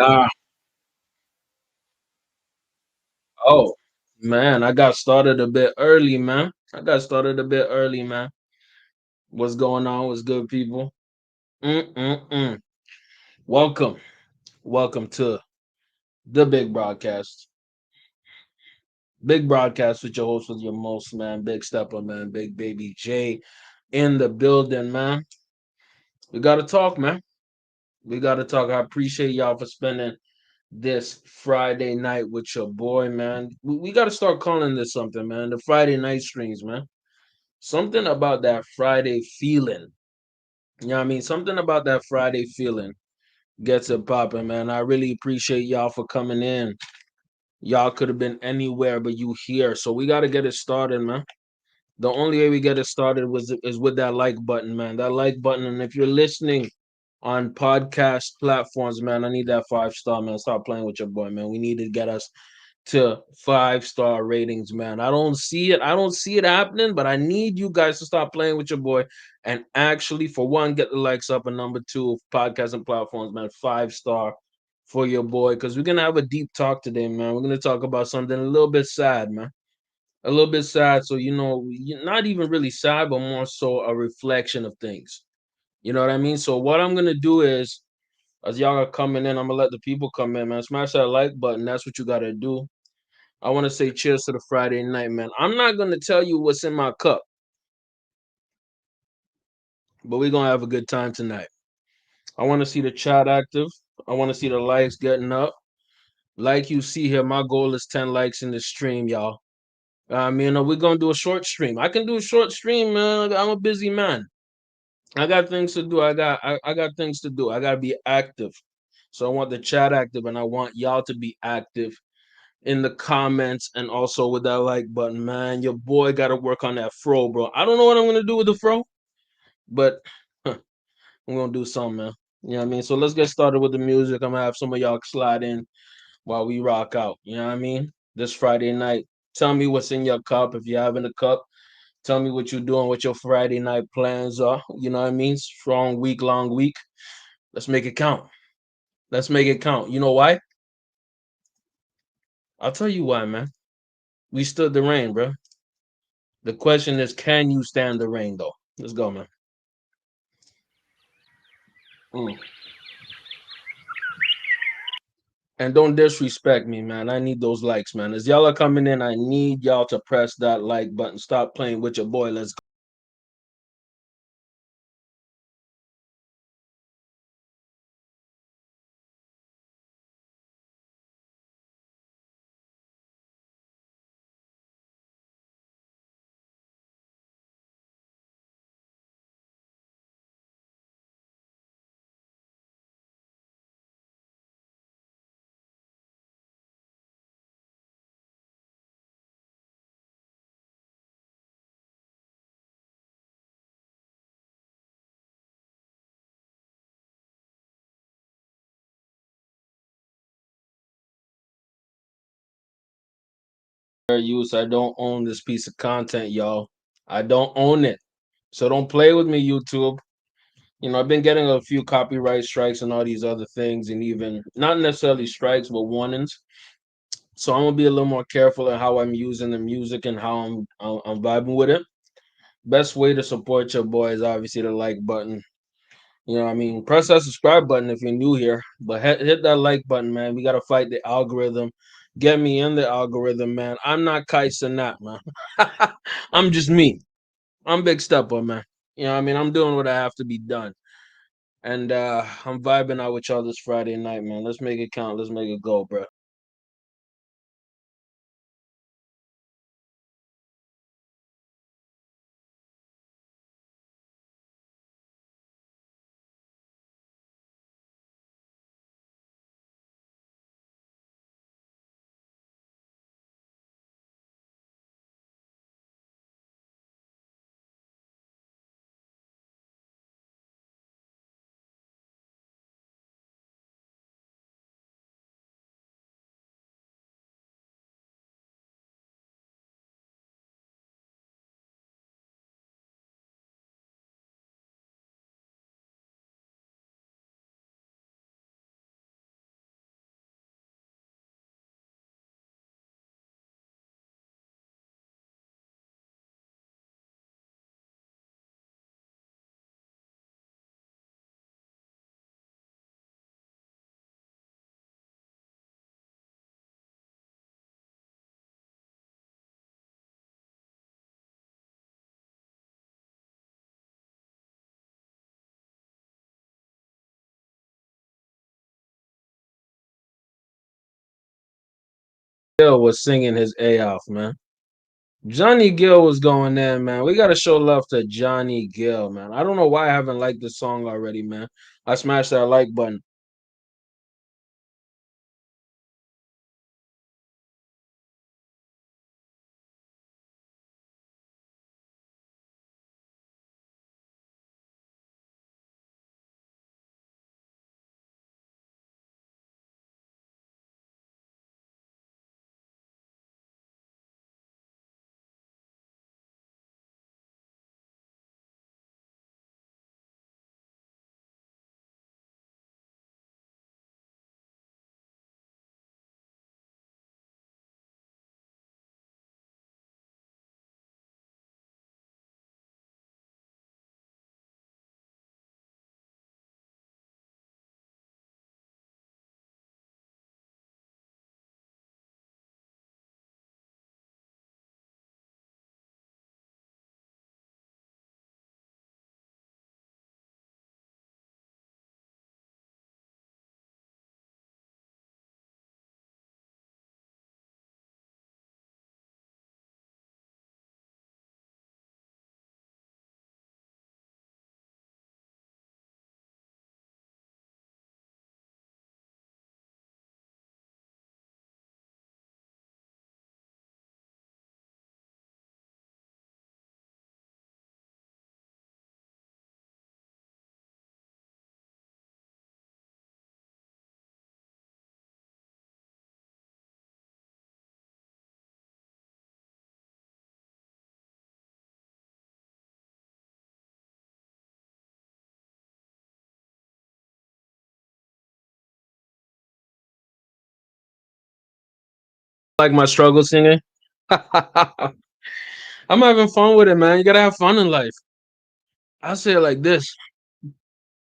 Yeah. Oh, man, I got started a bit early, man. I got started a bit early, man. What's going on? What's good, people? Mm-mm-mm. Welcome. Welcome to the big broadcast. Big broadcast with your host, with your most, man. Big stepper, man. Big baby J in the building, man. We got to talk, man. We got to talk. I appreciate y'all for spending this Friday night with your boy, man. We got to start calling this something, man. The Friday night streams, man. Something about that Friday feeling. You know what I mean? Something about that Friday feeling gets it popping, man. I really appreciate y'all for coming in. Y'all could have been anywhere, but you here. So we got to get it started, man. The only way we get it started is with that like button, man. That like button. And if you're listening on podcast platforms, man, I need that 5 star, man. Stop playing with your boy, man. We need to get us to 5 star ratings, man. I don't see it. I don't see it happening, but I need you guys to stop playing with your boy and actually, for one, get the likes up, and number two, podcast and platforms, man, 5 star for your boy, because we're gonna have a deep talk today, man. We're gonna talk about something a little bit sad, man. A little bit sad. So not even really sad, but more so a reflection of things. You know what I mean? So what I'm gonna do is, as y'all are coming in, I'm gonna let the people come in, man. Smash that like button. That's what you gotta do. I want to say cheers to the Friday night, man. I'm not going to tell you what's in my cup, but we're going to have a good time tonight. I want to see the chat active. I want to see the likes getting up. Like you see here, my goal is 10 likes in the stream, y'all. We're going to do a short stream. I can do a short stream, man. I'm a busy man. I got things to do. I got things to do. I got to be active. So I want the chat active, and I want y'all to be active in the comments and also with that like button, man. Your boy got to work on that fro, bro. I don't know what I'm gonna do with the fro, but I'm gonna do something, man. You know what I mean? So let's get started with the music. I'm gonna have some of y'all slide in while we rock out. You know what I mean? This Friday night. Tell me what's in your cup if you're having a cup. Tell me what you're doing, what your Friday night plans are. You know what I mean? Strong week, long week. Let's make it count. Let's make it count. You know why? I'll tell you why, man. We stood the rain, bro. The question is, can you stand the rain, though? Let's go, man. Mm. And don't disrespect me, man. I need those likes, man. As y'all are coming in, I need y'all to press that like button. Stop playing with your boy. Let's go. Use. I don't own this piece of content, y'all. I don't own it. So don't play with me, YouTube. I've been getting a few copyright strikes and all these other things, and even not necessarily strikes, but warnings. So I'm gonna be a little more careful in how I'm using the music and how I'm vibing with it. Best way to support your boy is obviously the like button. You know what I mean? Press that subscribe button if you're new here, but hit that like button, man. We got to fight the algorithm. Get me in the algorithm, man. I'm not Kai Cenat, man. I'm just me. I'm Big Stepper, man. You know what I mean? I'm doing what I have to be done. And I'm vibing out with y'all this Friday night, man. Let's make it count. Let's make it go, bro. Gill was singing his A off, man. Johnny Gill was going in, man. We gotta show love to Johnny Gill, man. I don't know why I haven't liked this song already, man. I smashed that like button. Like my struggle singing. I'm having fun with it, man. You gotta have fun in life. I'll say it like this: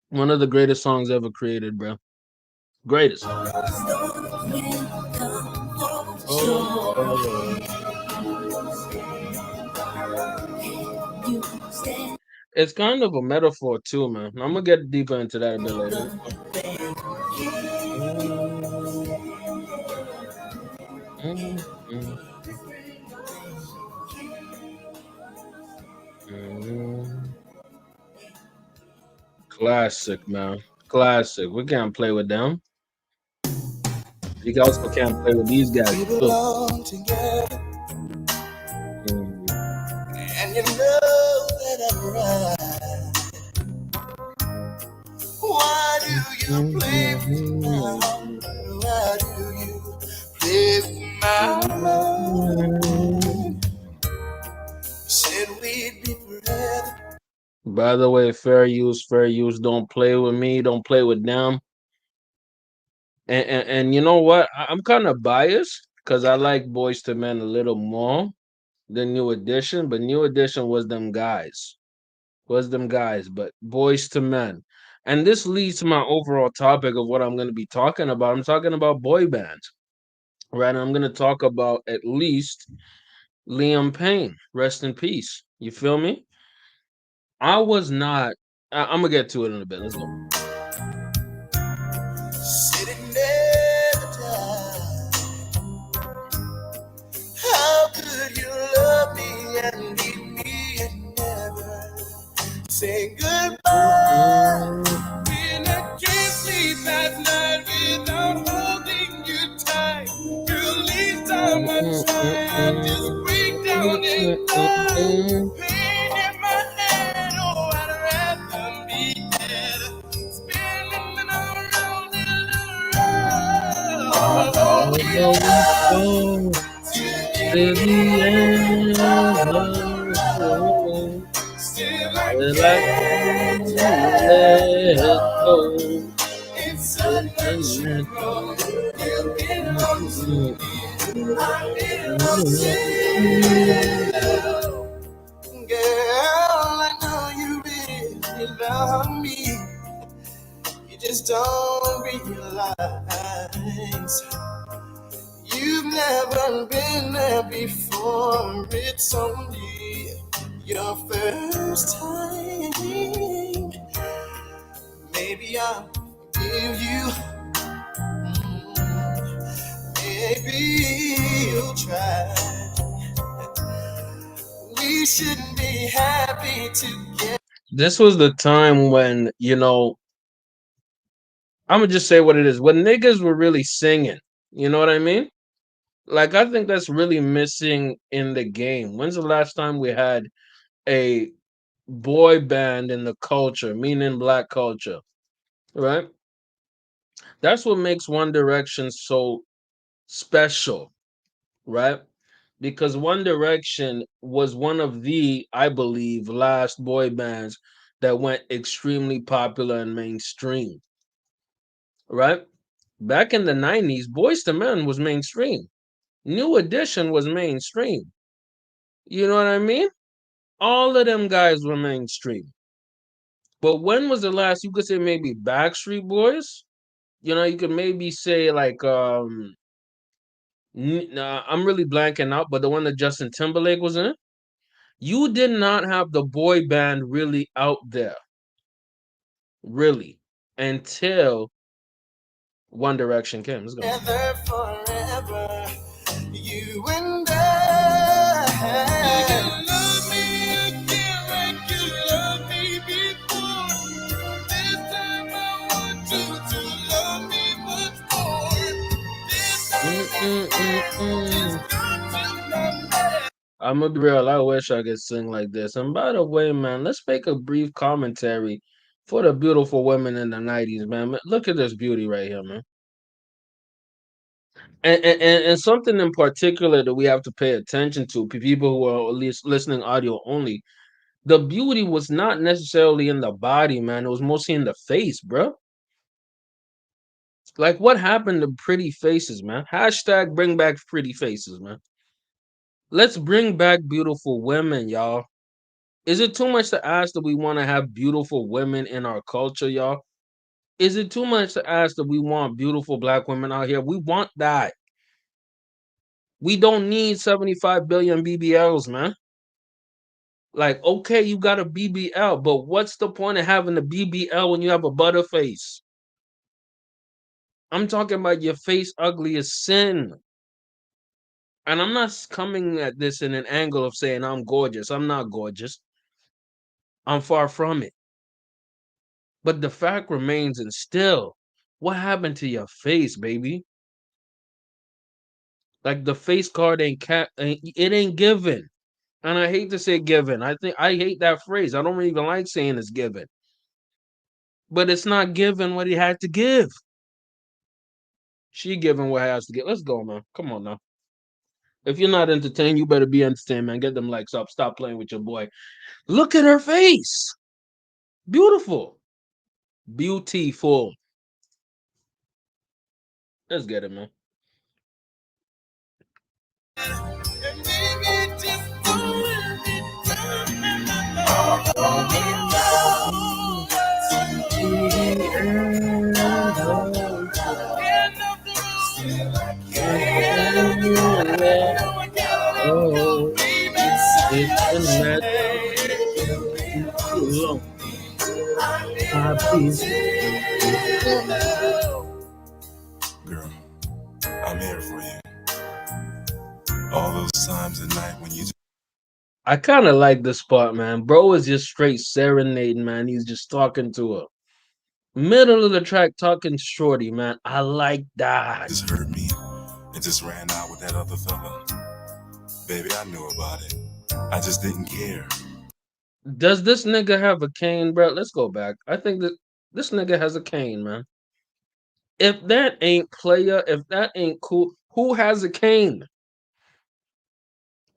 one of the greatest songs ever created, bro. Greatest. Oh. It's kind of a metaphor too, man. I'm gonna get deeper into that a bit later. Classic, man. Classic. We can't play with them. You also can't play with these guys We too. belong together, Mm. and you know that I'm right. Why do you play with my heart? Why do you play with my mind? Said we'd be forever. By the way, fair use, fair use. Don't play with me. Don't play with them. And you know what? I'm kind of biased because I like Boys to Men a little more than New Edition, but New Edition was them guys. Was them guys, but Boys to Men. And this leads to my overall topic of what I'm going to be talking about. I'm talking about boy bands, right? I'm going to talk about at least Liam Payne. Rest in peace. You feel me? I was not. I'm going to get to it in a bit. Let's go. Sitting there the time. How could you love me and leave me and never say goodbye? When I can't sleep at night without holding you tight. Girl, each time I try, I just break down and cry. Pain in my head, oh, I'd rather be dead. Spinning around in a road. Although we fall to the end of the road, Still I will I can't let tell. go? It's It's unnatural. You belong to unnatural. me. I belong to you. Girl, I know you really love me. You just don't realize you've never been there before. It's only your first time. Maybe I'll give you, maybe will try. We shouldn't be happy together. This was the time when, I'm gonna just say what it is. When niggas were really singing, you know what I mean? Like, I think that's really missing in the game. When's the last time we had a boy band in the culture, meaning black culture, right? That's what makes One Direction so special, right? Because One Direction was one of the, I believe, last boy bands that went extremely popular and mainstream, right? Back in the 90s, Boys to Men was mainstream. New Edition was mainstream. You know what I mean? All of them guys were mainstream. But when was the last you could say maybe Backstreet Boys? You could maybe say like nah, I'm really blanking out, but the one that Justin Timberlake was in, you did not have the boy band really out there, really, until One Direction came. Let's go. Together forever, you and I. You love me again like you loved me before. This time I want you to love me much more. This time I want you to love me. I'm gonna be real. I wish I could sing like this. And by the way, man, let's make a brief commentary for the beautiful women in the '90s, man. Look at this beauty right here, man. And something in particular that we have to pay attention to, people who are at least listening audio only. The beauty was not necessarily in the body, man. It was mostly in the face, bro. Like, what happened to pretty faces, man? Hashtag bring back pretty faces, man. Let's bring back beautiful women, y'all. Is it too much to ask that we want to have beautiful women in our culture, y'all? Is it too much to ask that we want beautiful black women out here? We want that. We don't need 75 billion BBLs, man. Like, okay, you got a BBL, but what's the point of having a BBL when you have a butterface? I'm talking about your face ugly as sin. And I'm not coming at this in an angle of saying I'm gorgeous. I'm not gorgeous. I'm far from it. But the fact remains, and still, what happened to your face, baby? Like, the face card it ain't given. And I hate to say given. I hate that phrase. I don't even like saying it's given. But it's not given what he had to give. She giving what has to get. Let's go, man. Come on now. If you're not entertained, you better be entertained, man. Get them likes up. Stop playing with your boy. Look at her face. Beautiful. Beautiful. Let's get it, man. And maybe just don't let me down. Don't let Oh, it's been that too long. Girl, I'm here for you. All those times at night when you I kind of like this part, man. Bro is just straight serenading, man. He's just talking to her. Middle of the track, talking shorty, man. I like that. just hurt me and just ran out with that other fella. Baby, I knew about it. I just didn't care. Does this nigga have a cane, bro? Let's go back. I think that this nigga has a cane, man. If that ain't player, if that ain't cool, who has a cane?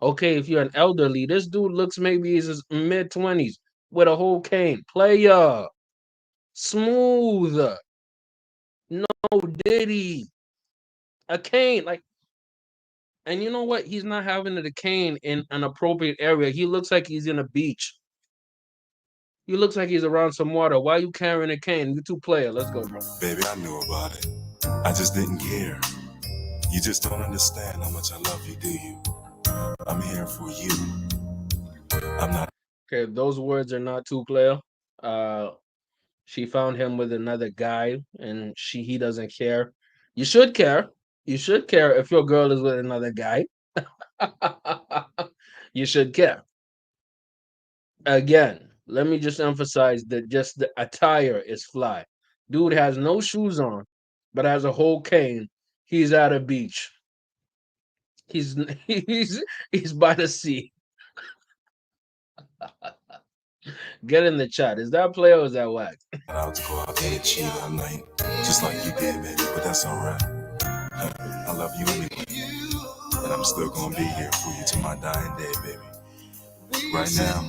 Okay, if you're an elderly, this dude looks maybe he's his mid-20s with a whole cane. Player. Smooth. No Diddy. A cane. Like, and you know what? He's not having the cane in an appropriate area. He looks like he's in a beach. He looks like he's around some water. Why you carrying a cane? You two player. Let's go, bro. Baby, I knew about it. I just didn't care. You just don't understand how much I love you, do you? I'm here for you. I'm not. Okay, those words are not too clear. Uh, she found him with another guy, and he doesn't care. You should care. You should care if your girl is with another guy. You should care. Again, let me just emphasize that just the attire is fly. Dude has no shoes on, but has a whole cane. He's at a beach. He's he's he's by the sea. Get in the chat. Is that play or is that whack? Out to go out there and cheat all night, just like you did, baby. But that's alright. I love you anyway, and I'm still gonna be here for you to my dying day, baby. Right now,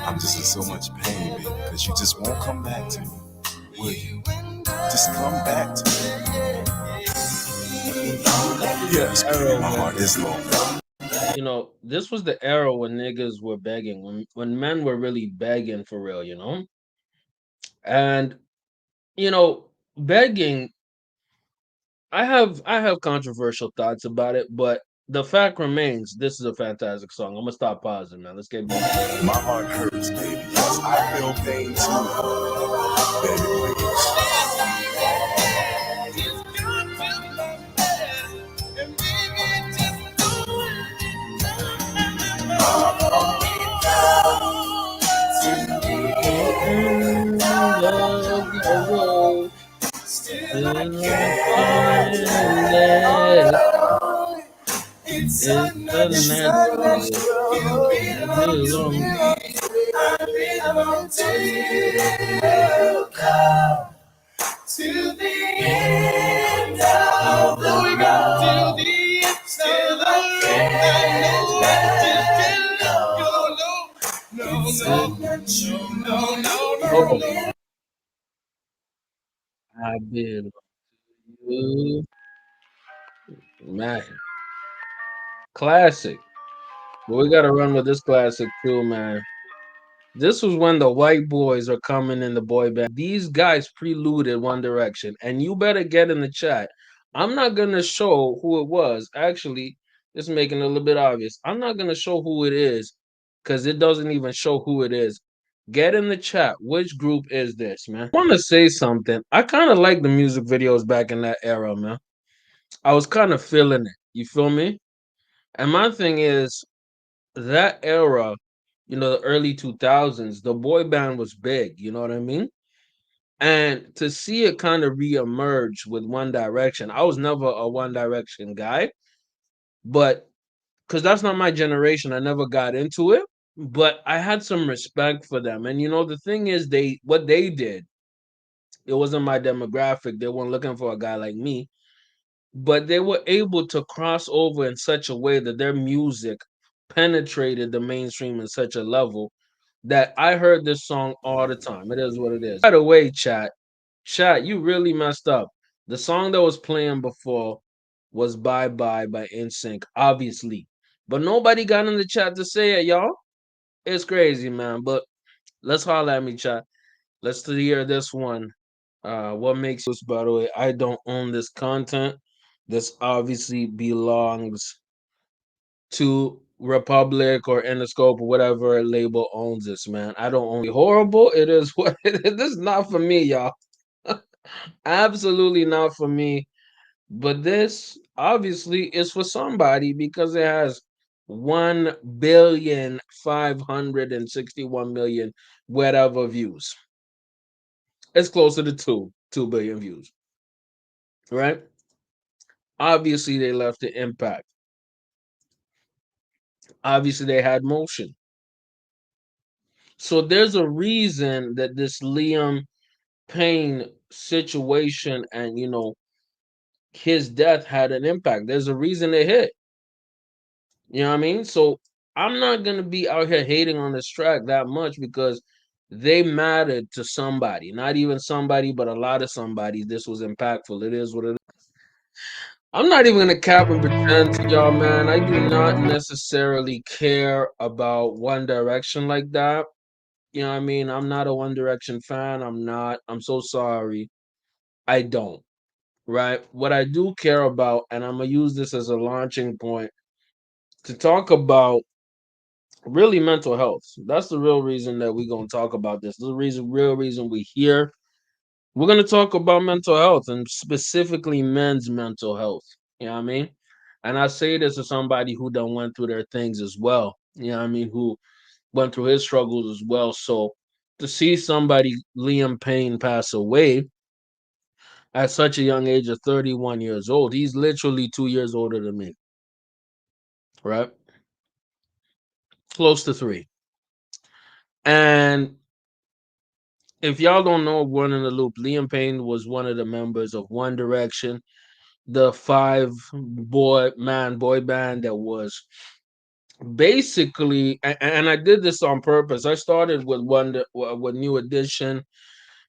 I'm just in so much pain, baby, because you just won't come back to me. Will you? Just come back to me. Yes, baby, Era my when heart is long. this was the era when niggas were begging, when men were really begging for real, and begging. I have controversial thoughts about it, but the fact remains, this is a fantastic song. I'm gonna stop pausing, man. Let's get deep. My heart hurts, baby. Yes, I feel pain too, baby. The end of the road, still I find that It's it's unnatural. I belong. I belong to you. Come to the end of the road. Till the end, still I can't let you go. Oh, I belong to you, man. Classic. But we gotta run with this classic too, man. This was when the white boys are coming in the boy band. These guys preluded One Direction, and you better get in the chat. I'm not gonna show who it was. Actually, it's making it a little bit obvious. I'm not gonna show who it is because it doesn't even show who it is. Get in the chat. Which group is this, man? I want to say something. I kind of like the music videos back in that era, man. I was kind of feeling it. You feel me? And my thing is, that era, the early 2000s, the boy band was big, you know what I mean? And to see it kind of reemerge with One Direction, I was never a One Direction guy, but because that's not my generation, I never got into it. But I had some respect for them. And the thing is, what they did, it wasn't my demographic. They weren't looking for a guy like me, but they were able to cross over in such a way that their music penetrated the mainstream in such a level that I heard this song all the time. It is what it is. By the way, chat, you really messed up. The song that was playing before was Bye Bye by NSYNC, obviously. But nobody got in the chat to say it, y'all. It's crazy, man. But let's holler at me, chat. Let's hear this one. What makes you, by the way, I don't own this content. This obviously belongs to Republic or Interscope or whatever label owns this, man. I don't own it. Horrible. It is what it is. This is not for me, y'all. Absolutely not for me. But this obviously is for somebody because it has 1,561,000,000 whatever views. It's closer to 2 billion views, right? Obviously, they left the impact. Obviously, they had motion. So there's a reason that this Liam Payne situation and his death had an impact. There's a reason it hit. You know what I mean? So I'm not gonna be out here hating on this track that much because they mattered to somebody. Not even somebody, but a lot of somebody. This was impactful. It is what it is. I'm not even gonna cap and pretend to y'all, man. I do not necessarily care about One Direction like that. You know what I mean? I'm not a One Direction fan. I'm not. I'm so sorry. I don't. Right? What I do care about, and I'm gonna use this as a launching point to talk about really mental health. That's the real reason that we're gonna talk about this. The real reason we're here. We're gonna talk about mental health and specifically men's mental health. You know what I mean? And I say this to somebody who done went through their things as well. You know what I mean? Who went through his struggles as well. So to see somebody, Liam Payne, pass away at such a young age of 31 years old, he's literally 2 years older than me, right? Close to three. And if y'all don't know, one in the loop, Liam Payne was one of the members of One Direction, the boy band that was basically, and I did this on purpose. I started with with New Edition,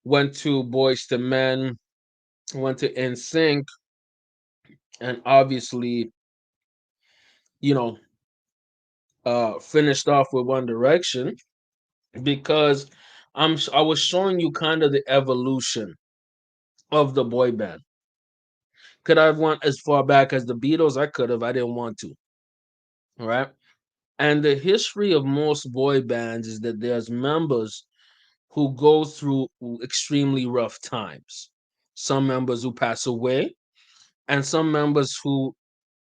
went to Boys to Men, went to NSYNC, and obviously, you know, finished off with One Direction because I was showing you kind of the evolution of the boy band. Could I have went as far back as the Beatles? I could have. I didn't want to. Right. And the history of most boy bands is that there's members who go through extremely rough times. Some members who pass away, and some members who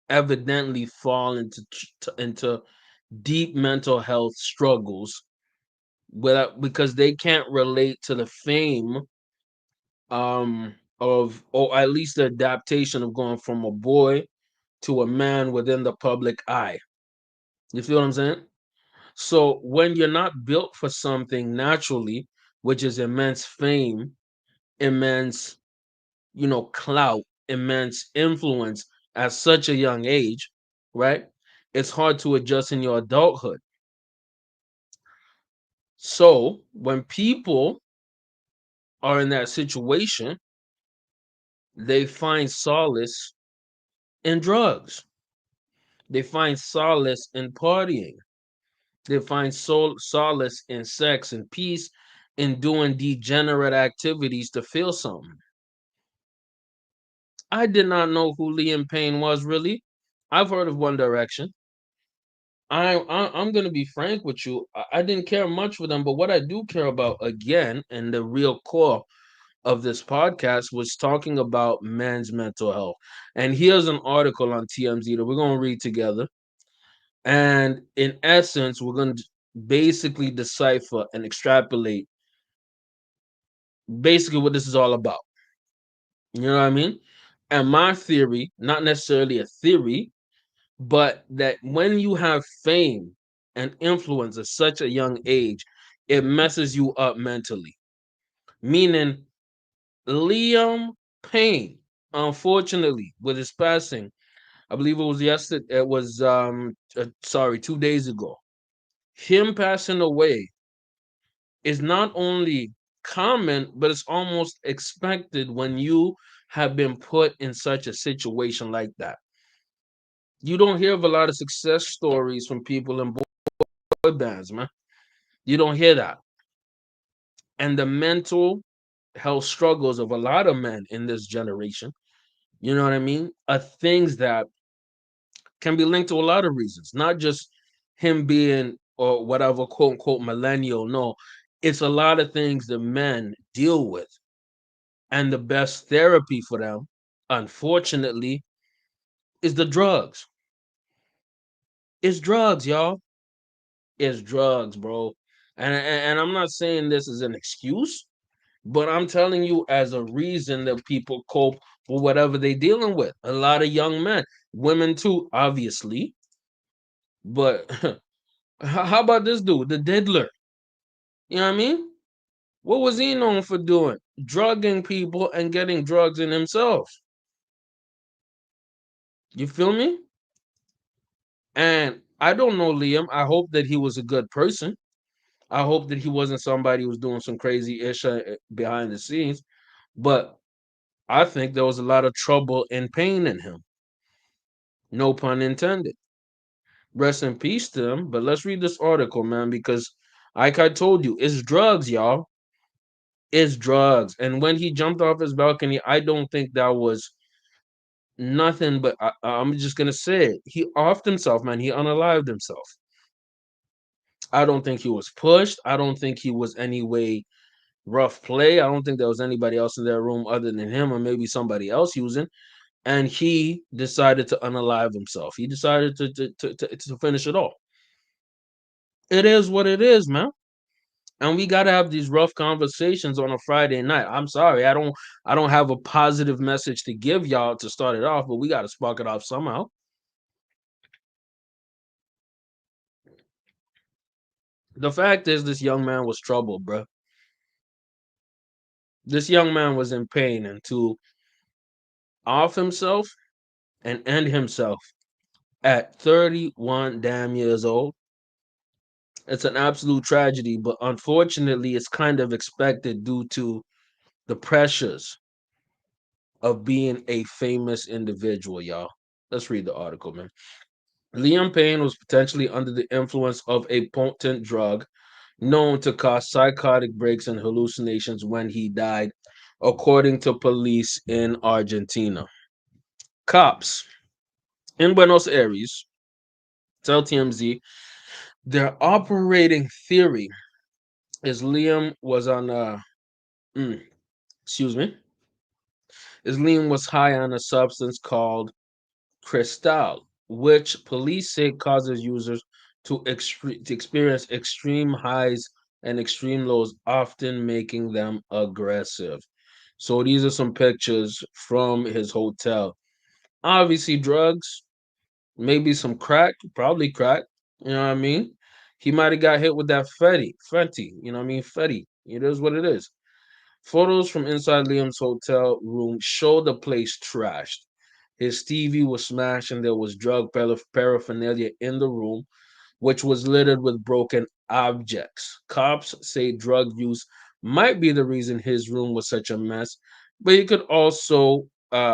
evidently fall into deep mental health struggles without because they can't relate to the fame of, or at least the adaptation of going from a boy to a man within the public eye. You feel what I'm saying? So when you're not built for something naturally, which is immense fame, immense, clout, immense influence at such a young age, right? It's hard to adjust in your adulthood. So when people are in that situation, they find solace in drugs. They find solace in partying. They find solace in sex and peace, in doing degenerate activities to feel something. I did not know who Liam Payne was really. I've heard of One Direction. I'm gonna be frank with you. I didn't care much for them, but what I do care about again, and the real core of this podcast was talking about men's mental health. And here's an article on TMZ that we're gonna read together. And in essence, we're gonna basically decipher and extrapolate basically what this is all about. You know what I mean? And my theory, not necessarily a theory, but that when you have fame and influence at such a young age, it messes you up mentally. Meaning, Liam Payne, unfortunately, with his passing, I believe it was yesterday, it was, 2 days ago. Him passing away is not only common, but it's almost expected when you have been put in such a situation like that. You don't hear of a lot of success stories from people in boy bands, man. You don't hear that. And the mental health struggles of a lot of men in this generation, you know what I mean, are things that can be linked to a lot of reasons, not just him being or whatever quote unquote millennial. No, it's a lot of things that men deal with. And the best therapy for them, unfortunately, is the drugs. It's drugs, y'all. It's drugs, bro. And I'm not saying this as an excuse, but I'm telling you as a reason that people cope with whatever they're dealing with. A lot of young men, women too, obviously. But how about this dude, the diddler? You know what I mean? What was he known for doing? Drugging people and getting drugs in himself. You feel me? And I don't know Liam. I hope that he was a good person. I hope that he wasn't somebody who was doing some crazy ish behind the scenes. But I think there was a lot of trouble and pain in him. No pun intended. Rest in peace to him. But let's read this article, man, because like I told you, it's drugs, y'all. It's drugs. And when he jumped off his balcony, I don't think that was nothing but I'm just gonna say it. He offed himself, man. He unalived himself. I don't think he was pushed. I don't think he was any way rough play. I don't think there was anybody else in that room other than him or maybe somebody else using. and he decided to unalive himself. He decided to finish it all. It is what it is, man. And we gotta have these rough conversations on a Friday night. I'm sorry, I don't have a positive message to give y'all to start it off, but we gotta spark it off somehow. The fact is, this young man was troubled, bro. This young man was in pain, and to off himself and end himself at 31 damn years old, it's an absolute tragedy. But unfortunately, it's kind of expected due to the pressures of being a famous individual, y'all. Let's read the article, man. Liam Payne was potentially under the influence of a potent drug known to cause psychotic breaks and hallucinations when he died, according to police in Argentina. Cops in Buenos Aires tell TMZ their operating theory is Liam was on mm, excuse me, is Liam was high on a substance called Cristal, which police say causes users to experience extreme highs and extreme lows, often making them aggressive. So these are some pictures from his hotel. Obviously, drugs, maybe some crack, probably crack. You know what I mean? He might have got hit with that Fenty. You know what I mean? Fetty. It is what it is. Photos from inside Liam's hotel room show the place trashed. His TV was smashed and there was drug paraphernalia in the room, which was littered with broken objects. Cops say drug use might be the reason his room was such a mess, but you could also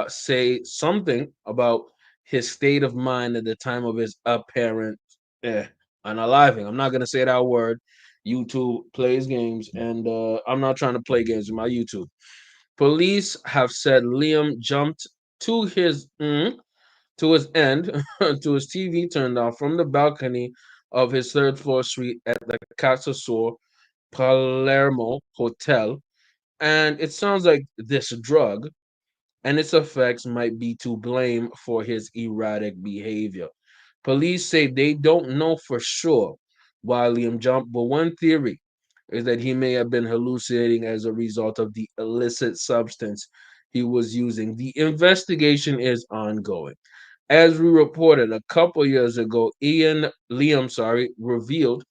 say something about his state of mind at the time of his apparent eh, unaliving. I'm not going to say that word. YouTube plays games, and I'm not trying to play games with my YouTube. Police have said Liam jumped to his to his end, to his TV turned off from the balcony of his third floor suite at the Casa Sur Palermo Hotel. And it sounds like this drug and its effects might be to blame for his erratic behavior. Police say they don't know for sure why Liam jumped, but one theory is that he may have been hallucinating as a result of the illicit substance he was using. The investigation is ongoing. As we reported a couple years ago, Liam, sorry, revealed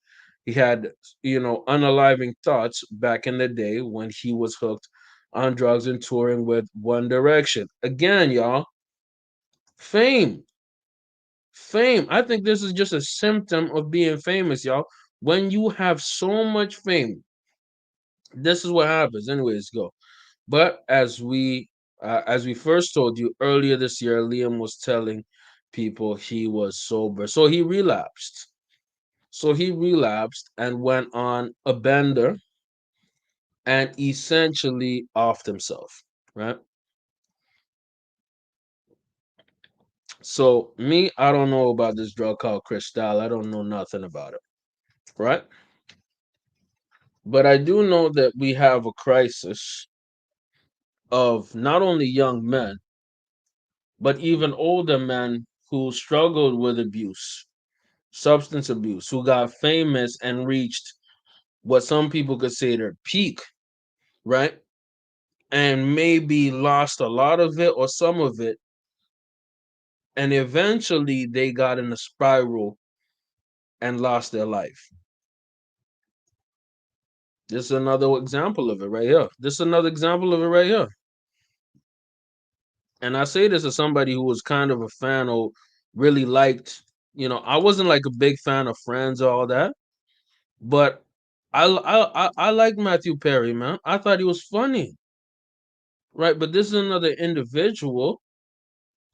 he had, unaliving thoughts back in the day when he was hooked on drugs and touring with One Direction. Again, y'all, fame, fame. I think this is just a symptom of being famous, y'all. When you have so much fame, this is what happens. Anyways, go. But as we first told you earlier this year, Liam was telling people he was sober. So he relapsed. And went on a bender and essentially offed himself, right? So me, I don't know about this drug called Cristal. I don't know nothing about it, right? But I do know that we have a crisis of not only young men, but even older men who struggled with abuse, substance abuse, who got famous and reached what some people could say their peak, right? And maybe lost a lot of it or some of it. And eventually they got in a spiral and lost their life. This is another example of it right here. This is another example of it right here. And I say this as somebody who was kind of a fan or really liked, I wasn't like a big fan of Friends or all that, but I like Matthew Perry, man. I thought he was funny, right? But this is another individual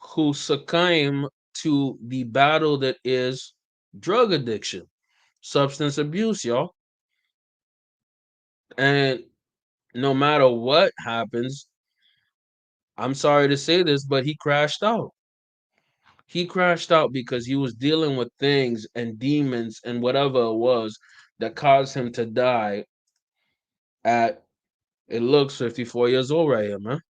who succumb to the battle that is drug addiction, substance abuse, y'all. And no matter what happens, I'm sorry to say this, but he crashed out. He crashed out because he was dealing with things and demons and whatever it was that caused him to die at, it looks 54 years old right here, man.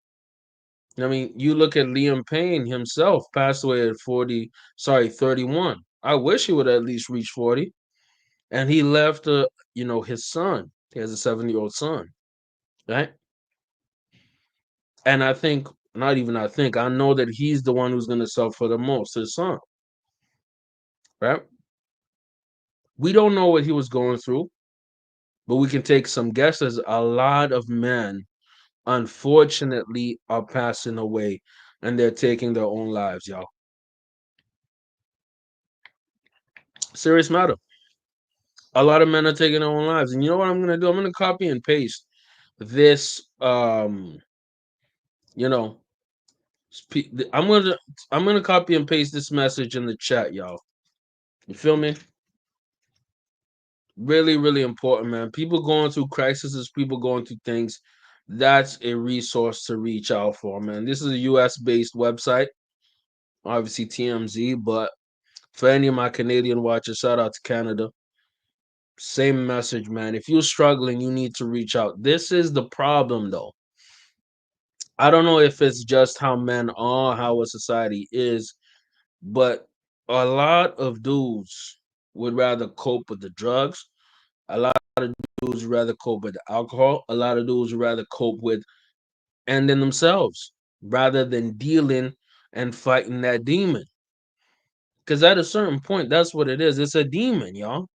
I mean, you look at Liam Payne himself, passed away at 40, sorry, 31. I wish he would at least reach 40. And he left, his son. He has a 7-year-old son, right? And I think, not even I think, I know that he's the one who's going to suffer the most, his son, right? We don't know what he was going through, but we can take some guesses. A lot of men, unfortunately, are passing away and they're taking their own lives, y'all. Serious matter. A lot of men are taking their own lives. And you know what I'm going to do? I'm going to copy and paste this, you know, I'm going to copy and paste this message in the chat, y'all. You feel me? Really, really important, man. People going through crises, people going through things. That's a resource to reach out for, man. This is a US based website, obviously TMZ, but for any of my Canadian watchers, shout out to Canada. Same message, man. If you're struggling, you need to reach out. This is the problem, though. I don't know if it's just how men are, how a society is, but a lot of dudes would rather cope with the drugs. A lot of dudes would rather cope with the alcohol. A lot of dudes would rather cope with ending themselves rather than dealing and fighting that demon. Because at a certain point, that's what it is. It's a demon, y'all.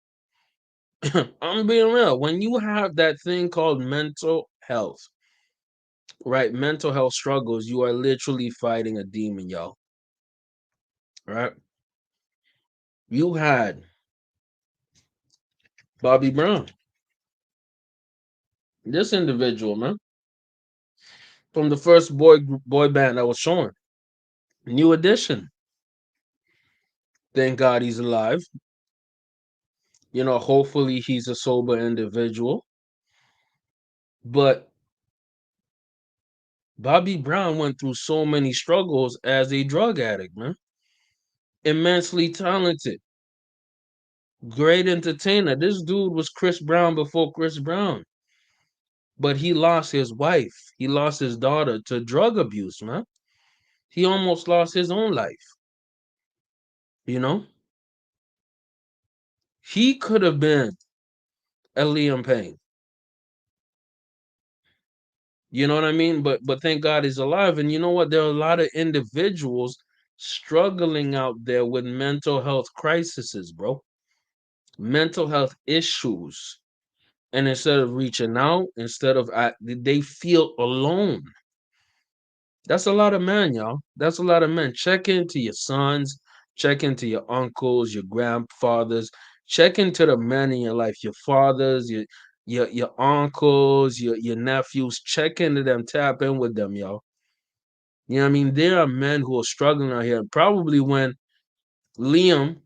I'm being real. When you have that thing called mental health, right? Mental health struggles, you are literally fighting a demon, y'all. Right? You had Bobby Brown, this individual, man, from the first boy band that was showing. New Edition. Thank God he's alive. Hopefully he's a sober individual. But Bobby Brown went through so many struggles as a drug addict, man. Immensely talented, great entertainer. This dude was Chris Brown before Chris Brown. But he lost his wife. He lost his daughter to drug abuse, man. He almost lost his own life. You know? He could have been a Liam Payne. You know what I mean? But thank God he's alive. And you know what? There are a lot of individuals struggling out there with mental health crises, bro. Mental health issues. And instead of reaching out, they feel alone. That's a lot of men, y'all. That's a lot of men. Check into your sons, check into your uncles, your grandfathers, check into the men in your life, your fathers, your uncles, your nephews. Check into them, tap in with them, y'all. You know what I mean? There are men who are struggling out here. Probably when Liam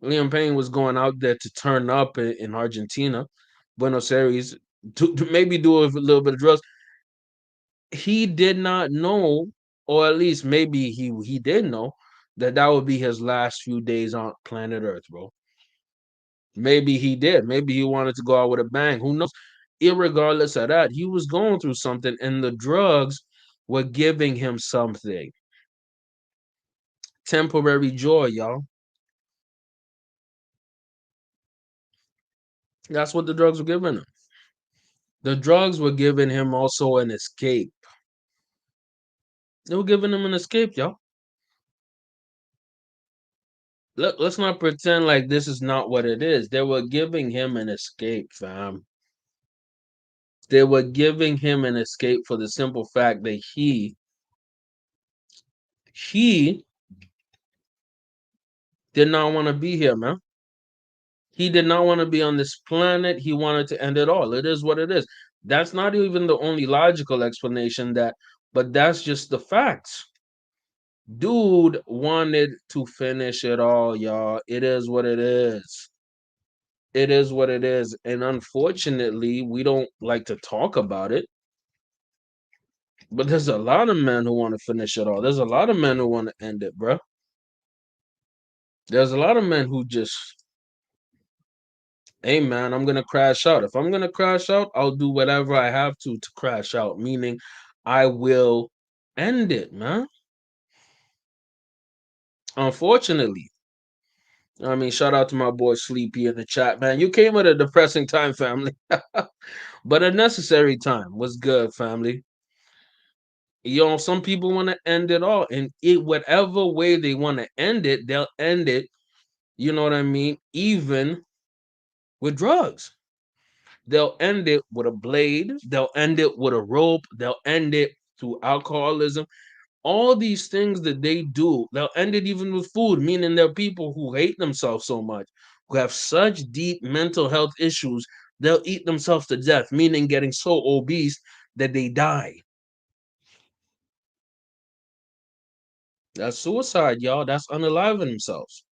Liam Payne was going out there to turn up in Argentina, Buenos Aires, to maybe do a little bit of drugs. He did not know, or at least maybe he did know, that would be his last few days on planet Earth, bro. Maybe he did. Maybe he wanted to go out with a bang. Who knows? Irregardless of that, he was going through something, and the drugs were giving him something. Temporary joy, y'all. That's what the drugs were giving him. The drugs were giving him also an escape. They were giving him an escape, y'all. Let's not pretend like this is not what it is. They were giving him an escape, fam. They were giving him an escape for the simple fact that he did not want to be here, man. He did not want to be on this planet. He wanted to end it all. It is what it is. That's not even the only logical explanation but that's just the facts. Dude wanted to finish it all, y'all. It is what it is. It is what it is. And unfortunately, we don't like to talk about it. But there's a lot of men who want to finish it all. There's a lot of men who want to end it, bro. There's a lot of men who just, hey man, I'm gonna crash out. If I'm gonna crash out, I'll do whatever I have to crash out. Meaning, I will. end it, man. Unfortunately. I mean, shout out to my boy Sleepy in the chat, man. You came at a depressing time, family. But a necessary time. What's good, family? Some people want to end it all, and whatever way they want to end it, they'll end it. You know what I mean? Even with drugs, they'll end it with a blade. They'll end it with a rope. They'll end it through alcoholism. All these things that they do, they'll end it even with food. Meaning, there are people who hate themselves so much, who have such deep mental health issues, they'll eat themselves to death. Meaning, getting so obese that they die. That's suicide, y'all. That's unaliving themselves.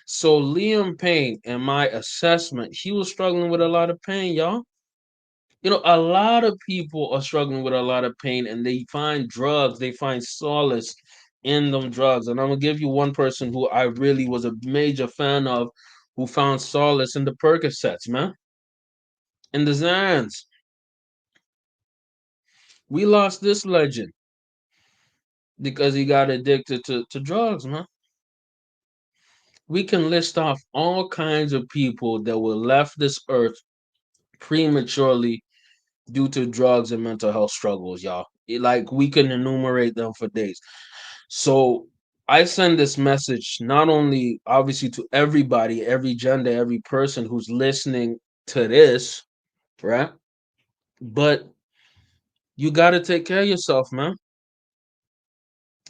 So Liam Payne, in my assessment, he was struggling with a lot of pain, y'all. A lot of people are struggling with a lot of pain, and they find drugs, they find solace in them drugs. And I'm gonna give you one person who I really was a major fan of, who found solace in the Percocets, man. In the Zans. We lost this legend because he got addicted to drugs, man. We can list off all kinds of people that were left this earth prematurely due to drugs and mental health struggles, y'all. Like, we can enumerate them for days. So I send this message not only obviously to everybody, every gender, every person who's listening to this, right? But you got to take care of yourself, man.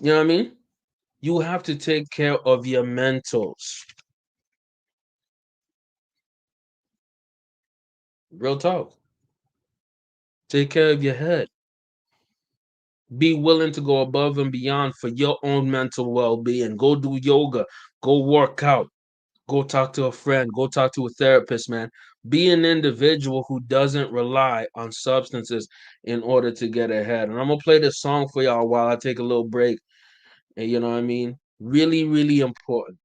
You know what I mean? You have to take care of your mentals. Real talk. Take care of your head. Be willing to go above and beyond for your own mental well-being. Go do yoga, go work out, go talk to a friend, go talk to a therapist, man. Be an individual who doesn't rely on substances in order to get ahead. And I'm gonna play this song for y'all while I take a little break. And you know what I mean? Really, really important.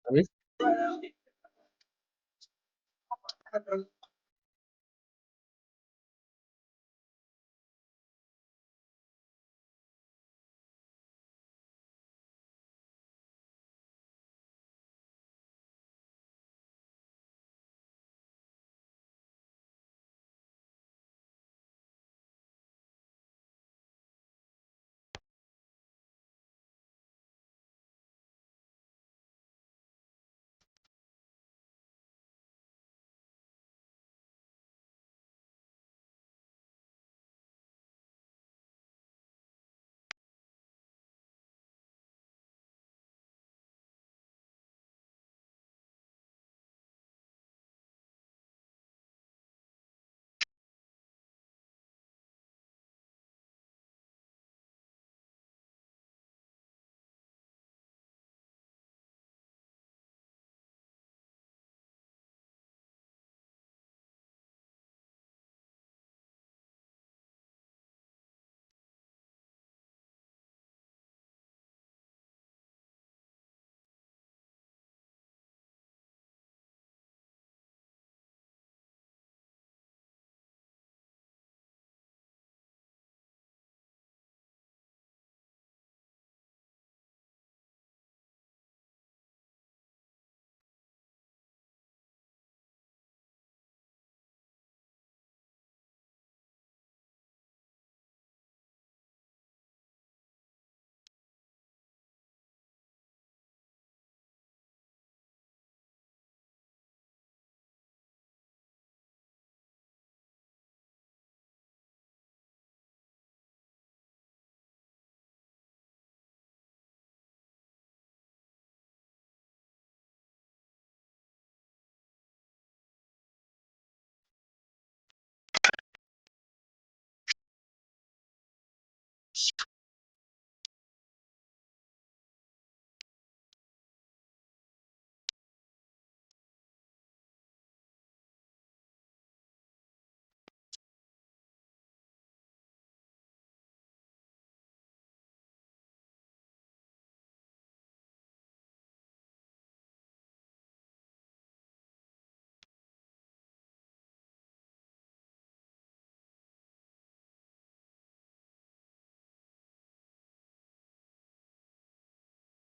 I mean,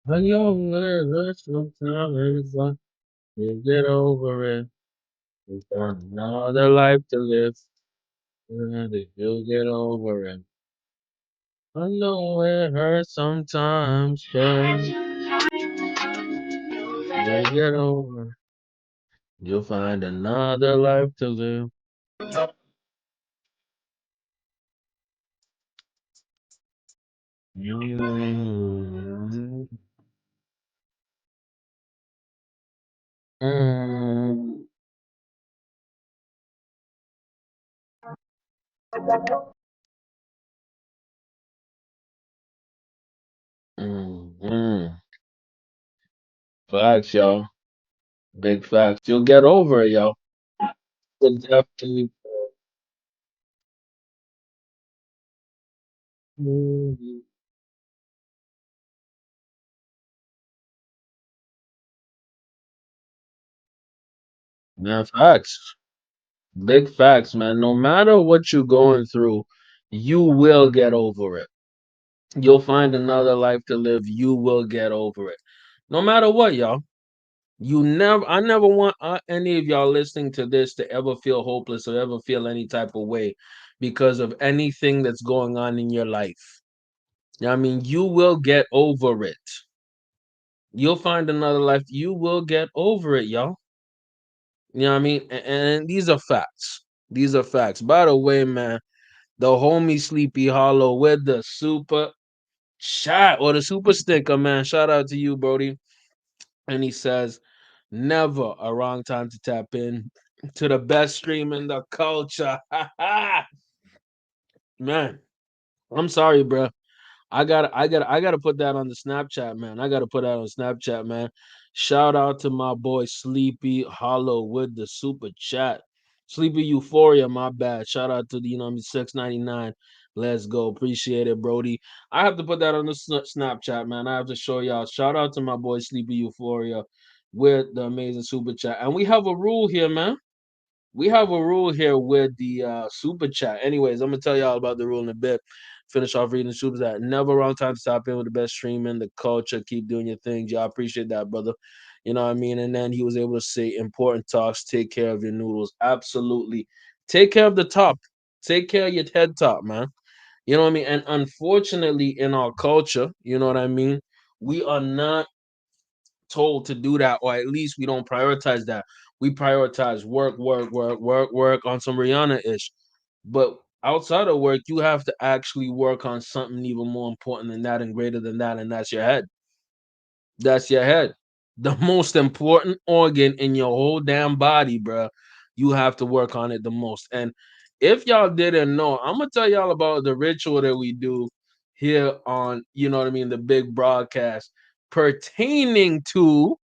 When you're over it, sometimes you get over it. You've got another life to live, and if you get over it. I know it hurts sometimes, but you get over it. You'll find another life to live. Mm, mm, mm. Facts, y'all. Big facts. You'll get over it, y'all. You'll definitely. Mhm. Man, facts. Big facts, man. No matter what you're going through, you will get over it. You'll find another life to live. You will get over it. No matter what, y'all. I never want any of y'all listening to this to ever feel hopeless or ever feel any type of way because of anything that's going on in your life. I mean, you will get over it. You'll find another life. You will get over it, y'all. You know what I mean? And these are facts. These are facts. By the way, man, the homie Sleepy Hollow with the super shot or the super sticker, man. Shout out to you, Brody. And he says, never a wrong time to tap in to the best stream in the culture. Man, I'm sorry, bro. I gotta put that on the Snapchat, man. I gotta put that on Snapchat, man. Shout out to my boy Sleepy Hollow with the super chat. Sleepy Euphoria, my bad. Shout out to the 699. Let's go. Appreciate it, Brody. I have to put that on the Snapchat, man. I have to show y'all. Shout out to my boy Sleepy Euphoria with the amazing super chat. And we have a rule here, man. We have a rule here with the super chat. Anyways, I'm gonna tell y'all about the rule in a bit. Finish off reading the super chat. Never wrong time to stop in with the best streaming, the culture. Keep doing your things. Y'all appreciate that, brother. You know what I mean? And then he was able to say important talks. Take care of your noodles. Absolutely. Take care of the top. Take care of your head top, man. You know what I mean? And unfortunately, in our culture, you know what I mean? We are not told to do that, or at least we don't prioritize that. We prioritize work, work, work, work, work on some Rihanna ish. But outside of work, you have to actually work on something even more important than that and greater than that, and that's your head. That's your head. The most important organ in your whole damn body, bruh. You have to work on it the most. And if y'all didn't know, I'm gonna tell y'all about the ritual that we do here on, you know what I mean, the big broadcast pertaining to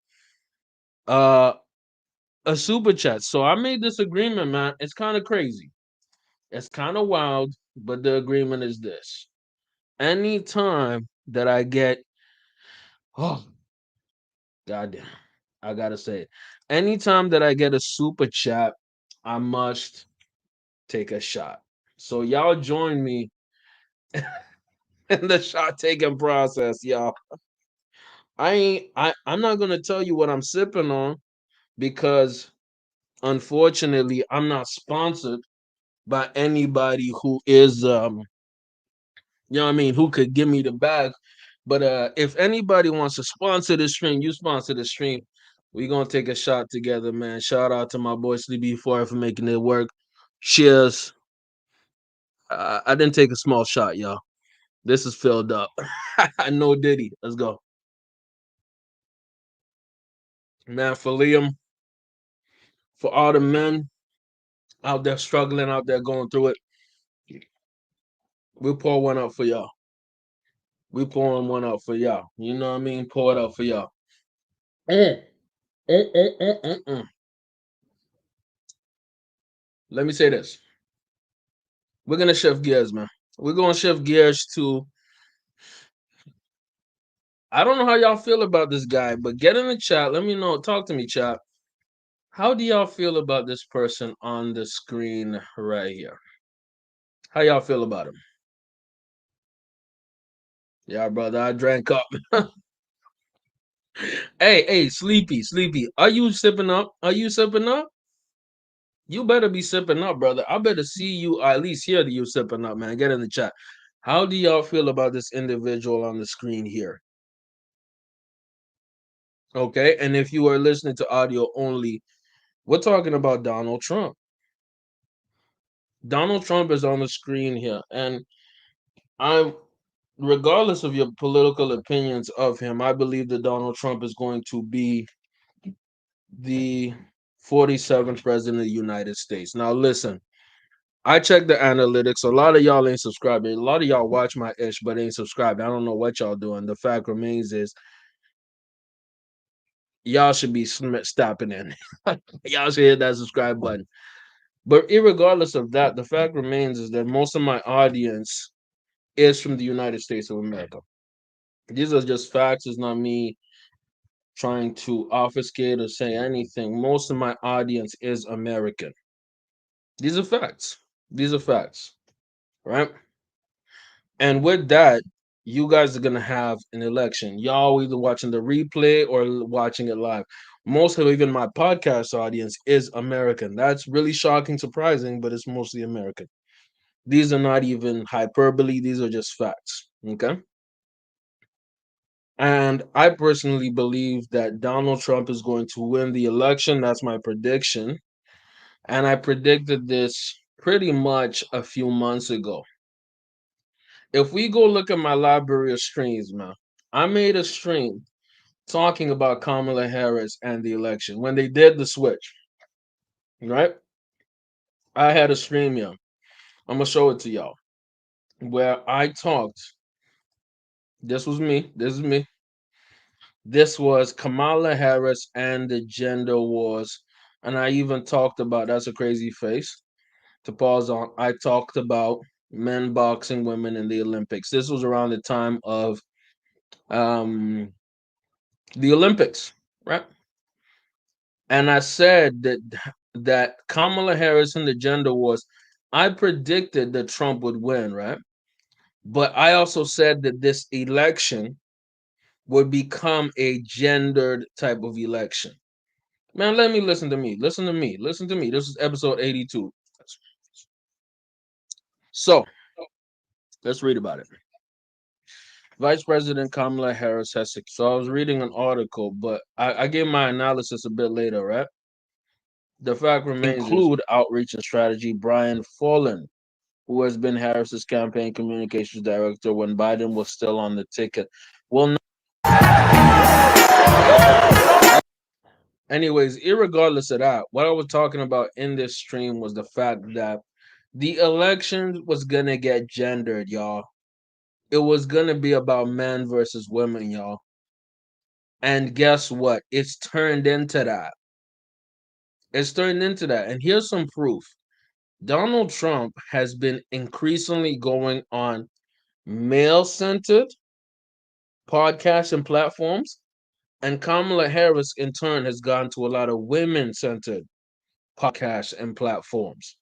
uh a super chat. So I made this agreement, man. It's kind of crazy. It's kind of wild, but the agreement is this. Anytime that I get, oh, goddamn, I gotta say it. Anytime that I get a super chat, I must take a shot. So y'all join me in the shot taking process, y'all. I'm not gonna tell you what I'm sipping on because unfortunately I'm not sponsored by anybody who is you know what I mean, who could give me the bag. But if anybody wants to sponsor the stream, you sponsor the stream. We gonna take a shot together, man. Shout out to my boy Sleepy for making it work. Cheers. I didn't take a small shot, y'all. This is filled up. No Diddy. Let's go. Man, for Liam, for all the men out there struggling, out there going through it, we pour one up for y'all. We pouring one up for y'all. You know what I mean? Pour it up for y'all. Mm, mm. Let me say this. We're gonna shift gears, man. We're gonna shift gears to I don't know how y'all feel about this guy, but get in the chat. Let me know. Talk to me, chat. How do y'all feel about this person on the screen right here? How y'all feel about him? Yeah, brother, I drank up. Hey, sleepy. Are you sipping up? Are you sipping up? You better be sipping up, brother. I better see you, or at least hear you sipping up, man. Get in the chat. How do y'all feel about this individual on the screen here? Okay, and if you are listening to audio only, we're talking about Donald Trump. Donald Trump is on the screen here, and I'm, regardless of your political opinions of him, I believe that Donald Trump is going to be the 47th president of the United States. Now, listen, I checked the analytics. A lot of y'all ain't subscribed. A lot of y'all watch my ish, but ain't subscribed. I don't know what y'all doing. The fact remains is y'all should be stopping in. Y'all should hit that subscribe button. But irregardless of that, the fact remains is that most of my audience is from the United States of America. These are just facts. It's not me trying to obfuscate or say anything. Most of my audience is American. These are facts. These are facts, right? And with that, you guys are gonna have an election. Y'all either watching the replay or watching it live. Most of even my podcast audience is American. That's really shocking, surprising, but it's mostly American. These are not even hyperbole, these are just facts. Okay. And I personally believe that Donald Trump is going to win the election. That's my prediction. And I predicted this pretty much a few months ago. If we go look at my library of streams, man, I made a stream talking about Kamala Harris and the election when they did the switch, right? I had a stream here. I'm gonna show it to y'all where I talked. This was me. This is me. This was Kamala Harris and the gender wars, and I even talked about that's a crazy face to pause on. I talked about men boxing women in the Olympics. This was around the time of um the Olympics, right? And I said that Kamala Harris and the gender wars, I predicted that Trump would win, right? But I also said that this election would become a gendered type of election. Man, let me listen to me. Listen to me. Listen to me. This is episode 82. So let's read about it. Vice President Kamala Harris has six. So I was reading an article, but I gave my analysis a bit later, right? The fact remains include outreach and strategy. Brian Follen, who has been Harris's campaign communications director when Biden was still on the ticket, will not. Anyways, irregardless of that, what I was talking about in this stream was the fact that the election was gonna get gendered, y'all. It was gonna be about men versus women, y'all. And guess what? It's turned into that. It's turned into that. And here's some proof. Donald Trump has been increasingly going on male centered podcasts and platforms. And Kamala Harris, in turn, has gone to a lot of women centered podcasts and platforms.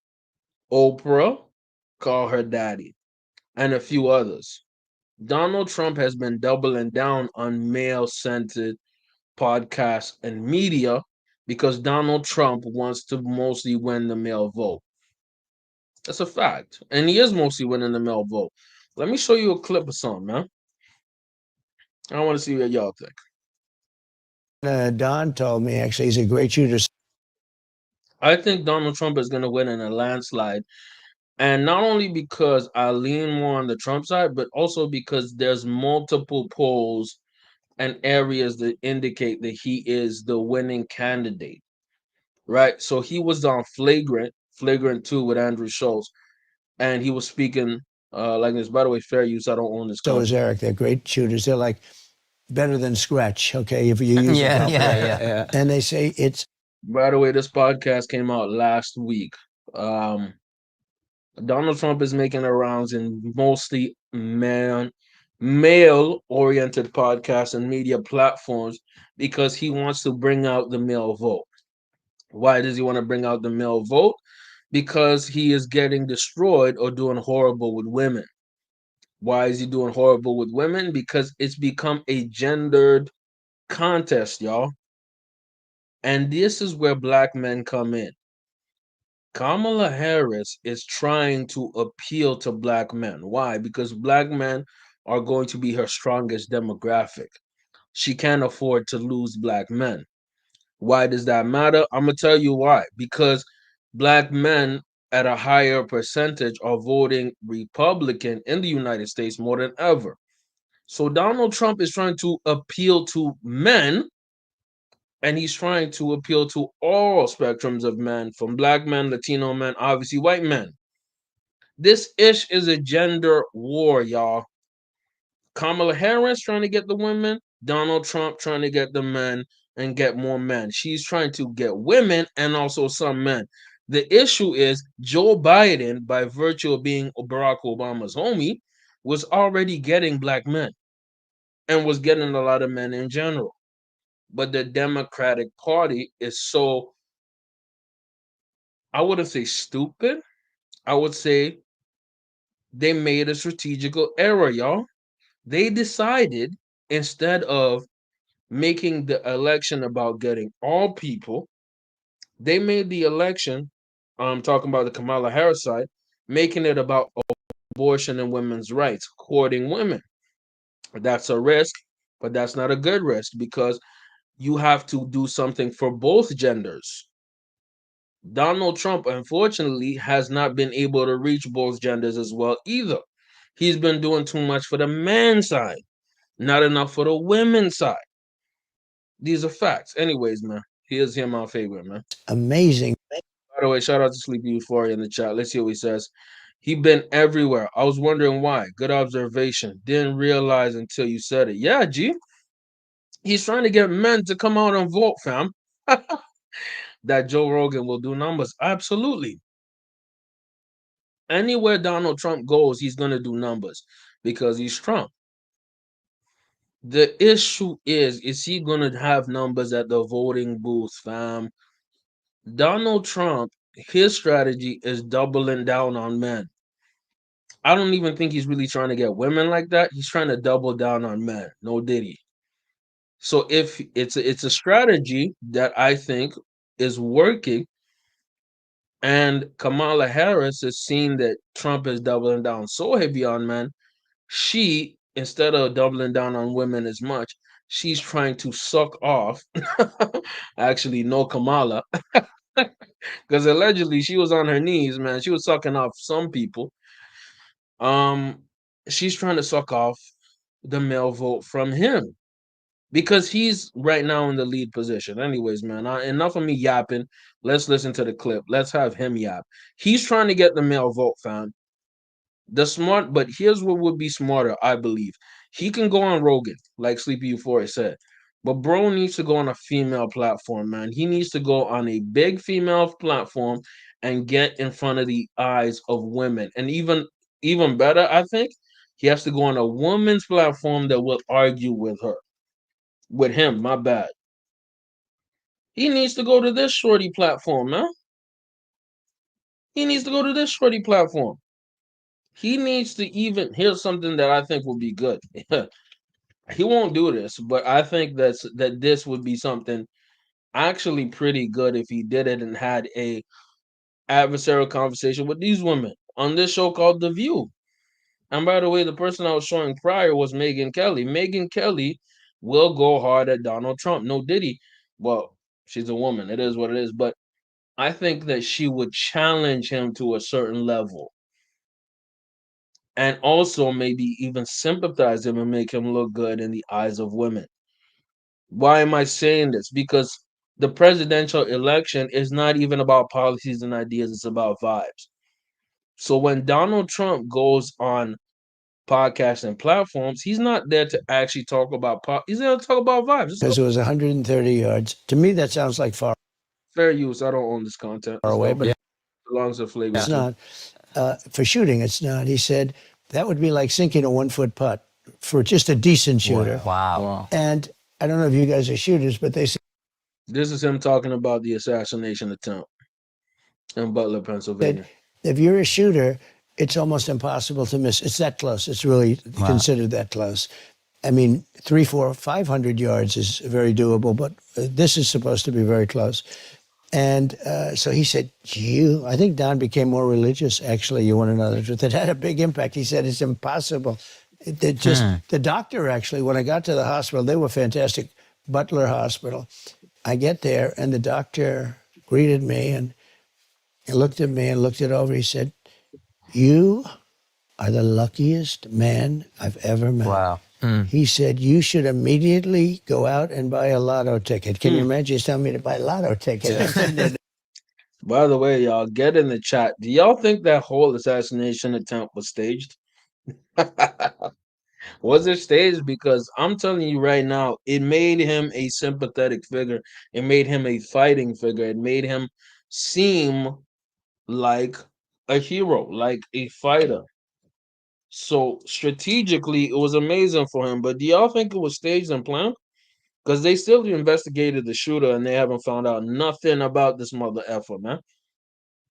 Oprah, Call Her Daddy, and a few others. Donald Trump has been doubling down on male centered podcasts and media because Donald Trump wants to mostly win the male vote. That's a fact. And he is mostly winning the male vote. Let me show you a clip of something, man. I want to see what y'all think. Don told me actually he's a great shooter. I think Donald Trump is going to win in a landslide. And not only because I lean more on the Trump side, but also because there's multiple polls and areas that indicate that he is the winning candidate. Right? So he was on Flagrant 2 with Andrew Schultz, and he was speaking like this. By the way, fair use, I don't own this So content. is Eric. They're great shooters. They're like better than Scratch, okay, if you use it properly. Yeah. And they say it's. By the way, this podcast came out last week. Donald Trump is making the rounds in mostly male oriented podcasts and media platforms because he wants to bring out the male vote. Why does he want to bring out the male vote? Because he is getting destroyed or doing horrible with women. Why is he doing horrible with women? Because it's become a gendered contest, y'all. And this is where black men come in. Kamala Harris is trying to appeal to black men. Why? Because black men are going to be her strongest demographic. She can't afford to lose black men. Why does that matter? I'm going to tell you why. Because black men at a higher percentage are voting Republican in the United States more than ever. So Donald Trump is trying to appeal to men, and he's trying to appeal to all spectrums of men, from black men, Latino men, obviously white men. This ish is a gender war, y'all. Kamala Harris trying to get the women, Donald Trump trying to get the men and get more men. She's trying to get women and also some men. The issue is Joe Biden, by virtue of being Barack Obama's homie, was already getting black men and was getting a lot of men in general. But the Democratic Party is so, I wouldn't say stupid. I would say they made a strategical error, y'all. They decided, instead of making the election about getting all people, they made the election, I'm talking about the Kamala Harris side, making it about abortion and women's rights, courting women. That's a risk, but that's not a good risk, because you have to do something for both genders. Donald Trump, unfortunately, has not been able to reach both genders as well either. He's been doing too much for the man side, not enough for the women's side. These are facts. Anyways, man, here's him, my favorite, man. Amazing. By the way, shout out to Sleepy Euphoria in the chat. Let's see what he says. He been everywhere. I was wondering why. Good observation. Didn't realize until you said it. Yeah, G. He's trying to get men to come out and vote, fam. That Joe Rogan will do numbers. Absolutely. Anywhere Donald Trump goes, he's going to do numbers because he's Trump. The issue is he going to have numbers at the voting booth, fam? Donald Trump, his strategy is doubling down on men. I don't even think he's really trying to get women like that. He's trying to double down on men. No diddy. So if it's a strategy that I think is working, and Kamala Harris has seen that Trump is doubling down so heavy on men, she, instead of doubling down on women as much, she's trying to suck off. Actually, no, Kamala, because allegedly she was on her knees, man. She was sucking off some people. Um, she's trying to suck off the male vote from him because he's right now in the lead position. Anyways, man, enough of me yapping. Let's listen to the clip. Let's have him yap. He's trying to get the male vote, fam. But here's what would be smarter, I believe. He can go on Rogan, like Sleepy Euphoria said. But bro needs to go on a female platform, man. He needs to go on a big female platform and get in front of the eyes of women. And even better, I think, he has to go on a woman's platform that will argue with her. With him, my bad. He needs to go to this shorty platform, man. He needs to go to this shorty platform. He needs to even, here's something that I think will be good. He won't do this, but I think that this would be something actually pretty good if he did it and had a adversarial conversation with these women on this show called The View. And by the way, the person I was showing prior was Megan Kelly. Megan Kelly will go hard at Donald Trump. No diddy. Well, she's a woman. It is what it is. But I think that she would challenge him to a certain level. And also maybe even sympathize him and make him look good in the eyes of women. Why am I saying this? Because the presidential election is not even about policies and ideas, it's about vibes. So when Donald Trump goes on podcasts and platforms, he's not there to actually talk about he's there to talk about vibes. Because it was 130 yards. To me, that sounds like far Fair use. I don't own this content. away, but it belongs to Flavor. it's not. For shooting, it's not. He said that would be like sinking a 1-foot putt for just a decent shooter. Wow. And I don't know if you guys are shooters, but they say This is him talking about the assassination attempt in Butler, Pennsylvania. if you're a shooter, it's almost impossible to miss. It's that close. It's really considered that close. I mean, 3, 4, 500 yards is very doable, but this is supposed to be very close. And so he said, I think Don became more religious, actually, you want to know the truth. It had a big impact. He said, it's impossible. The doctor, actually, when I got to the hospital, they were fantastic, Butler Hospital. I get there, and the doctor greeted me, and he looked at me and looked it over. He said, you are the luckiest man I've ever met. Wow. He said, you should immediately go out and buy a lotto ticket. Can you imagine? He's telling me to buy a lotto ticket. By the way, y'all, get in the chat. Do y'all think that whole assassination attempt was staged? Was it staged? Because I'm telling you right now, it made him a sympathetic figure. It made him a fighting figure. It made him seem like a hero, like a fighter. So strategically, it was amazing for him. But do y'all think it was staged and planned? Because they still investigated the shooter and they haven't found out nothing about this mother effer, man.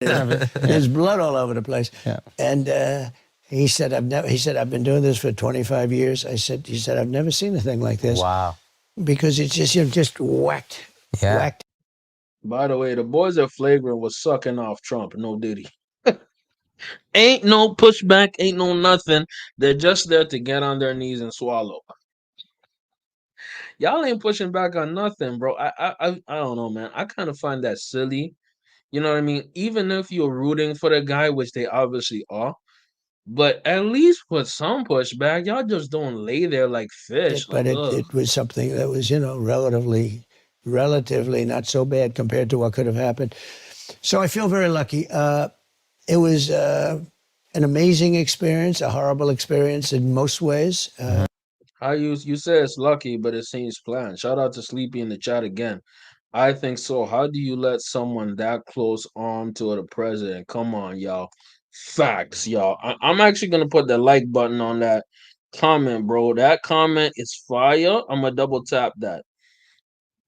There's blood all over the place. Yeah. And he said, I've been doing this for 25 years. He said, I've never seen a thing like this. Wow. Because it's just whacked. Yeah. Whacked. By the way, the boys at Flagrant was sucking off Trump, no Diddy. Ain't no pushback, ain't no nothing. They're just there to get on their knees and swallow. Y'all ain't pushing back on nothing, bro. I don't know, man. I kind of find that silly. You know what I mean? Even if you're rooting for the guy, which they obviously are, but at least put some pushback. Y'all just don't lay there like fish. But Like, it was something that was, relatively not so bad compared to what could have happened. So I feel very lucky. It was an amazing experience, a horrible experience in most ways. how you say it's lucky, but it seems planned. Shout out to Sleepy in the chat again. I think so. How do you let someone that close arm to the president? Come on, y'all. Facts, y'all. I'm actually gonna put the like button on that comment, bro. That comment is fire. I'm gonna double tap that.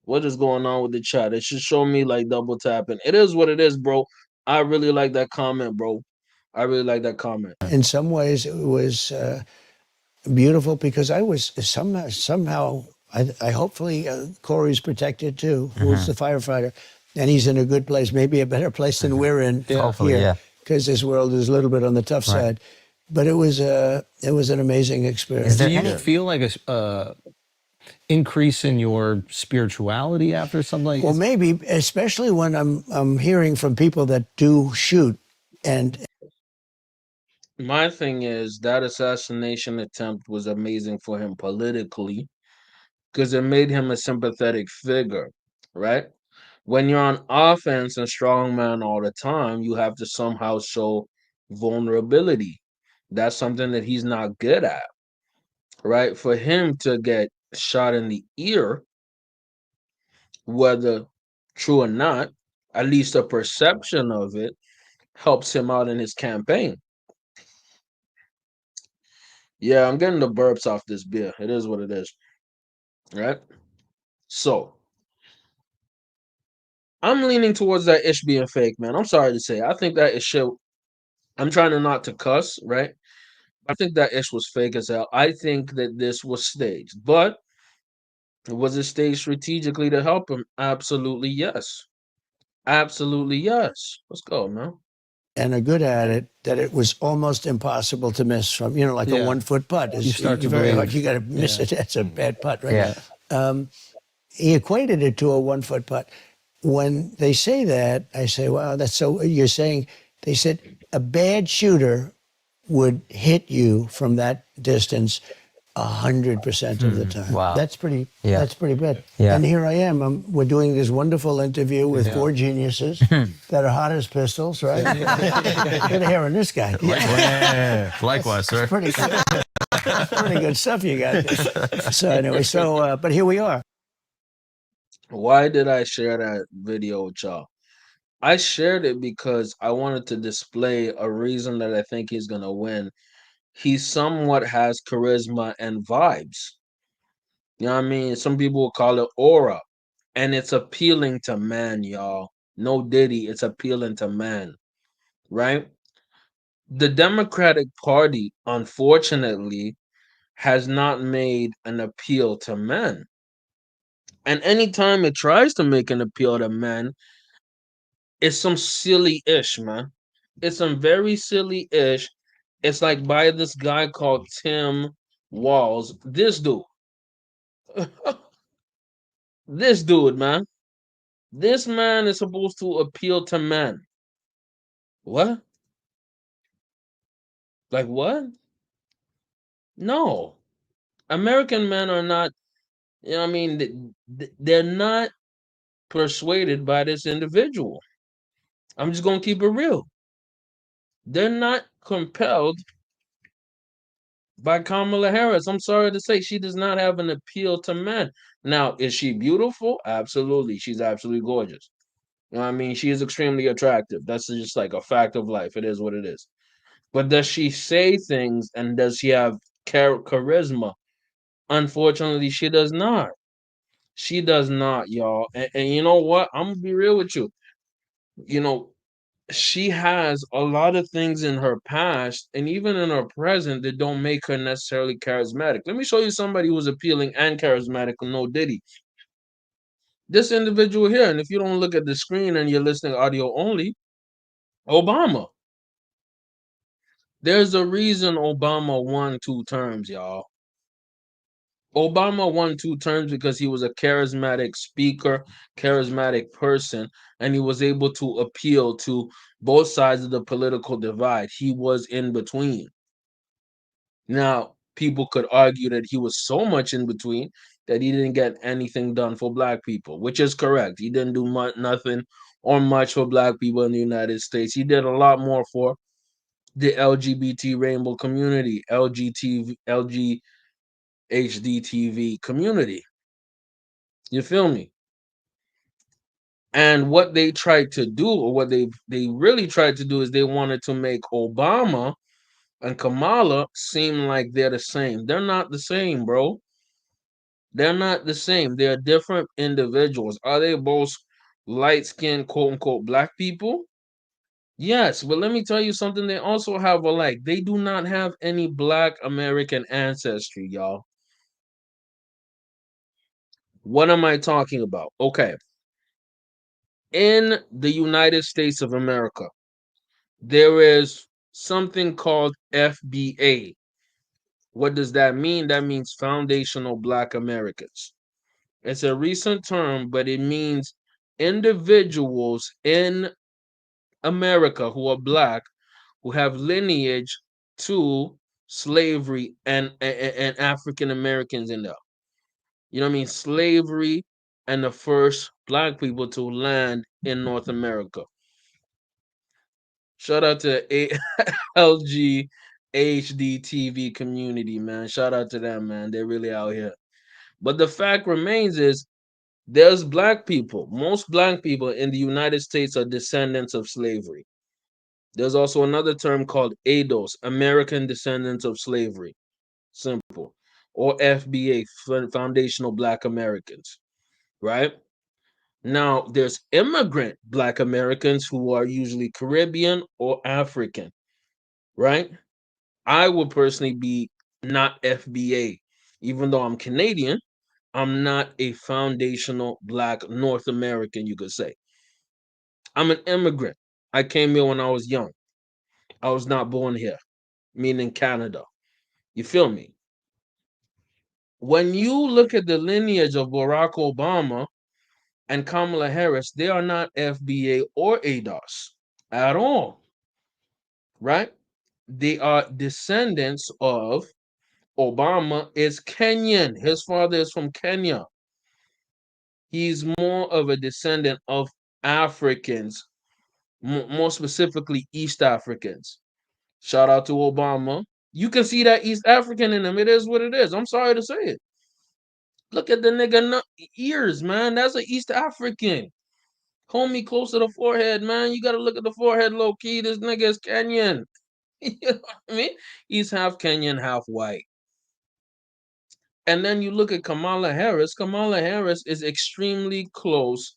What is going on with the chat? It should show me like double tapping. It is what it is, bro. I really like that comment, bro. I really like that comment. In some ways, it was beautiful because I was somehow I hopefully Corey's protected too, who's the firefighter, and he's in a good place, maybe a better place than we're in here, because this world is a little bit on the tough side. But it was an amazing experience. Do you feel like a increase in your spirituality after something like Well, maybe, especially when I'm hearing from people that do shoot, and My thing is that assassination attempt was amazing for him politically because it made him a sympathetic figure, right? When you're on offense and strongman all the time, you have to somehow show vulnerability. That's something that he's not good at, right? For him to get shot in the ear, whether true or not, at least a perception of it helps him out in his campaign. Yeah, I'm getting the burps off this beer. It is what it is, right? So I'm leaning towards that ish being fake, man. I'm sorry to say. I think that is shit. I'm trying to not to cuss, right? I think that ish was fake as hell. I think that this was staged, but was it staged strategically to help him? Absolutely yes. Absolutely yes. Let's go, man. and are good at it, that it was almost impossible to miss from, like a 1 foot putt. You start to very believe. hard. You got to miss it. That's a bad putt, right? Yeah. He equated it to a 1 foot putt. When they say that, I say, wow, that's so, you're saying, they said a bad shooter would hit you from that distance 100% of the time. Wow. That's pretty bad. Yeah. And here I am. We're doing this wonderful interview with 4 geniuses that are hot as pistols, right? Good hair on this guy. Likewise, sir. Pretty good stuff you got. So anyway, but here we are. Why did I share that video with y'all? I shared it because I wanted to display a reason that I think he's gonna win. He somewhat has charisma and vibes. You know what I mean? Some people will call it aura. And it's appealing to man, y'all. No Diddy, it's appealing to man. Right? The Democratic Party, unfortunately, has not made an appeal to men. And anytime it tries to make an appeal to men, it's some silly ish, man. It's some very silly ish. It's like by this guy called Tim Walls. This dude. This dude, man. This man is supposed to appeal to men. What? Like what? No. American men are not, you know what I mean, they're not persuaded by this individual. I'm just going to keep it real. They're not compelled by Kamala Harris. I'm sorry to say, she does not have an appeal to men. Now, is she beautiful? Absolutely. She's absolutely gorgeous. You know what I mean? She is extremely attractive. That's just like a fact of life. It is what it is. But does she say things and does she have charisma? Unfortunately, she does not. She does not, y'all. And you know what? I'm gonna be real with you. You know, she has a lot of things in her past and even in her present that don't make her necessarily charismatic. Let me show you somebody who's appealing and charismatic. No Diddy. This individual here, and if you don't look at the screen and you're listening audio only, Obama. There's a reason Obama won 2 terms, y'all. Obama won 2 terms because he was a charismatic speaker, charismatic person, and he was able to appeal to both sides of the political divide. He was in between. Now, people could argue that he was so much in between that he didn't get anything done for black people, which is correct. He didn't do nothing or much for black people in the United States. He did a lot more for the LGBT rainbow community, LGHDTV community. You feel me? And what they tried to do, or what they really tried to do, is they wanted to make Obama and Kamala seem like they're the same. They're not the same, bro. They're not the same. They're different individuals. Are they both light skinned, quote unquote, black people? Yes, but let me tell you something they also have alike. They do not have any black American ancestry, y'all. What am I talking about? Okay. In the United States of America, there is something called FBA. What does that mean? That means Foundational Black Americans. It's a recent term, but it means individuals in America who are black who have lineage to slavery and African Americans in there. You know what I mean? Slavery and the first black people to land in North America. Shout out to LG HDTV community, man. Shout out to them, man. They're really out here. But the fact remains is there's black people. Most black people in the United States are descendants of slavery. There's also another term called ADOS, American Descendants of Slavery. Simple. Or FBA, Foundational Black Americans, right? Now, there's immigrant Black Americans who are usually Caribbean or African, right? I would personally be not FBA. Even though I'm Canadian, I'm not a foundational Black North American, you could say. I'm an immigrant. I came here when I was young. I was not born here, meaning Canada. You feel me? When you look at the lineage of Barack Obama and Kamala Harris, they are not FBA or ADOS at all, right? They are descendants of Obama is Kenyan. His father is from Kenya. He's more of a descendant of Africans, more specifically East Africans. Shout out to Obama. You can see that East African in him. It is what it is. I'm sorry to say it. Look at the nigga ears, man. That's an East African. Homie close to the forehead, man. You gotta look at the forehead low key. This nigga is Kenyan. You know what I mean? He's half Kenyan, half white. And then you look at Kamala Harris. Kamala Harris is extremely close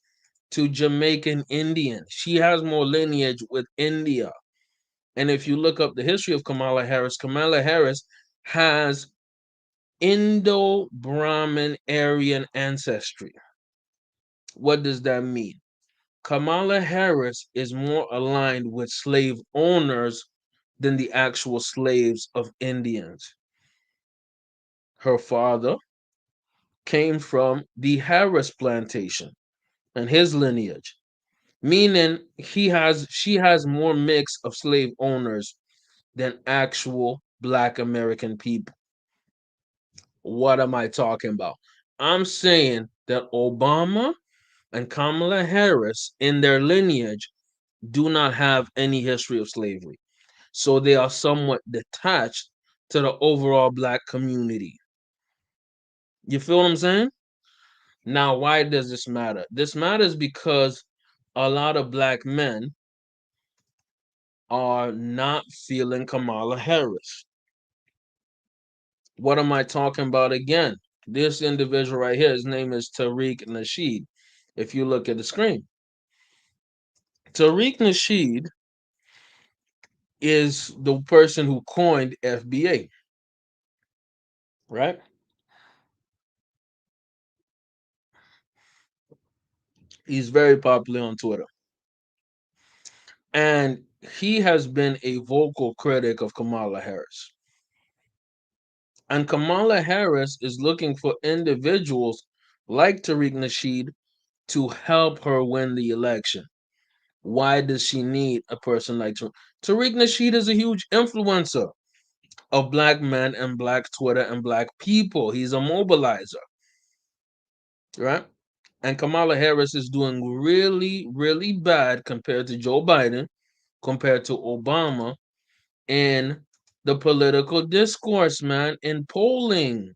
to Jamaican Indian. She has more lineage with India. And if you look up the history of Kamala Harris has Indo-Brahmin Aryan ancestry. What does that mean? Kamala Harris is more aligned with slave owners than the actual slaves of Indians. Her father came from the Harris plantation and his lineage, meaning she has more mix of slave owners than actual black American people. What am I talking about? I'm saying that Obama and Kamala Harris in their lineage do not have any history of slavery. So they are somewhat detached to the overall black community. You feel what I'm saying? Now, why does this matter? This matters because a lot of black men are not feeling Kamala Harris. What am I talking about again? This individual right here, his name is Tariq Nasheed. If you look at the screen, Tariq Nasheed is the person who coined FBA, right? He's very popular on Twitter. And he has been a vocal critic of Kamala Harris. And Kamala Harris is looking for individuals like Tariq Nasheed to help her win the election. Why does she need a person like Tariq? Tariq Nasheed is a huge influencer of black men and black Twitter and black people. He's a mobilizer, right? And Kamala Harris is doing really, really bad compared to Joe Biden, compared to Obama in the political discourse, man, in polling.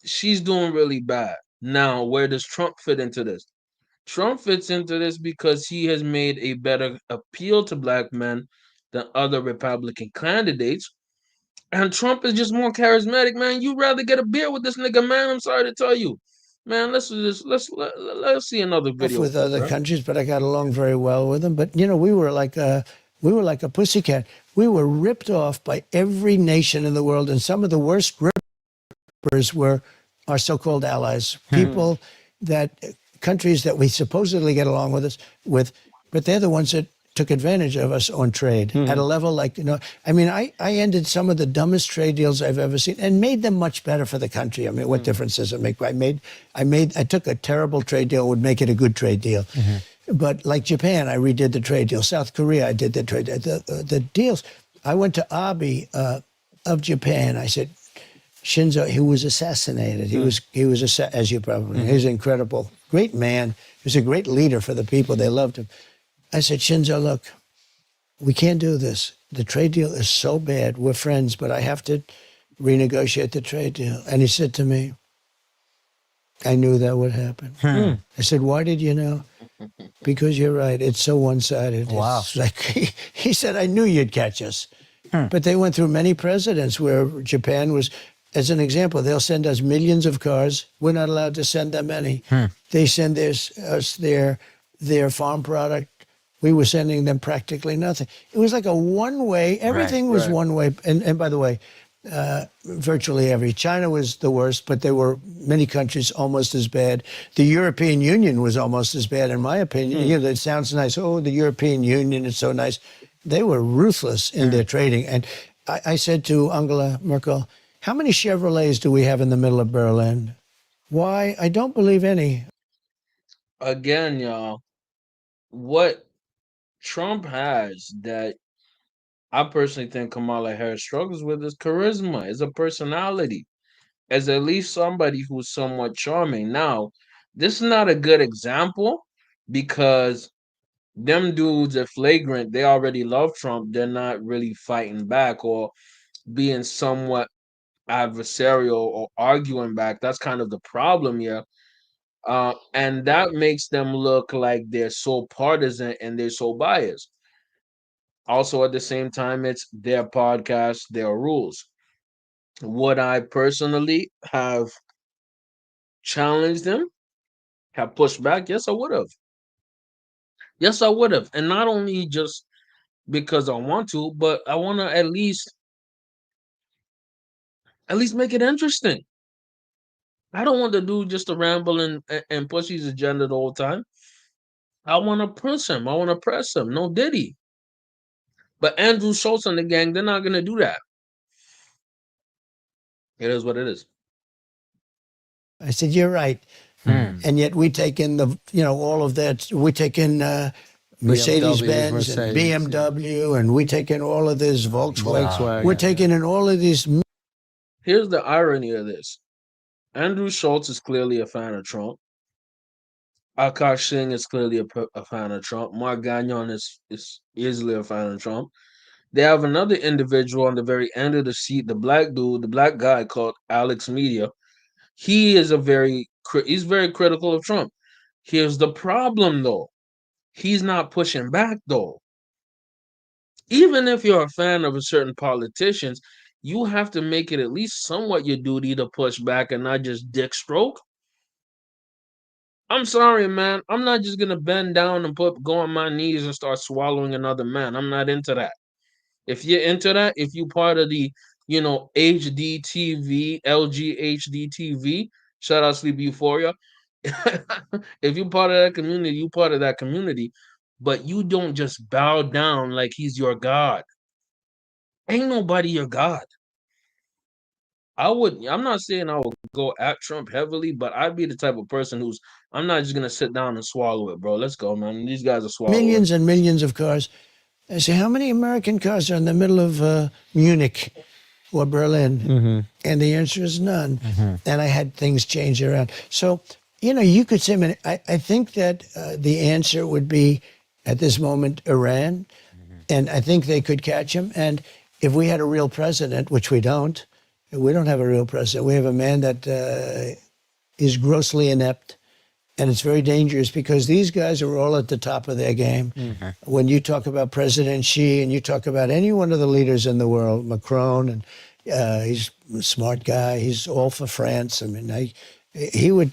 She's doing really bad. Now, where does Trump fit into this? Trump fits into this because he has made a better appeal to black men than other Republican candidates. And Trump is just more charismatic, man. You'd rather get a beer with this nigga, man. I'm sorry to tell you. Man, let's see another video With clip, other right? countries, but I got along very well with them. But you know, we were like a pussycat. We were ripped off by every nation in the world, and some of the worst rippers were our so-called allies, people that countries that we supposedly get along with us with, but they're the ones that took advantage of us on trade at a level like, I mean, I ended some of the dumbest trade deals I've ever seen and made them much better for the country. I mean, what difference does it make? I took a terrible trade deal, would make it a good trade deal. But like Japan, I redid the trade deal. South Korea, I did the trade. The deals. I went to Abe of Japan. I said, Shinzo, he was assassinated. As you probably know, he was incredible, great man. He was a great leader for the people. They loved him. I said, Shinzo, look, we can't do this. The trade deal is so bad. We're friends, but I have to renegotiate the trade deal. And he said to me, I knew that would happen. I said, why did you know? Because you're right. It's so one-sided. Wow. It's like he said, I knew you'd catch us. But they went through many presidents where Japan was, as an example, they'll send us millions of cars. We're not allowed to send them any. They send us their farm product. We were sending them practically nothing. It was like a one-way. Everything was right. one way. And by the way, virtually every. China was the worst, but there were many countries almost as bad. The European Union was almost as bad, in my opinion. You know, it sounds nice. Oh, the European Union is so nice. They were ruthless in their trading. And I said to Angela Merkel, how many Chevrolets do we have in the middle of Berlin? Why? I don't believe any. Again, y'all, what Trump has that I personally think Kamala Harris struggles with is charisma, is a personality, as at least somebody who's somewhat charming. Now, this is not a good example because them dudes are flagrant. They already love Trump. They're not really fighting back or being somewhat adversarial or arguing back. That's kind of the problem here. And that makes them look like they're so partisan and they're so biased. Also, at the same time, it's their podcast, their rules. Would I personally have challenged them, have pushed back? Yes, I would have. Yes, I would have. And not only just because I want to, but I want to at least At least make it interesting. I don't want the dude just to ramble and push his agenda the whole time. I want to push him. I want to press him. No Diddy. But Andrew Schultz and the gang, they're not going to do that. It is what it is. I said, you're right. And yet we take in all of that. We take in Mercedes Benz and BMW, and we take in all of this Volkswagen. We're taking in all of these. Here's the irony of this. Andrew Schultz is clearly a fan of Trump. Akash Singh is clearly a fan of Trump. Mark Gagnon is easily a fan of Trump. They have another individual on the very end of the seat, the black dude, the black guy called Alex Media. He is he's very critical of Trump. Here's the problem though. He's not pushing back though. Even if you're a fan of a certain politicians, you have to make it at least somewhat your duty to push back and not just dick stroke. I'm sorry, man. I'm not just gonna bend down and go on my knees and start swallowing another man. I'm not into that. If you're into that, if you part of the, HDTV, LGHDTV, shout out Sleep Euphoria. If you part of that community, you part of that community. But you don't just bow down like he's your God. Ain't nobody your God. I'm not saying I would go at Trump heavily, but I'd be the type of person I'm not just gonna sit down and swallow it, bro. Let's go, man. These guys are swallowers. Millions and millions of cars. I say, how many American cars are in the middle of Munich or Berlin? And the answer is none. And I had things change around. So, you could say, I think that the answer would be, at this moment, Iran. And I think they could catch him. And if we had a real president, which we don't have a real president. We have a man that is grossly inept. And it's very dangerous because these guys are all at the top of their game. When you talk about President Xi and you talk about any one of the leaders in the world, Macron, and he's a smart guy. He's all for France. I mean, he would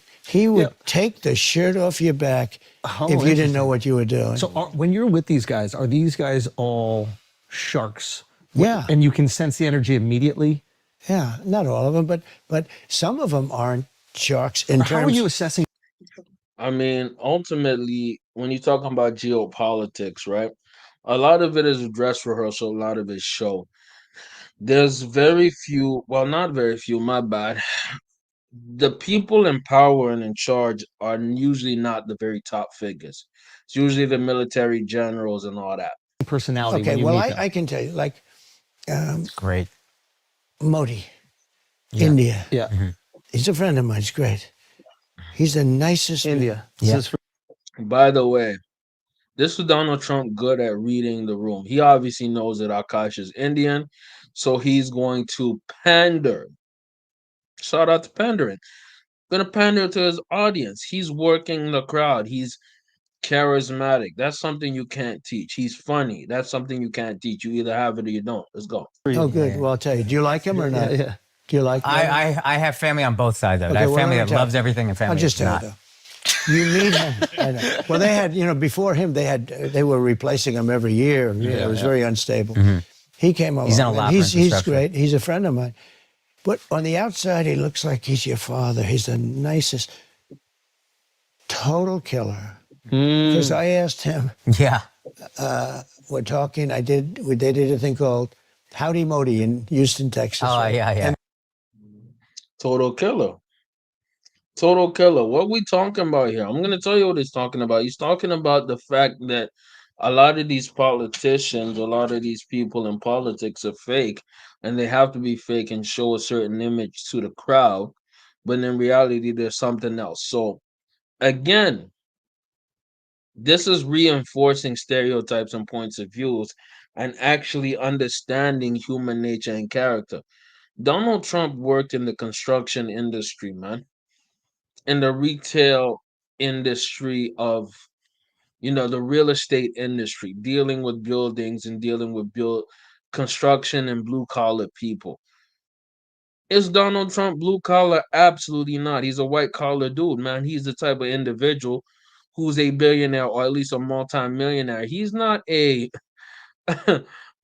take the shirt off your back if you didn't know what you were doing. So when you're with these guys, are these guys all sharks? Yeah. And you can sense the energy immediately? Yeah, not all of them, but some of them aren't sharks in terms. How are you assessing? I mean, ultimately, when you're talking about geopolitics, right? A lot of it is dress rehearsal, a lot of it is show. There's very few, well, not very few, my bad. The people in power and in charge are usually not the very top figures. It's usually the military generals and all that. Personality Okay, when you well, meet them? I can tell you, like Great. Modi, India. Yeah. He's a friend of mine. He's great. He's the nicest. India. Yeah. By the way, this is Donald Trump good at reading the room. He obviously knows that Akash is Indian, so he's going to pander. Shout out to pandering. Gonna pander to his audience. He's working the crowd. He's charismatic. That's something you can't teach. He's funny. That's something you can't teach. You either have it or you don't. Let's go. Oh, good. Well, I'll tell you. Do you like him or not? Yeah. Do you like him? I have family on both sides of it. Okay, I have well, family let me that tell loves you. everything and family I'll just that's tell you, not. though. You need him. I know. Well, they had, before him, they were replacing him every year. It was very unstable. He came along. He's done a lot for He's infrastructure. great. He's a friend of mine. But on the outside, he looks like he's your father. He's the nicest, total killer. Because I asked him, Yeah. we're talking, they did a thing called Howdy Modi in Houston, Texas. Oh, right? yeah. Total killer. Total killer. What we talking about here? I'm gonna tell you what he's talking about. He's talking about the fact that a lot of these politicians, a lot of these people in politics are fake, and they have to be fake and show a certain image to the crowd, but in reality, there's something else. So again, this is reinforcing stereotypes and points of views and actually understanding human nature and character. Donald Trump worked in the construction industry, man, in the retail industry of, the real estate industry, dealing with buildings and dealing with construction and blue collar people. Is Donald Trump blue collar? Absolutely not. He's a white collar dude, man. He's the type of individual who's a billionaire or at least a multimillionaire. He's not a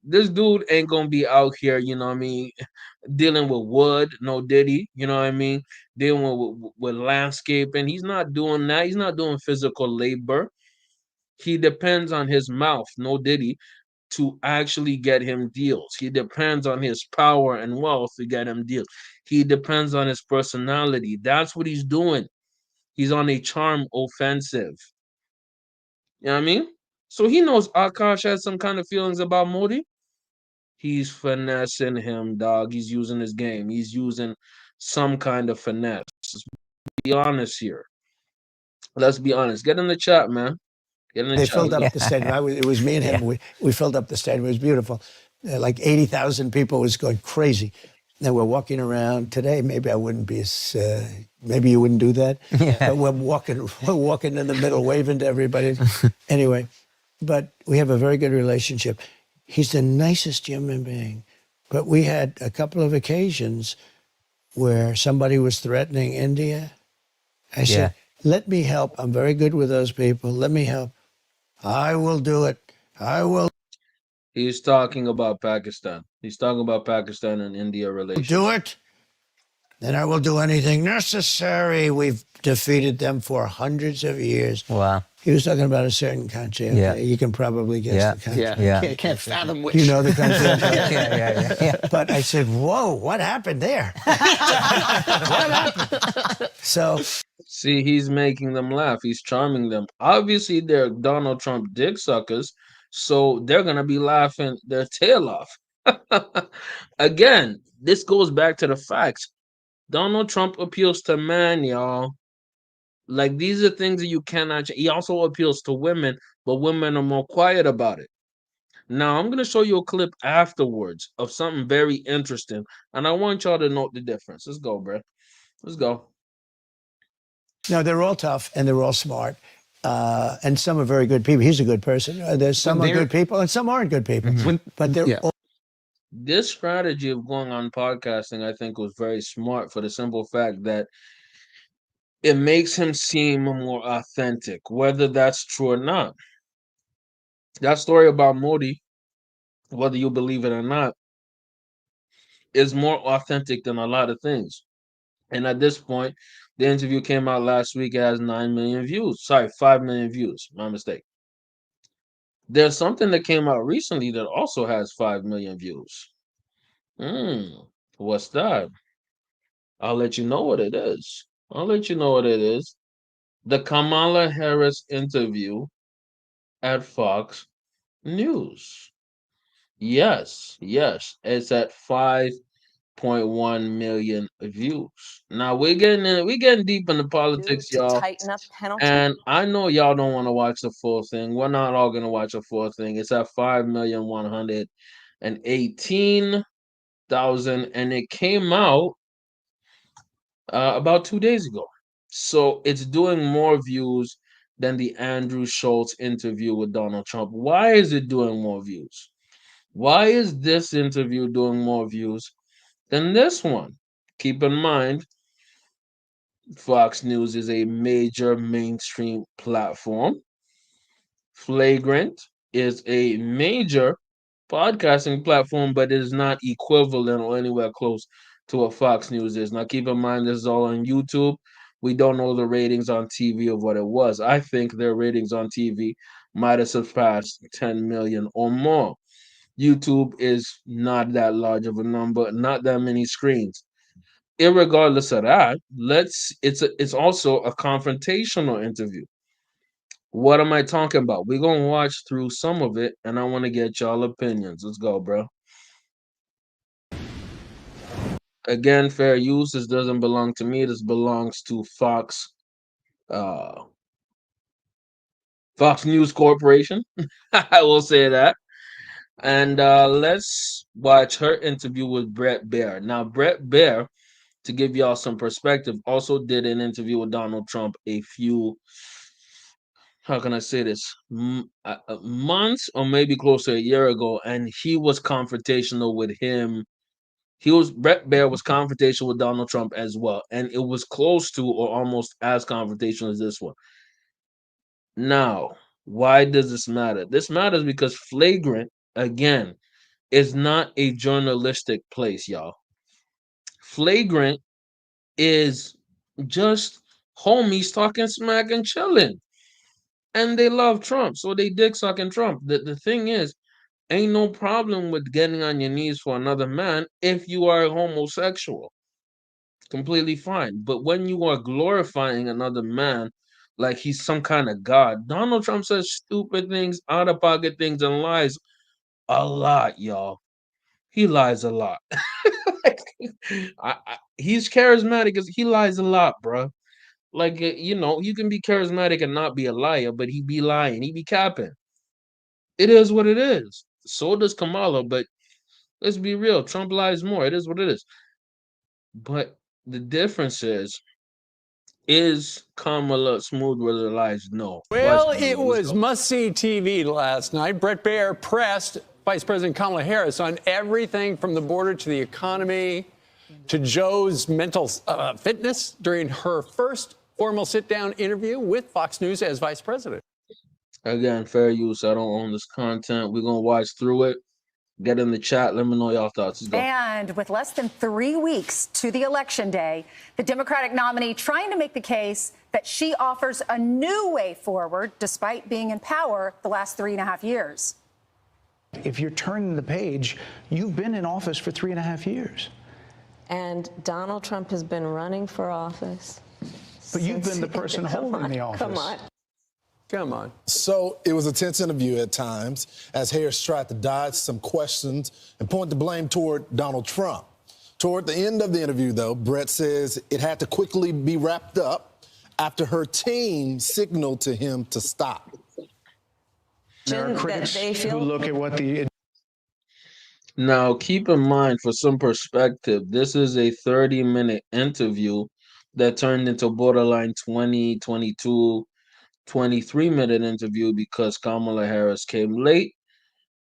This dude ain't gonna be out here, you know what I mean, dealing with wood, no diddy, you know what I mean, dealing with landscaping. He's not doing that. He's not doing physical labor. He depends on his mouth, no diddy, to actually get him deals. He depends on his power and wealth to get him deals. He depends on his personality. That's what he's doing. He's on a charm offensive. You know what I mean? So he knows Akash has some kind of feelings about Modi. He's finessing him, dog. He's using his game. He's using some kind of finesse. Be honest here. Let's be honest. Get in the chat, man. Get in the They chat. filled up the stadium. It was me and him. Yeah. We filled up the stadium. It was beautiful. Like 80,000 people. It was going crazy. And we're walking around today. Maybe I wouldn't be as. Maybe you wouldn't do that. But we're walking. We're walking in the middle, waving to everybody. Anyway, but we have a very good relationship. He's the nicest human being. But we had a couple of occasions where somebody was threatening India. I Yeah. said, "Let me help. I'm very good with those people. Let me help. I will do it. I will He's talking about Pakistan. He's talking about Pakistan and India do relations. it. And I will do anything necessary. We've defeated them for hundreds of years." Wow. He was talking about a certain country. Okay, Yeah. you can probably guess Yeah. the country. Yeah, Yeah. Can't fathom which. Do you know the country? I'm talking about? Yeah. But I said, "Whoa, what happened there? What happened?" So See, he's making them laugh. He's charming them. Obviously, they're Donald Trump dick suckers, so they're gonna be laughing their tail off. Again, this goes back to the facts. Donald Trump appeals to man, y'all. Like these are things that you cannot. He also appeals to women, but women are more quiet about it. Now, I'm gonna show you a clip afterwards of something very interesting, and I want y'all to note the difference. Let's go, bro. Let's go. no, they're all tough and they're all smart. And some are very good people. He's a good person. There's some are they're- good people and some aren't good people. But they're Yeah. all This strategy of going on podcasting, I think, was very smart for the simple fact that it makes him seem more authentic, whether that's true or not. That story about Modi, whether you believe it or not, is more authentic than a lot of things. And at this point, the interview came out last week. It has 9 million views. Sorry, 5 million views. My mistake. There's something that came out recently that also has 5 million views. What's that? I'll let you know what it is. I'll let you know what it is. The Kamala Harris interview at Fox News. Yes, it's at 5.1 million views. Now we're getting deep into politics, y'all. And I know y'all don't want to watch the full thing. We're not all gonna watch the full thing. It's at 5,118,000, and it came out about 2 days ago. So it's doing more views than the Andrew Schultz interview with Donald Trump. Why is it doing more views? Why is this interview doing more views than this one? Keep in mind, Fox News is a major mainstream platform. Flagrant is a major podcasting platform, but it is not equivalent or anywhere close to what Fox News is. Now, keep in mind, this is all on YouTube. We don't know the ratings on TV of what it was. I think their ratings on TV might have surpassed 10 million or more. YouTube is not that large of a number, not that many screens. Irregardless of that, it's also a confrontational interview. What am I talking about? We're gonna watch through some of it, and I want to get y'all opinions. Let's go, bro. Again, fair use. This doesn't belong to me. This belongs to uh, Fox News Corporation. I will say that. And let's watch her interview with Brett Baer. Now, Brett Baer, to give y'all some perspective, also did an interview with Donald Trump a few, how can I say this, months or maybe close to a year ago, and he was confrontational with him. Brett Baer was confrontational with Donald Trump as well, and it was close to or almost as confrontational as this one. Now, why does this matter? This matters because Flagrant, again, is not a journalistic place, y'all. Flagrant is just homies talking smack and chilling. And they love Trump, so they dick sucking Trump. The thing is, ain't no problem with getting on your knees for another man if you are homosexual. Completely fine. But when you are glorifying another man like he's some kind of god, Donald Trump says stupid things, out of pocket things, and lies a lot, y'all. He lies a lot. Like, he's charismatic because he lies a lot, bro. Like, you can be charismatic and not be a liar, but he be lying, he be capping. It is what it is. So does Kamala, but let's be real. Trump lies more. It is what it is. But the difference is Kamala smooth with her lies? No. Vice Well, it President, let's was go. must-see TV last night. Brett Baer pressed Vice President Kamala Harris on everything from the border to the economy to Joe's mental fitness during her first formal sit-down interview with Fox News as vice president. Again, fair use. I don't own this content. We're gonna watch through it. Get in the chat. Let me know y'all thoughts. Let's go. And with less than 3 weeks to the election day, the Democratic nominee trying to make the case that she offers a new way forward despite being in power the last 3.5 years. If you're turning the page, you've been in office for 3.5 years. And Donald Trump has been running for office. But you've been the person holding the office. Come on. Come on. So it was a tense interview at times as Harris tried to dodge some questions and point the blame toward Donald Trump. Toward the end of the interview, though, Brett says it had to quickly be wrapped up after her team signaled to him to stop. There are critics who look at what the Now, keep in mind, for some perspective, this is a 30-minute interview that turned into borderline 20, 22, 23-minute interview because Kamala Harris came late.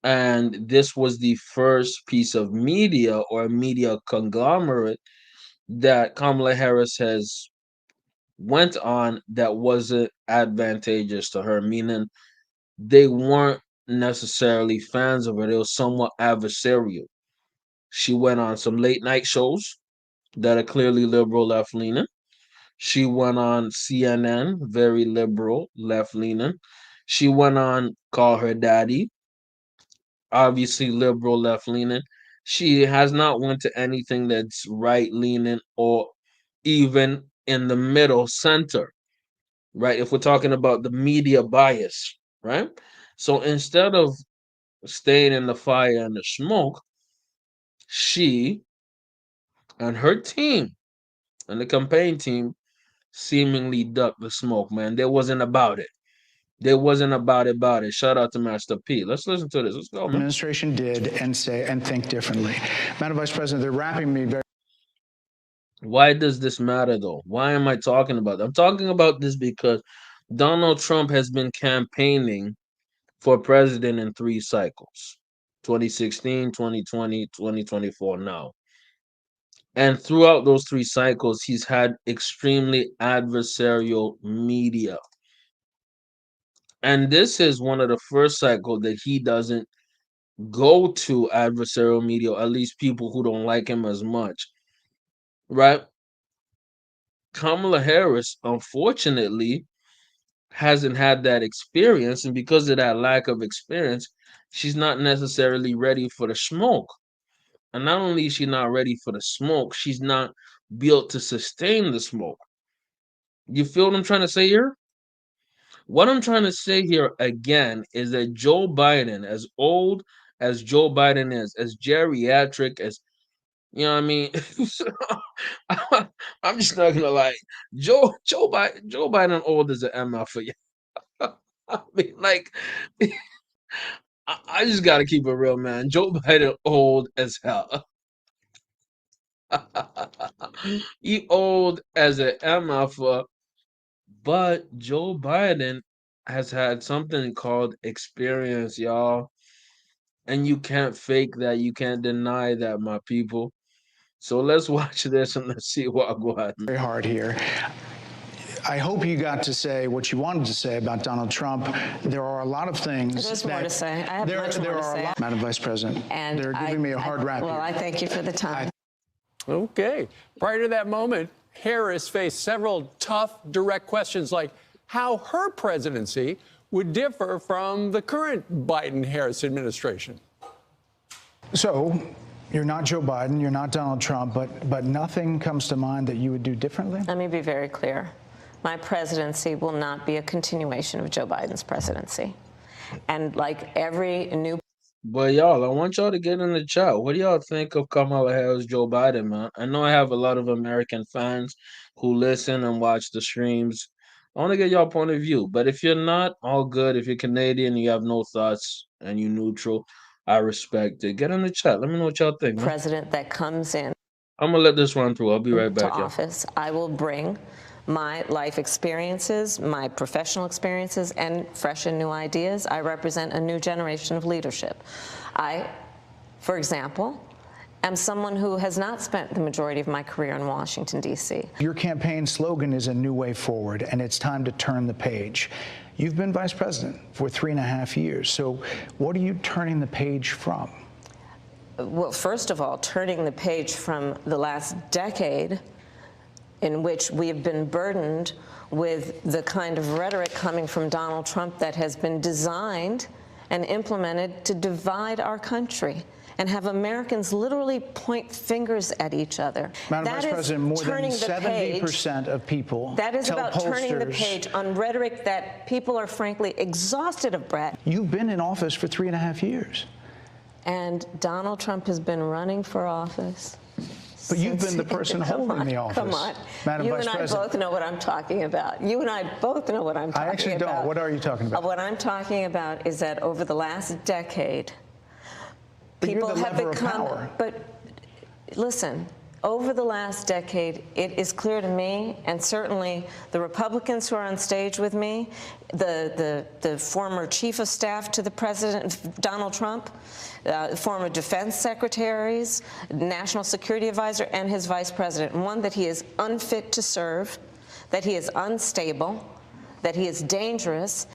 And this was the first piece of media or media conglomerate that Kamala Harris has went on that wasn't advantageous to her, meaning they weren't necessarily fans of her. They were somewhat adversarial. She went on some late night shows that are clearly liberal left leaning. She went on CNN, very liberal left leaning. She went on Call Her Daddy, obviously liberal left leaning. She has not went to anything that's right leaning or even in the middle center, right? If we're talking about the media bias, right? So instead of staying in the fire and the smoke, she and her team and the campaign team seemingly ducked the smoke, man. There wasn't about it. There wasn't about it. Shout out to Master P. Let's listen to this. Let's go, man. administration did and say and think differently. Madam Vice President, they're wrapping me very. Why does this matter, though? Why am I talking about it? I'm talking about this because Donald Trump has been campaigning for president in 3 cycles: 2016, 2020, 2024 now. And throughout those 3 cycles, he's had extremely adversarial media. And this is one of the first cycle that he doesn't go to adversarial media, or at least people who don't like him as much, right? Kamala Harris, unfortunately, hasn't had that experience. And because of that lack of experience, she's not necessarily ready for the smoke. And not only is she not ready for the smoke, she's not built to sustain the smoke. You feel what I'm trying to say here? What I'm trying to say here again is that Joe Biden, as old as Joe Biden is, as geriatric as, you know what I mean? I'm just not gonna lie. Joe Biden old as an MF for you. I mean, like, I just gotta keep it real, man. Joe Biden old as hell. He old as an MF, but Joe Biden has had something called experience, y'all. And you can't fake that. You can't deny that, my people. So let's watch this and let's see what go ahead. Very hard here. I hope you got to say what you wanted to say about Donald Trump. There are a lot of things. There's more to say. I have much more to say. Madam Vice President, And they're giving me a hard rap Well, here. I thank you for the time. Okay. Prior to that moment, Harris faced several tough, direct questions like how her presidency would differ from the current Biden-Harris administration. So, you're not Joe Biden, you're not Donald Trump, but nothing comes to mind that you would do differently? Let me be very clear. My presidency will not be a continuation of Joe Biden's presidency. And like every new But y'all, I want y'all to get in the chat. What do y'all think of Kamala Harris, Joe Biden, man? I know I have a lot of American fans who listen and watch the streams. I want to get y'all point of view. But if you're not, all good. If you're Canadian, you have no thoughts and you're neutral, I respect it. Get in the chat. Let me know what y'all think, man. president that comes in I'm gonna let this run through. I'll be right to back, y'all. office, I will bring my life experiences, my professional experiences, and fresh and new ideas. I represent a new generation of leadership. I, for example, am someone who has not spent the majority of my career in Washington, D.C. Your campaign slogan is a new way forward, and it's time to turn the page. You've been vice president for 3.5 years, so what are you turning the page from? Well, first of all, turning the page from the last decade in which we have been burdened with the kind of rhetoric coming from Donald Trump that has been designed and implemented to divide our country and have Americans literally point fingers at each other. Madam Vice President, more than 70% of people That is tell about turning the page on rhetoric that people are frankly exhausted of, Brett. You've been in office for 3.5 years. And Donald Trump has been running for office. But you've been the person holding the office. Come on. Madam You Vice and I President. both know what I'm talking about. You and I both know what I'm talking about. I actually don't. What are you talking about? What I'm talking about is that over the last decade, But you're people the have lever of become. power. But listen, over the last decade, it is clear to me, and certainly the Republicans who are on stage with me, the former chief of staff to the president, Donald Trump, former defense secretaries, national security advisor, and his vice president. One, that he is unfit to serve, that he is unstable, that he is dangerous.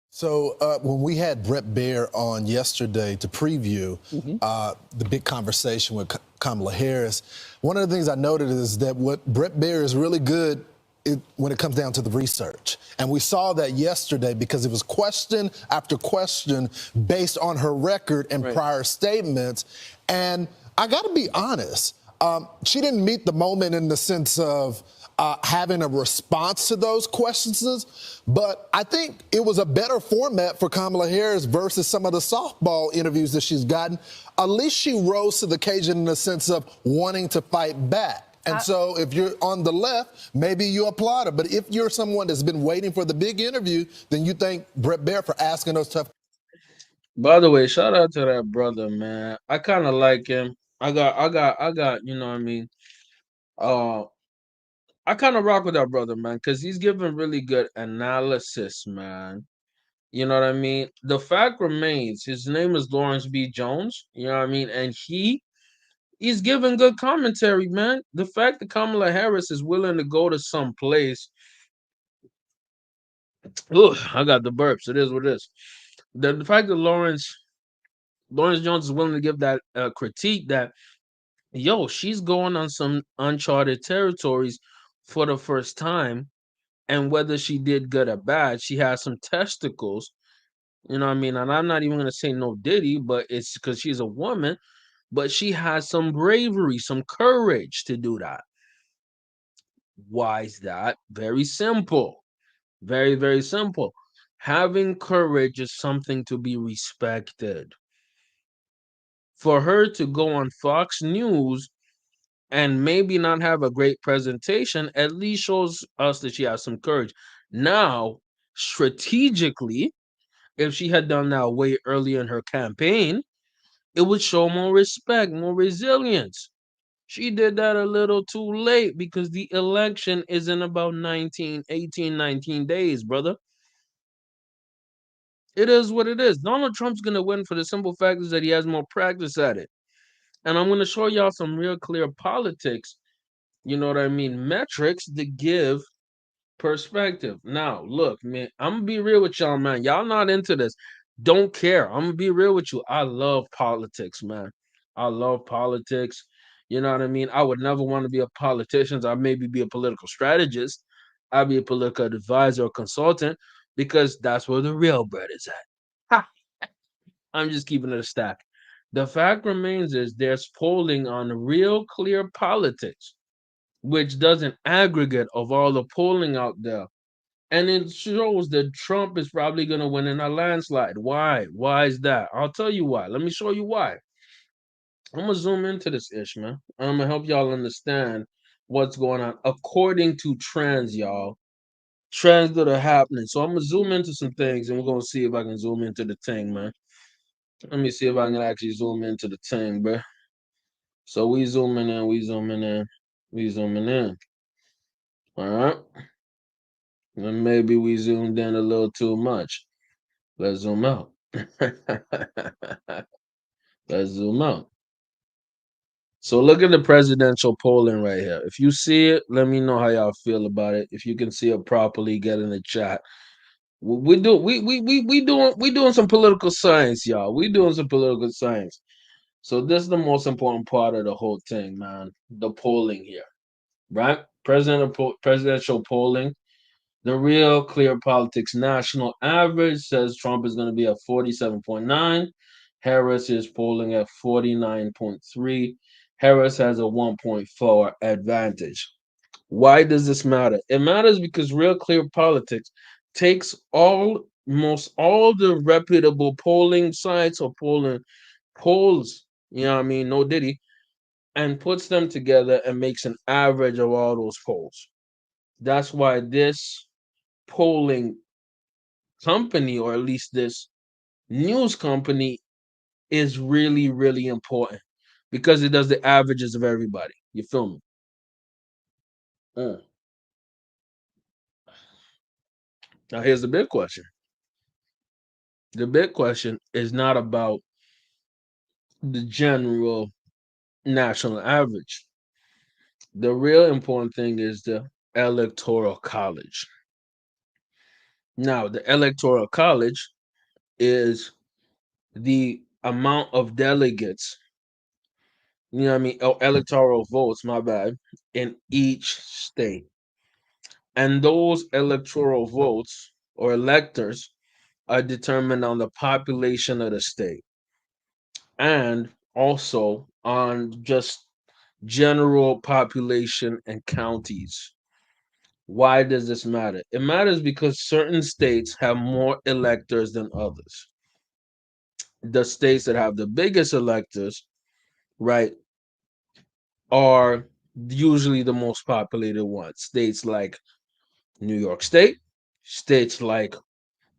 So when we had Brett Baier on yesterday to preview the big conversation with Kamala Harris, one of the things I noted is that what Brett Baier is really good when it comes down to the research. And we saw that yesterday because it was question after question based on her record and prior statements. And I got to be honest, she didn't meet the moment in the sense of having a response to those questions, but I think it was a better format for Kamala Harris versus some of the softball interviews that she's gotten. At least she rose to the occasion in the sense of wanting to fight back. And so if you're on the left, maybe you applaud her. But if you're someone that's been waiting for the big interview, then you thank Brett Baier for asking those tough. By the way, shout out to that brother, man. I kind of like him. I got, you know what I mean? I kind of rock with that brother, man, because he's giving really good analysis, man. You know what I mean? The fact remains, his name is Lawrence B. Jones. You know what I mean? And he's giving good commentary, man. The fact that Kamala Harris is willing to go to some place. Ugh, I got the burps. It is what it is. The fact that Lawrence Jones is willing to give that critique that, yo, she's going on some uncharted territories for the first time. And whether she did good or bad, she has some testicles. You know what I mean? And I'm not even going to say no Diddy, but it's because she's a woman. But she has some bravery, some courage to do that. Why is that? Very simple. Very, very simple. Having courage is something to be respected. For her to go on Fox News and maybe not have a great presentation, at least shows us that she has some courage. Now, strategically, if she had done that way earlier in her campaign, it would show more respect, more resilience. She did that a little too late because the election is in about 19 days, brother. It is what it is. Donald Trump's going to win for the simple fact is that he has more practice at it. And I'm going to show y'all some real clear politics, you know what I mean, metrics to give Perspective. Now, look, man, I'm gonna be real with y'all, man. Y'all not into this. Don't care. I'm gonna be real with you. I love politics, man. I love politics. You know what I mean? I would never want to be a politician. I maybe be a political strategist. I'd be a political advisor or consultant because that's where the real bread is at. Ha! I'm just keeping it a stack. The fact remains is there's polling on real clear politics, which does an aggregate of all the polling out there. And it shows that Trump is probably going to win in a landslide. Why? Why is that? I'll tell you why. Let me show you why. I'm going to zoom into this ish, man. I'm going to help y'all understand what's going on according to trends, y'all. Trends that are happening. So I'm going to zoom into some things and we're going to see if I can zoom into the thing, man. Let me see if I can actually zoom into the thing, bro. So we zooming in, we zooming in, we zooming in. All right. And maybe we zoomed in a little too much. Let's zoom out. Let's zoom out. So look at the presidential polling right here. If you see it, let me know how y'all feel about it. If you can see it properly, get in the chat. We doing some political science, y'all. We doing some political science. So this is the most important part of the whole thing, man. The polling here, right? Presidential polling. The real clear politics national average says Trump is going to be at 47.9. Harris is polling at 49.3. Harris has a 1.4 advantage. Why does this matter? It matters because real clear politics takes almost all the reputable polling sites or polls, you know what I mean, no diddy, and puts them together and makes an average of all those polls. That's why this polling company, or at least this news company, is really, really important because it does the averages of everybody. You feel me? Mm. Now, here's the big question. The big question is not about the general national average. The real important thing is the electoral college. Now, the electoral college is the amount of delegates, you know what I mean, electoral votes, my bad, in each state. And those electoral votes or electors are determined on the population of the state and also on just general population and counties. Why does this matter? It matters because certain states have more electors than others. The states that have the biggest electors, right, are usually the most populated ones. States like New York State, states like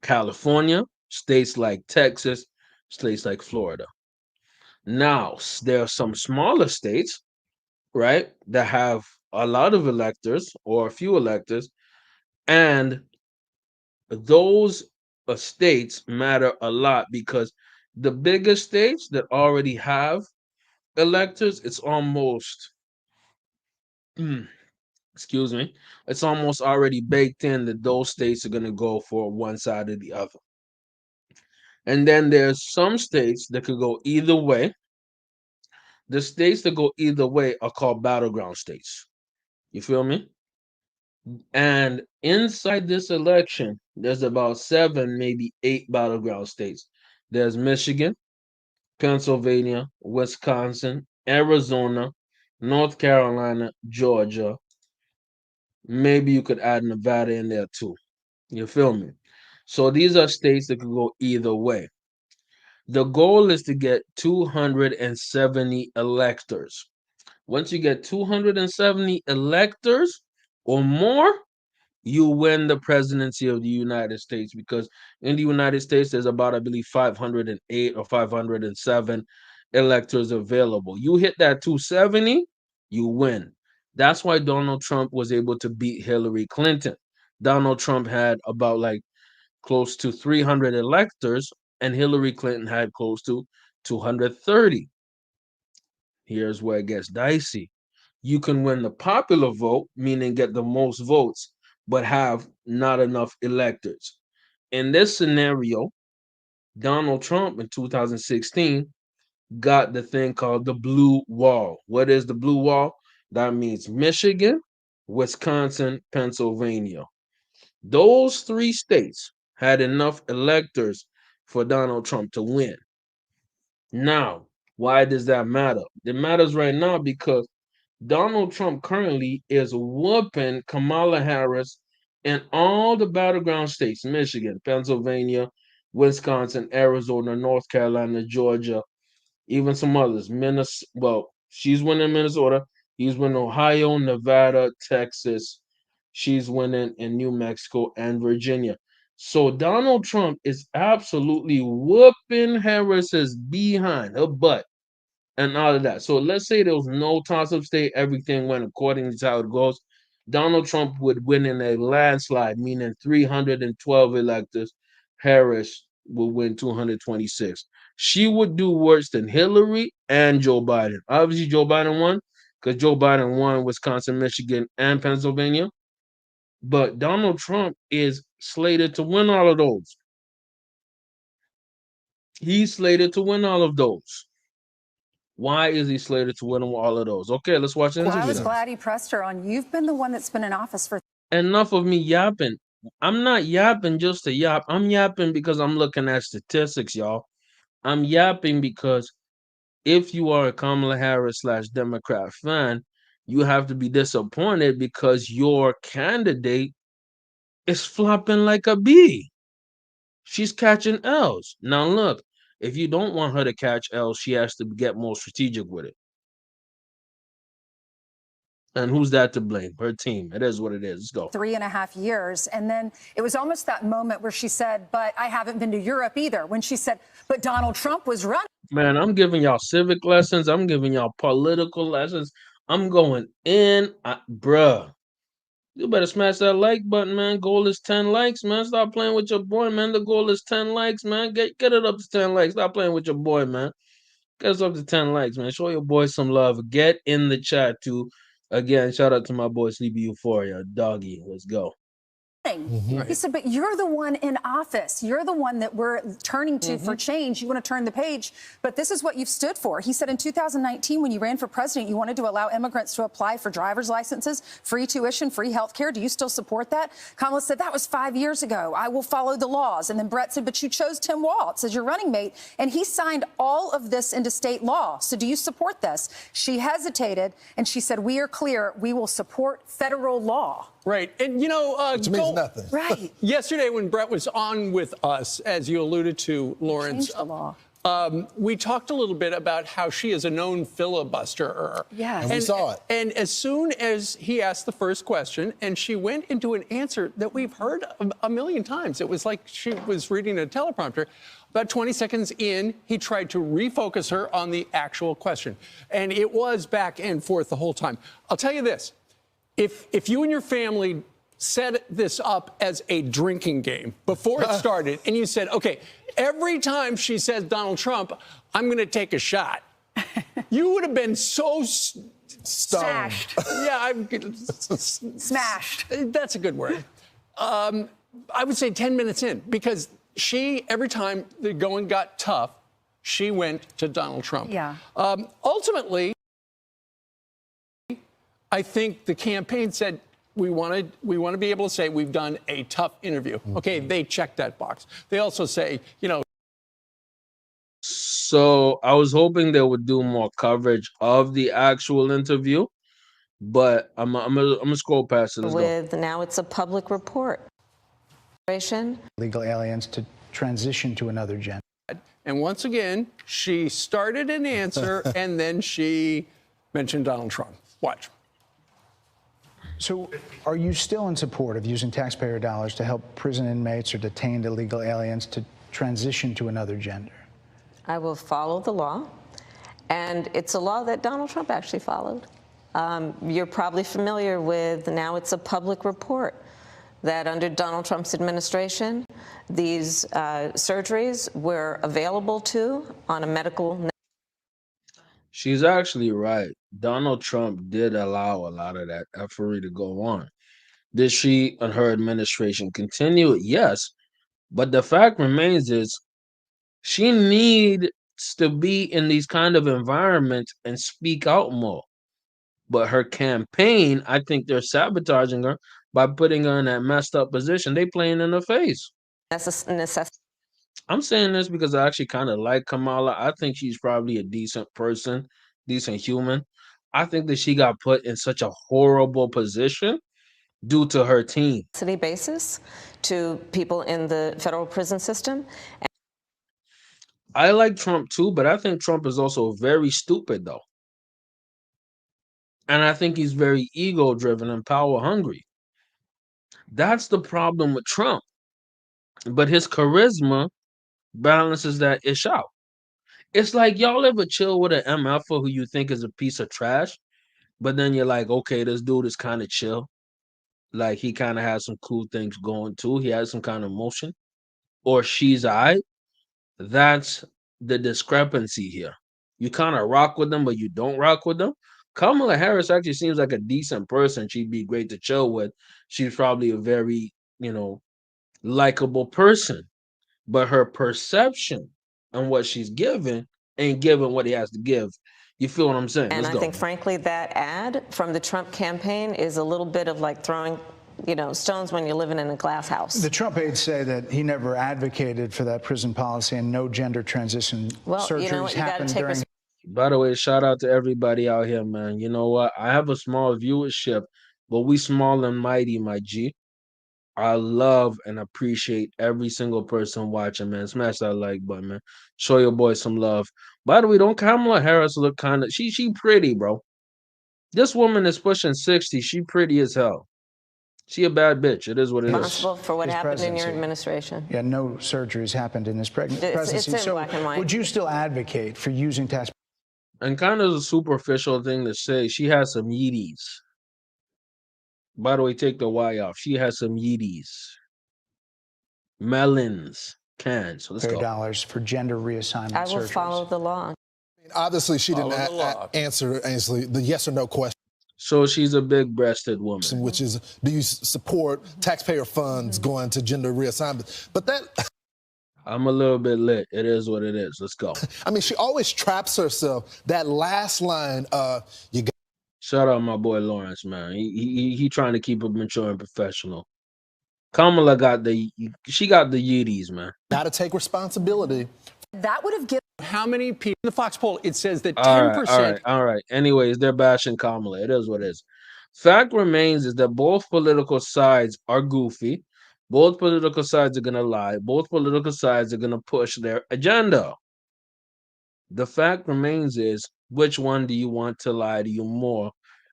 California, states like Texas, states like Florida. Now, there are some smaller states, right, that have a lot of electors or a few electors, and those states matter a lot because the bigger states that already have electors, it's almost, excuse me, it's almost already baked in that those states are going to go for one side or the other. And then there's some states that could go either way. The states that go either way are called battleground states. You feel me? And inside this election, there's about 7, maybe 8 battleground states. There's Michigan, Pennsylvania, Wisconsin, Arizona, North Carolina, Georgia. Maybe you could add Nevada in there too. You feel me? So these are states that could go either way. The goal is to get 270 electors. Once you get 270 electors or more, you win the presidency of the United States because in the United States, there's about, I believe, 508 or 507 electors available. You hit that 270, you win. That's why Donald Trump was able to beat Hillary Clinton. Donald Trump had about like close to 300 electors, and Hillary Clinton had close to 230. Here's where it gets dicey. You can win the popular vote, meaning get the most votes, but have not enough electors. In this scenario, Donald Trump in 2016 got the thing called the blue wall. What is the blue wall? That means Michigan, Wisconsin, Pennsylvania. Those three states had enough electors for Donald Trump to win. Now, why does that matter? It matters right now because Donald Trump currently is whooping Kamala Harris in all the battleground states: Michigan, Pennsylvania, Wisconsin, Arizona, North Carolina, Georgia, even some others. Minnesota, well, she's winning Minnesota. He's winning Ohio, Nevada, Texas. She's winning in New Mexico and Virginia. So Donald Trump is absolutely whooping Harris's behind, her butt, and all of that. So let's say there was no toss-up state, everything went according to how it goes. Donald Trump would win in a landslide, meaning 312 electors. Harris will win 226. She would do worse than Hillary and Joe Biden. Obviously, Joe Biden won because Joe Biden won Wisconsin, Michigan, and Pennsylvania. But Donald Trump is slated to win all of those. He's slated to win all of those. Why is he slated to win all of those? Okay, let's watch the Well, I interview was then. glad he pressed her on. You've been the one that's been in office for Enough of me yapping. I'm not yapping just to yap. I'm yapping because I'm looking at statistics, y'all. I'm yapping because if you are a Kamala Harris / Democrat fan, you have to be disappointed because your candidate is flopping like a bee. She's catching L's. Now, look, if you don't want her to catch L's, she has to get more strategic with it. And who's that to blame? Her team. It is what it is. Let's go. 3.5 years. And then it was almost that moment where she said, but I haven't been to Europe either. When she said, but Donald Trump was running. Man, I'm giving y'all civic lessons. I'm giving y'all political lessons. I'm going in. Bruh. You better smash that like button, man. Goal is 10 likes, man. Stop playing with your boy, man. The goal is 10 likes, man. Get it up to 10 likes. Stop playing with your boy, man. Get us up to 10 likes, man. Show your boy some love. Get in the chat, too. Again, shout out to my boy Sleepy Euphoria. Doggy, let's go. He said, but you're the one in office. You're the one that we're turning to for change. You want to turn the page, but this is what you've stood for. He said in 2019, when you ran for president, you wanted to allow immigrants to apply for driver's licenses, free tuition, free health care. Do you still support that? Kamala said, that was 5 years ago. I will follow the laws. And then Brett said, but you chose Tim Walz as your running mate, and he signed all of this into state law. So do you support this? She hesitated, and she said, we are clear. We will support federal law. Right. And, you know, which means nothing. Right. Yesterday, when Brett was on with us, as you alluded to, Lawrence, the law. We talked a little bit about how she is a known filibusterer. Yes. And we saw it. And as soon as he asked the first question, and she went into an answer that we've heard a million times, it was like she was reading a teleprompter. About 20 seconds in, he tried to refocus her on the actual question. And it was back and forth the whole time. I'll tell you this. If you and your family set this up as a drinking game before it started, and you said, okay, every time she says Donald Trump, I'm going to take a shot, you would have been so Smashed. Yeah, Smashed. That's a good word. I would say 10 minutes in, because every time the going got tough, she went to Donald Trump. Yeah. Ultimately, I think the campaign said, we want to be able to say we've done a tough interview. Okay, they checked that box. They also say, you know. So I was hoping they would do more coverage of the actual interview, but I'm gonna scroll past it. Let's go. Now it's a public report. Legal aliens to transition to another gender. And once again, she started an answer and then she mentioned Donald Trump. Watch. So are you still in support of using taxpayer dollars to help prison inmates or detained illegal aliens to transition to another gender? I will follow the law, and it's a law that Donald Trump actually followed. You're probably familiar with, now it's a public report, that under Donald Trump's administration, these surgeries were available on a medical. She's actually right. Donald Trump did allow a lot of that effery to go on. Did she and her administration continue it? Yes. But the fact remains is she needs to be in these kind of environments and speak out more. But her campaign, I think they're sabotaging her by putting her in that messed up position. They playing in her face. Necessity. I'm saying this because I actually kind of like Kamala. I think she's probably a decent person, decent human. I think that she got put in such a horrible position due to her team. Basis to people in the federal prison system. I like Trump too, but I think Trump is also very stupid though. And I think he's very ego driven and power hungry. That's the problem with Trump. But his charisma balances that ish out. It's like y'all ever chill with an MF who you think is a piece of trash, but then you're like, okay, this dude is kind of chill. Like he kind of has some cool things going too. He has some kind of motion. Or she's I. That's the discrepancy here. You kind of rock with them, but you don't rock with them. Kamala Harris actually seems like a decent person. She'd be great to chill with. She's probably a very, likable person. But her perception and what she's given ain't giving what he has to give. You feel what I'm saying? And Let's I go. think, frankly, that ad from the Trump campaign is a little bit of like throwing, stones when you're living in a glass house. The Trump aides say that he never advocated for that prison policy and no gender transition surgeries happened during. By the way, shout out to everybody out here, man. You know what? I have a small viewership, but we small and mighty, my G. I love and appreciate every single person watching, man. Smash that like button, man. Show your boy some love. By the way, don't Kamala Harris look kind of she pretty, bro. This woman is pushing 60. She pretty as hell. She a bad bitch. It is what it is. Responsible for what happened in your administration. Yeah, no surgeries happened in this presidency. It's in black and white. Would you still advocate for using tax? And kind of a superficial thing to say, she has some Yeeties. By the way, take the Y off. She has some Yeeties. Melons. Cans. So let's go. $100 for gender reassignment surgeries. I will follow the law. Obviously, she didn't answer Ainsley the yes or no question. So she's a big-breasted woman. Which is, do you support taxpayer funds going to gender reassignment? But that... I'm a little bit lit. It is what it is. Let's go. I mean, she always traps herself. That last line, you got... Shout out my boy Lawrence, man. He trying to keep it mature and professional. Kamala got the Yeeties, man. Got to take responsibility. That would have given. How many people in the Fox poll? It says that 10%. All right. Anyways, they're bashing Kamala. It is what it is. Fact remains is that both political sides are goofy. Both political sides are gonna lie. Both political sides are gonna push their agenda. The fact remains is which one do you want to lie to you more,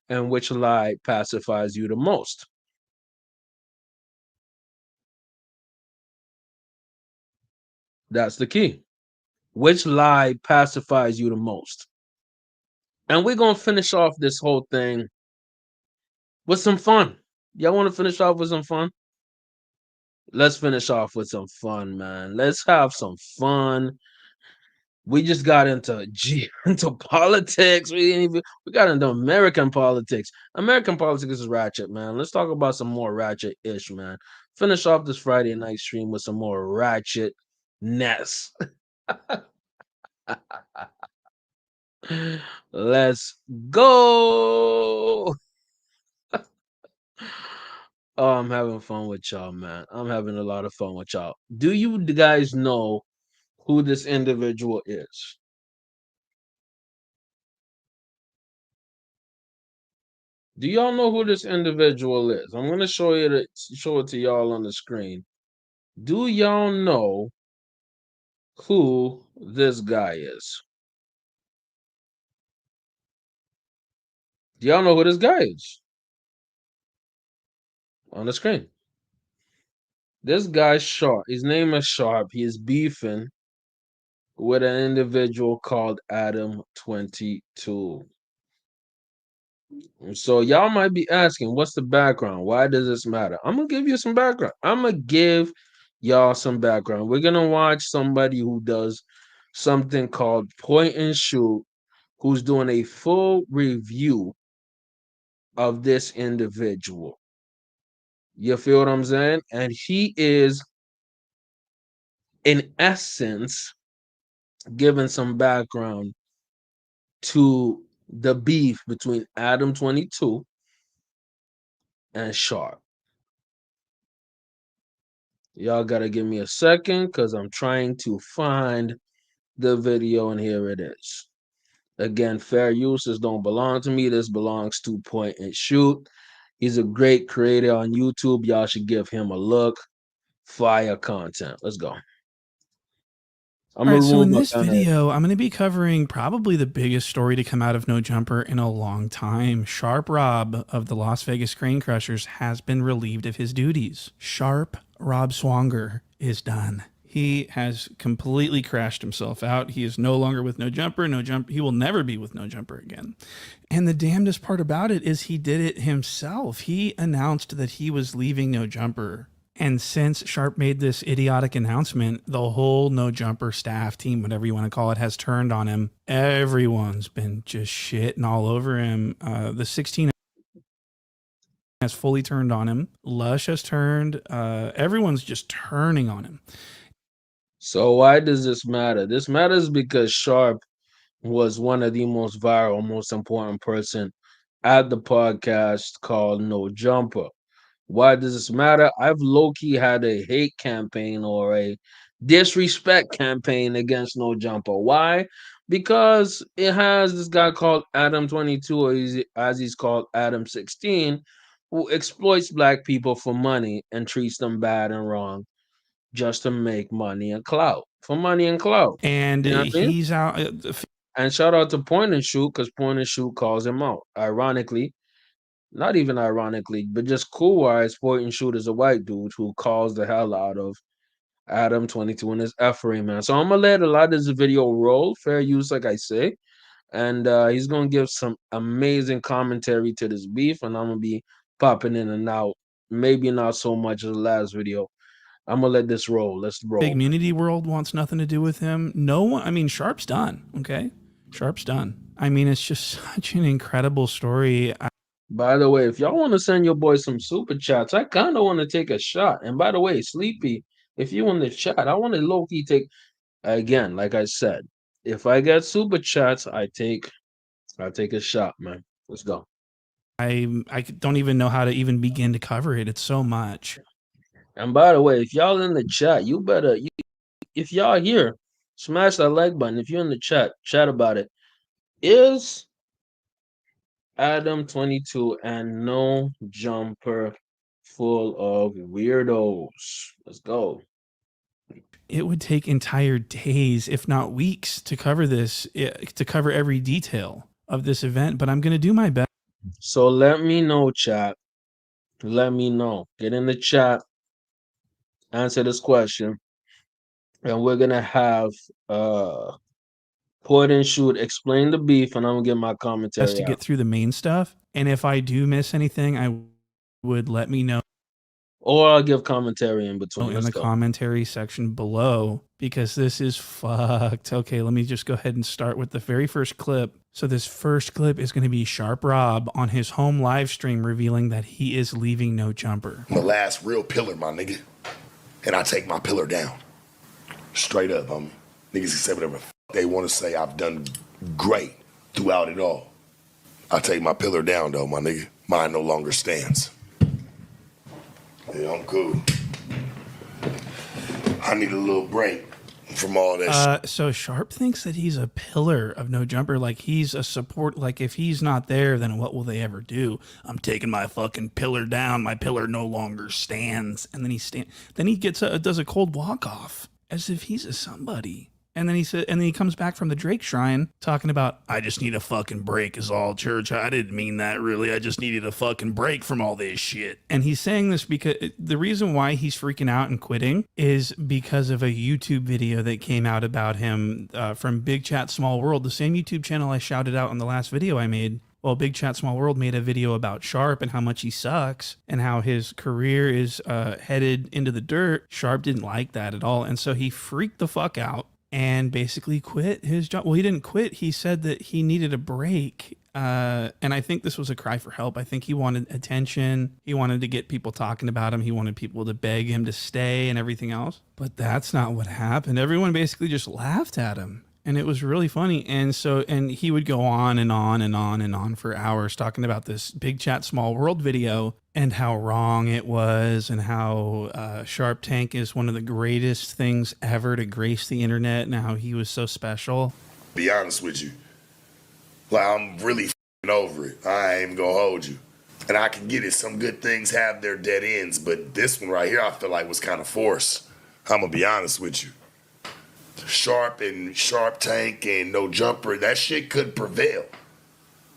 and which lie pacifies you the most? That's the key. Which lie pacifies you the most? And we're gonna finish off this whole thing with some fun. Y'all want to finish off with some fun? Let's finish off with some fun, man. Let's have some fun. We just got into into politics. We got into American politics. American politics is ratchet, man. Let's talk about some more ratchet-ish, man. Finish off this Friday night stream with some more ratchetness. Let's go. Oh, I'm having fun with y'all, man. I'm having a lot of fun with y'all. Do you guys know who this individual is? Do y'all know who this individual is? I'm gonna show it to y'all on the screen. Do y'all know who this guy is? Do y'all know who this guy is? On the screen. This guy's Sharp. His name is Sharp. He is beefing with an individual called Adam 22. So y'all might be asking, what's the background? Why does this matter? I'm gonna give you some background. I'm gonna give y'all some background. We're gonna watch somebody who does something called point and shoot, who's doing a full review of this individual. You feel what I'm saying? And he is, in essence, giving some background to the beef between Adam 22 and Sharp. Y'all gotta give me a second because I'm trying to find the video, and here it is. Again, fair uses don't belong to me. This belongs to Point and Shoot. He's a great creator on YouTube. Y'all should give him a look. Fire content. Let's go. I'm All gonna right, so remove in my this kind of. video, I'm going to be covering probably the biggest story to come out of No Jumper in a long time. Sharp Rob of the Las Vegas Crane Crushers has been relieved of his duties. Sharp Rob Swanger is done. He has completely crashed himself out. He is no longer with No Jumper. He will never be with No Jumper again. And the damnedest part about it is he did it himself. He announced that he was leaving No Jumper. And since Sharp made this idiotic announcement, the whole No Jumper staff team, whatever you want to call it, has turned on him. Everyone's been just shitting all over him. The 16 has fully turned on him. Lush has turned. Everyone's just turning on him. So why does this matter? This matters because Sharp was one of the most viral, most important person at the podcast called No Jumper. Why does this matter? I've low-key had a hate campaign or a disrespect campaign against No Jumper. Why? Because it has this guy called Adam 22, or as he's called Adam 16, who exploits black people for money and treats them bad and wrong just to make money and clout. For money and clout. And You know what I mean? he's out. And shout out to Point and Shoot, because Point and Shoot calls him out. Ironically, not even ironically, but just cool wise, Point and Shoot is a white dude who calls the hell out of Adam 22 and his effery, man. So I'm gonna let a lot of this video roll, fair use, like I say. And he's gonna give some amazing commentary to this beef, and I'm gonna be popping in and out. Maybe not so much as the last video. I'm gonna let this roll. Let's roll. Big Community World wants nothing to do with him. No one, I mean, Sharp's done. Okay. Sharp's done. I mean, it's just such an incredible story. By the way, if y'all want to send your boy some super chats, I kind of want to take a shot. And by the way, Sleepy, if you in the chat, I want to low key take again, like I said, if I get super chats, I take a shot, man. Let's go. I don't even know how to even begin to cover it. It's so much. And by the way, if y'all in the chat, you better if y'all here, smash that like button. If you're in the chat about it. Is Adam 22 and No Jumper full of weirdos? Let's go. It would take entire days, if not weeks, to cover this, to cover every detail of this event, but I'm going to do my best. So let me know, chat. Let me know. Get in the chat. Answer this question. And we're going to have Point and Shoot explain the beef, and I'm going to get my commentary To out. get through the main stuff. And if I do miss anything, I would let me know. Or I'll give commentary in between. In the commentary section below, because this is fucked. Okay, let me just go ahead and start with the very first clip. So this first clip is going to be Sharp Rob on his home live stream revealing that he is leaving No Jumper. I'm the last real pillar, my nigga. And I take my pillar down. Straight up, homie. Niggas can say whatever they want to say. I've done great throughout it all. I take my pillar down, though, my nigga. Mine no longer stands. Yeah, I'm cool. I need a little break from all that shit. So Sharp thinks that he's a pillar of No Jumper, like he's a support. Like if he's not there, then what will they ever do? I'm taking my fucking pillar down. My pillar no longer stands. And then he does a cold walk off as if he's a somebody. And then he comes back from the Drake Shrine talking about, I just need a fucking break is all, church. I didn't mean that really. I just needed a fucking break from all this shit. And he's saying this because the reason why he's freaking out and quitting is because of a YouTube video that came out about him from Big Chat Small World, the same YouTube channel I shouted out in the last video I made. Well, Big Chat Small World made a video about Sharp and how much he sucks and how his career is headed into the dirt. Sharp didn't like that at all. And so he freaked the fuck out and basically quit his job. Well, he didn't quit. He said that he needed a break And I think this was a cry for help. I think he wanted attention. He wanted to get people talking about him. He wanted people to beg him to stay and everything else. But that's not what happened. Everyone basically just laughed at him. And it was really funny. And he would go on and on and on and on for hours talking about this Big Chat Small World video and how wrong it was and how Sharp Tank is one of the greatest things ever to grace the internet and how he was so special. Be honest with you. Like, I'm really over it. I ain't even gonna hold you. And I can get it. Some good things have their dead ends, but this one right here I feel like was kind of forced. I'm gonna be honest with you. Sharp and Sharp Tank and No Jumper, that shit could prevail.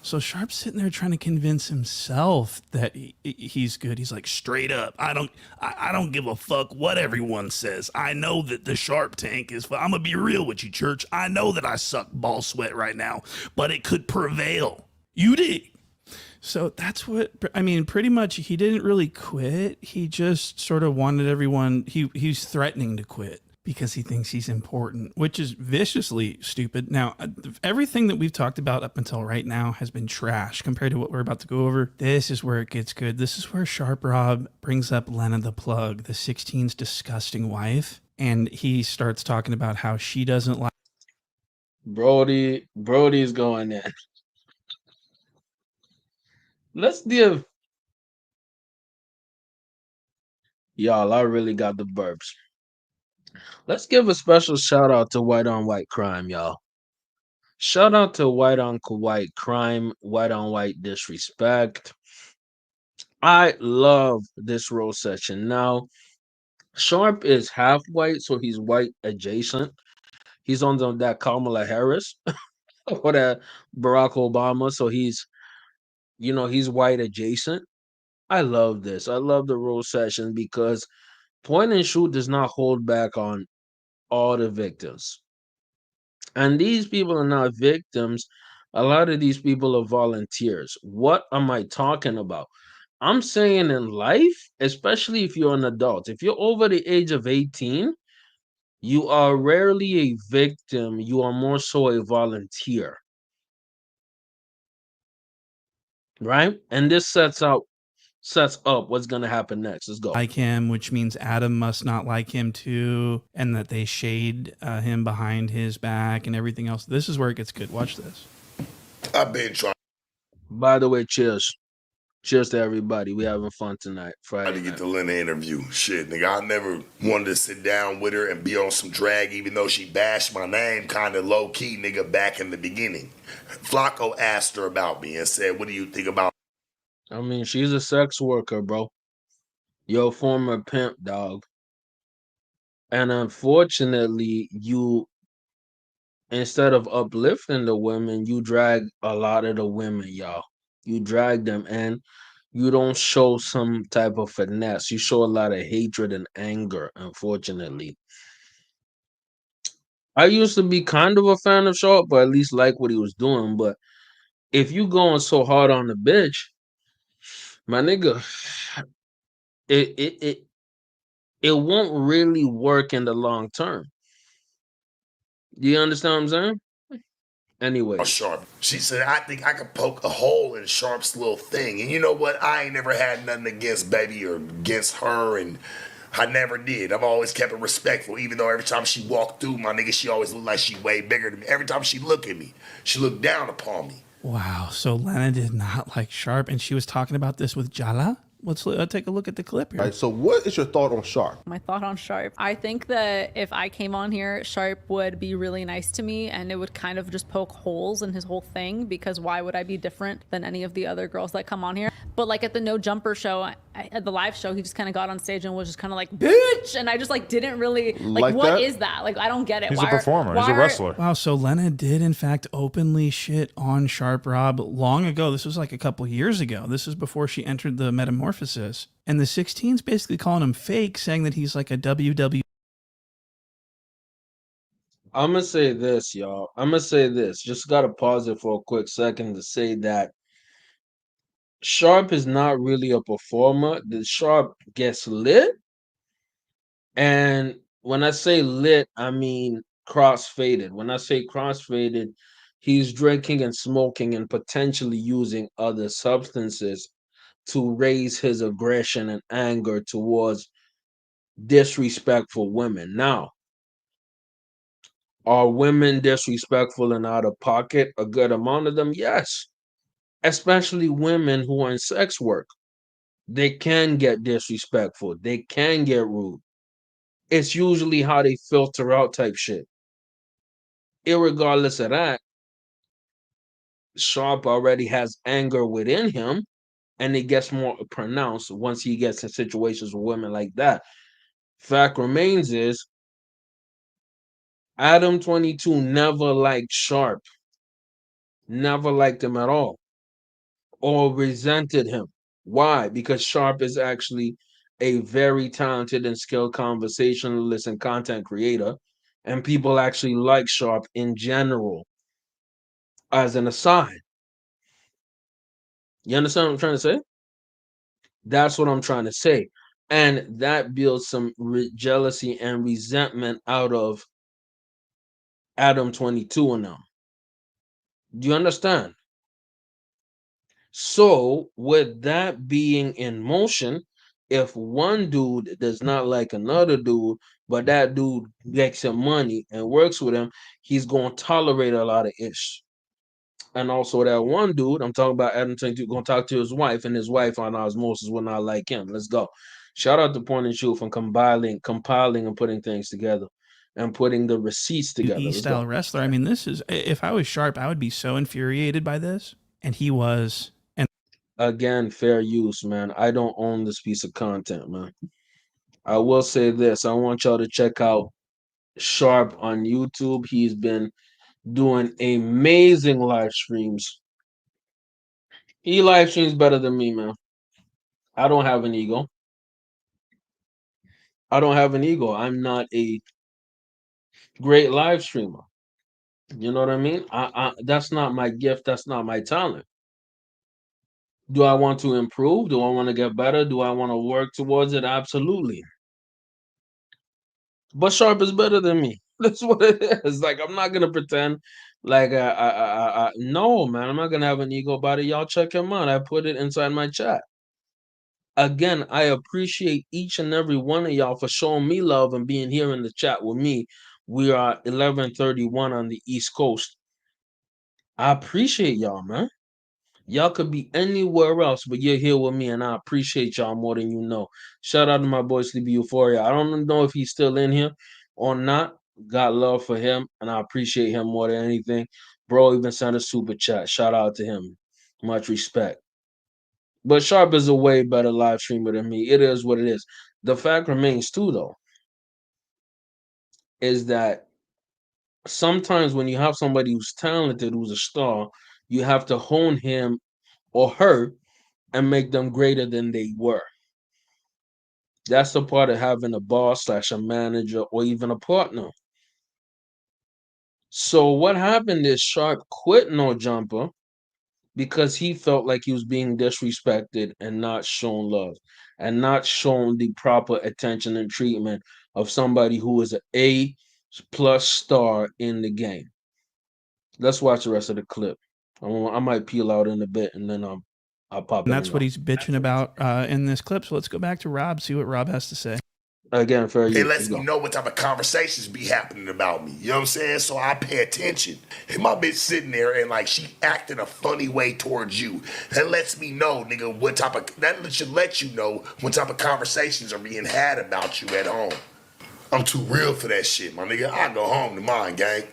So Sharp's sitting there trying to convince himself that he's good. He's like, straight up, I don't give a fuck what everyone says. I know that the Sharp Tank is. I'm gonna be real with you, church. I know that I suck ball sweat right now, but it could prevail. You dig? So that's what I mean. Pretty much, he didn't really quit. He just sort of wanted everyone. He's threatening to quit because he thinks he's important, which is viciously stupid. Now, everything that we've talked about up until right now has been trash compared to what we're about to go over. This is where it gets good. This is where Sharp Rob brings up Lena the Plug, the 16's disgusting wife, and he starts talking about how she doesn't like. Brody's going in. Let's give y'all. I really got the burps. Let's give a special shout out to white on white crime, y'all. Shout out to white on white crime, white on white disrespect. I love this roll session. Now, Sharp is half white, so he's white adjacent. He's on that Kamala Harris or that Barack Obama, so he's white adjacent. I love this. I love the roll session because point and shoot does not hold back on all the victims. And these people are not victims. A lot of these people are volunteers. What am I talking about? I'm saying in life, especially if you're an adult, if you're over the age of 18, you are rarely a victim. You are more so a volunteer. Right? And this sets up what's going to happen next. Let's go. Like him, which means Adam must not like him too, and that they shade him behind his back and everything else. This is where it gets good. Watch this. I've been trying. By the way, cheers. Cheers to everybody. We having fun tonight. Friday To get night. the Lena interview. Shit, nigga, I never wanted to sit down with her and be on some drag, even though she bashed my name kind of low key, nigga, back in the beginning. Flacco asked her about me and said, "What do you think about?" I mean, she's a sex worker, bro. Your former pimp, dog. And unfortunately, instead of uplifting the women, you drag a lot of the women, y'all. You drag them, and you don't show some type of finesse. You show a lot of hatred and anger, unfortunately. I used to be kind of a fan of Sharp, but at least like what he was doing. But if you going so hard on the bitch, my nigga, it it it, it won't really work in the long term. Do you understand what I'm saying? Anyway, Sharp. She said, "I think I could poke a hole in Sharp's little thing." And you know what? I ain't never had nothing against Baby or against her, and I never did. I've always kept it respectful, even though every time she walked through, my nigga, she always looked like she way bigger than me. Every time she looked at me, she looked down upon me. Wow. So Lena did not like Sharp, and she was talking about this with Jala. Let's take a look at the clip here. All right, so what is your thought on Sharp? My thought on Sharp. I think that if I came on here, Sharp would be really nice to me and it would kind of just poke holes in his whole thing, because why would I be different than any of the other girls that come on here? But like at the No Jumper show, at the live show, he just kind of got on stage and was just kind of like, bitch! And I just like didn't really, like what that? is that? Like, I don't get it. He's a performer. He's a wrestler. Wow, so Lena did in fact openly shit on Sharp Rob long ago. This was like a couple years ago. This is before she entered the Metamorphosis. And the 16's basically calling him fake, saying that he's like a WW. I'm gonna say this, y'all. I'm gonna say this. Just gotta pause it for a quick second to say that Sharp is not really a performer. The Sharp gets lit, and when I say lit, I mean cross-faded. When I say cross-faded, He's drinking and smoking and potentially using other substances to raise his aggression and anger towards disrespectful women. Now, are women disrespectful and out of pocket? A good amount of them, yes. Especially women who are in sex work. They can get disrespectful. They can get rude. It's usually how they filter out type shit. Irregardless of that, Sharp already has anger within him, and it gets more pronounced once he gets in situations with women like that. Fact remains is Adam 22 never liked Sharp, never liked him at all, or resented him. Why? Because Sharp is actually a very talented and skilled conversationalist and content creator, and people actually like Sharp in general. As an aside, you understand what I'm trying to say? That's what I'm trying to say. And that builds some jealousy and resentment out of Adam 22 and them. Do you understand? So, with that being in motion, if one dude does not like another dude, but that dude gets him money and works with him, he's going to tolerate a lot of ish. And also, that one dude, I'm talking about Adam 22, going to talk to his wife, and his wife on osmosis will not like him. Let's go. Shout out to Point and Shoot for compiling, and putting things together and putting the receipts together. Let's E-style go. wrestler. I mean, this is, if I was Sharp, I would be so infuriated by this. And he was. And again, fair use, man. I don't own this piece of content, man. I will say this. I want y'all to check out Sharp on YouTube. He's been doing amazing live streams. He live streams better than me, man. I don't have an ego. I don't have an ego. I'm not a great live streamer. You know what I mean? That's not my gift. That's not my talent. Do I want to improve? Do I want to get better? Do I want to work towards it? Absolutely. But Sharp is better than me. That's what it is. Like I'm not gonna pretend like no man. I'm not gonna have an ego about it. Y'all check him out. I put it inside my chat. Again, I appreciate each and every one of y'all for showing me love and being here in the chat with me. We are 11:31 on the East Coast. I appreciate y'all, man. Y'all could be anywhere else, but you're here with me, and I appreciate y'all more than you know. Shout out to my boy Sleepy Euphoria. I don't know if he's still in here or not. Got love for him, and I appreciate him more than anything. Bro even sent a super chat. Shout out to him. Much respect. But Sharp is a way better live streamer than me. It is what it is. The fact remains, too, though, is that sometimes when you have somebody who's talented, who's a star, you have to hone him or her and make them greater than they were. That's the part of having a boss slash a manager or even a partner. So what happened is Sharp quit No Jumper because he felt like he was being disrespected and not shown love and not shown the proper attention and treatment of somebody who is an A+ star in the game. Let's watch the rest of the clip. I might peel out in a bit and then I'll pop it. that's what he's bitching about in this clip. So let's go back to Rob, see what Rob has to say. Again, fair use. It lets me know what type of conversations be happening about me. You know what I'm saying? So I pay attention. And my bitch sitting there and like she acting a funny way towards you. That lets me know, nigga, what type of that should let you know what type of conversations are being had about you at home. I'm too real for that shit, my nigga. I go home to mine, gang.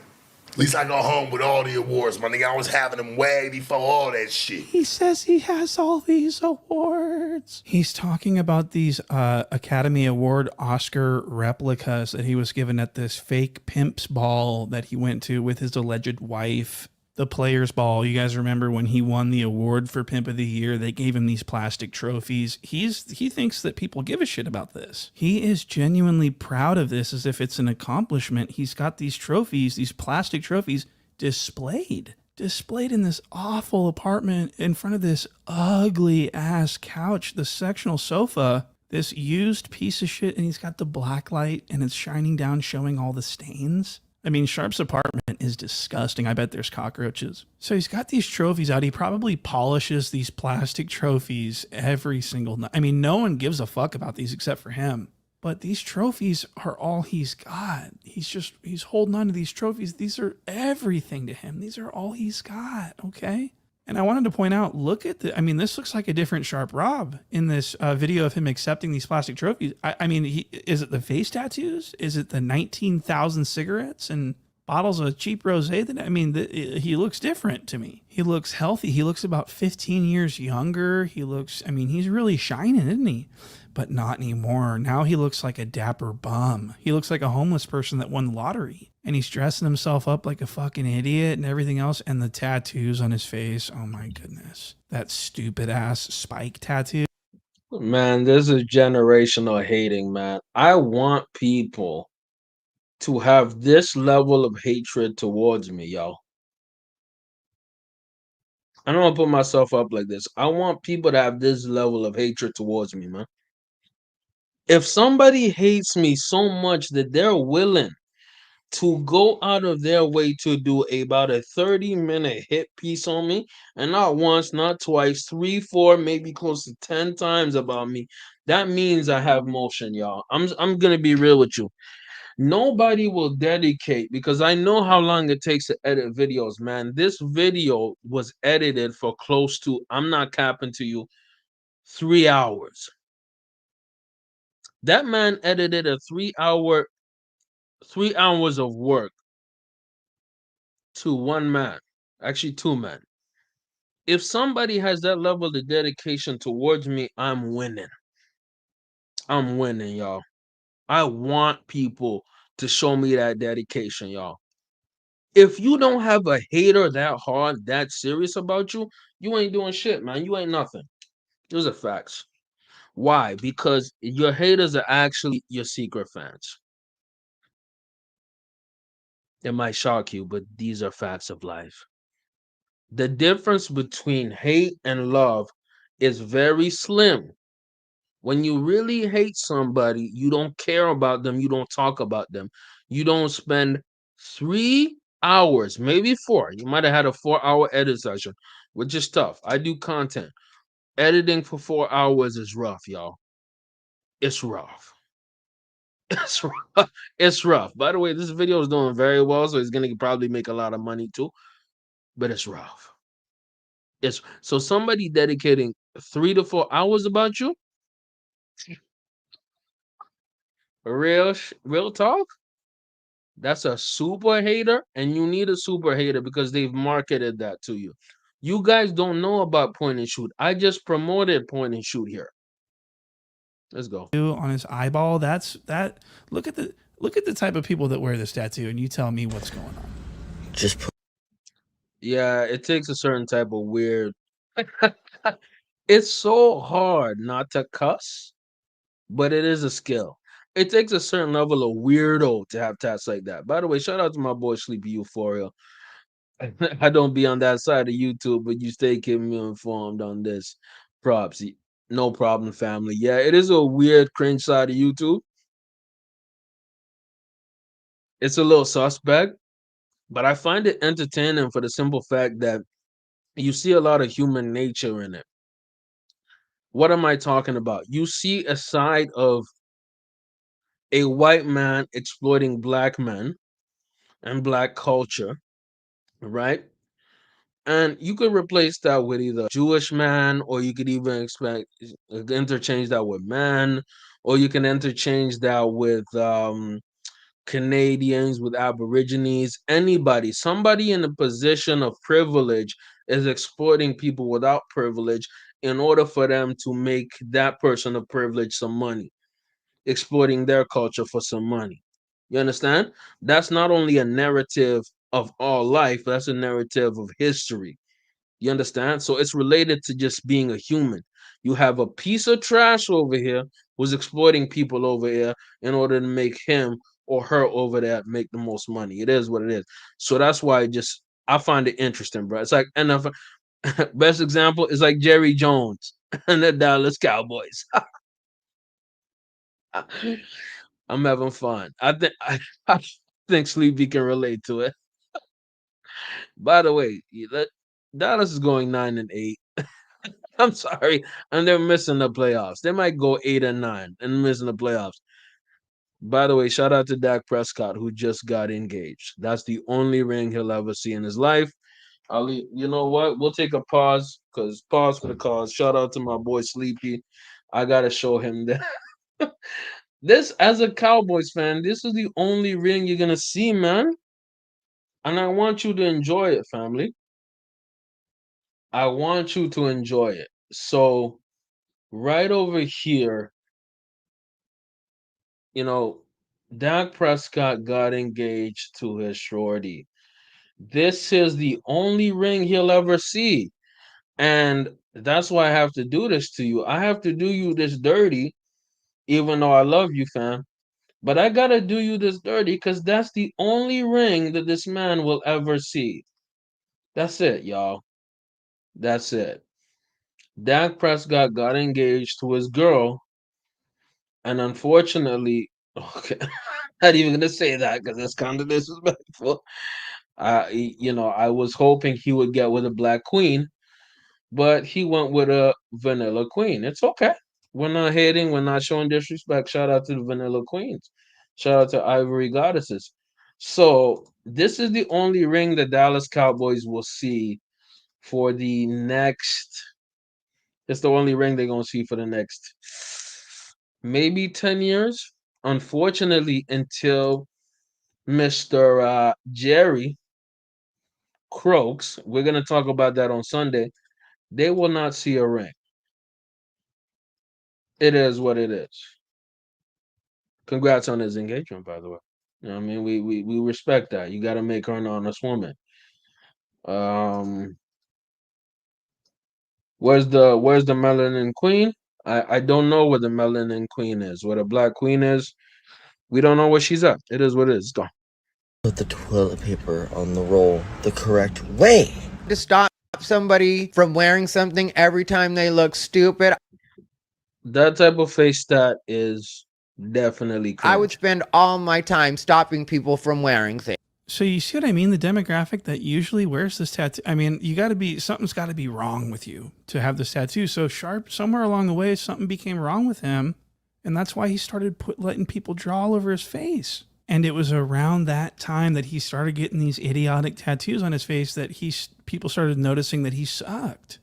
At least I go home with all the awards, my nigga. I was having them way before all that shit. He says he has all these awards. He's talking about these Academy Award Oscar replicas that he was given at this fake pimp's ball that he went to with his alleged wife. The Players Ball. You guys remember when he won the award for Pimp of the Year? They gave him these plastic trophies. He thinks that people give a shit about this. He is genuinely proud of this as if it's an accomplishment. He's got these trophies, these plastic trophies, displayed in this awful apartment in front of this ugly ass couch, the sectional sofa, this used piece of shit, and he's got the black light and it's shining down, showing all the stains. I mean, Sharp's apartment is disgusting. I bet there's cockroaches. So he's got these trophies out. He probably polishes these plastic trophies every single night. I mean, no one gives a fuck about these except for him. But these trophies are all he's got. He's holding on to these trophies. These are everything to him. These are all he's got, okay? And I wanted to point out, look at the, I mean, this looks like a different Sharp Rob in this video of him accepting these plastic trophies. I mean, is it the face tattoos? Is it the 19,000 cigarettes and bottles of cheap rosé? I mean, he looks different to me. He looks healthy. He looks about 15 years younger. He looks, I mean, he's really shining, isn't he? But not anymore. Now he looks like a dapper bum. He looks like a homeless person that won the lottery. And he's dressing himself up like a fucking idiot and everything else. And the tattoos on his face, oh my goodness. That stupid ass spike tattoo. Man, this is generational hating, man. I want people to have this level of hatred towards me, y'all. I don't want to put myself up like this. I want people to have this level of hatred towards me, man. If somebody hates me so much that they're willing to go out of their way to do about a 30-minute hit piece on me, and not once, not twice, 3, 4, maybe close to 10 times about me, that means I have motion, y'all. I'm gonna be real with you. Nobody will dedicate, because I know how long it takes to edit videos, man. This video was edited for close to, I'm not capping to you, 3 hours. That man edited a 3 hours of work to one man, actually 2 men. If somebody has that level of dedication towards me, I'm winning. I'm winning, y'all. I want people to show me that dedication, y'all. If you don't have a hater that hard, that serious about you, you ain't doing shit, man. You ain't nothing. Those are facts. Why? Because your haters are actually your secret fans. It might shock you, but these are facts of life. The difference between hate and love is very slim. When you really hate somebody, you don't care about them, you don't talk about them. You don't spend 3 hours, maybe 4. You might have had a 4-hour edit session, which is tough. I do content. Editing for 4 hours is rough, y'all. It's rough. It's rough. It's rough. By the way, this video is doing very well, so it's gonna probably make a lot of money too. But it's rough. It's so somebody dedicating 3 to 4 hours about you. Real talk. That's a super hater, and you need a super hater because they've marketed that to you. You guys don't know about point and shoot. I just promoted point and shoot here. Let's go. On his eyeball, that. Look at the type of people that wear this tattoo, and you tell me what's going on. Just put. Yeah, it takes a certain type of weird. It's so hard not to cuss, but it is a skill. It takes a certain level of weirdo to have tats like that. By the way, shout out to my boy Sleepy Euphoria. I don't be on that side of YouTube, but you stay keeping me informed on this. Props. No problem, family. Yeah, it is a weird cringe side of YouTube. It's a little suspect, but I find it entertaining for the simple fact that you see a lot of human nature in it. What am I talking about? You see a side of a white man exploiting black men and black culture, right? And you could replace that with either Jewish man, or you could even interchange that with man, or you can interchange that with Canadians, with Aborigines, anybody, somebody in a position of privilege is exploiting people without privilege in order for them to make that person of privilege some money, exploiting their culture for some money. You understand? That's not only a narrative of all life, that's a narrative of history. You understand? So it's related to just being a human. You have a piece of trash over here who's exploiting people over here in order to make him or her over there make the most money. It is what it is. So that's why I find it interesting, bro. It's like NFL. Best example is like Jerry Jones and the Dallas Cowboys. I'm having fun. I think think Sleepy can relate to it. By the way, Dallas is going 9-8. I'm sorry, and they're missing the playoffs. They might go 8-9 and missing the playoffs. By the way, shout out to Dak Prescott who just got engaged. That's the only ring he'll ever see in his life. You know what? We'll take a pause because pause for the cause. Shout out to my boy Sleepy. I gotta show him that. This, as a Cowboys fan, this is the only ring you're gonna see, man. And I want you to enjoy it, family. I want you to enjoy it. So, right over here, you know, Dak Prescott got engaged to his shorty. This is the only ring he'll ever see. And that's why I have to do this to you. I have to do you this dirty, even though I love you, fam. But I gotta do you this dirty because that's the only ring that this man will ever see. That's it, y'all. That's it. Dak Prescott got engaged to his girl, and unfortunately, okay, not even gonna say that because that's kind of disrespectful. I was hoping he would get with a black queen, but he went with a vanilla queen. It's okay. We're not hating. We're not showing disrespect. Shout out to the vanilla queens. Shout out to Ivory Goddesses. So this is the only ring the Dallas Cowboys will see for the next. It's the only ring they're gonna see for the next maybe 10 years. Unfortunately, until Mr. Jerry croaks, we're gonna talk about that on Sunday. They will not see a ring. It is what it is. Congrats on his engagement, by the way. You know what I mean? We respect that. You got to make her an honest woman. Um, where's the melanin queen? I don't know where the melanin queen is. Where the black queen is, we don't know where she's at. It is what it is. It's gone. Put the toilet paper on the roll the correct way. To stop somebody from wearing something every time they look stupid, That type of face stat is definitely cringe. I would spend all my time stopping people from wearing things. So you see what I mean? The demographic that usually wears this tattoo. I mean, something's got to be wrong with you to have this tattoo. So Sharp, somewhere along the way, something became wrong with him, and that's why he started letting people draw all over his face. And it was around that time that he started getting these idiotic tattoos on his face that people started noticing that he sucked.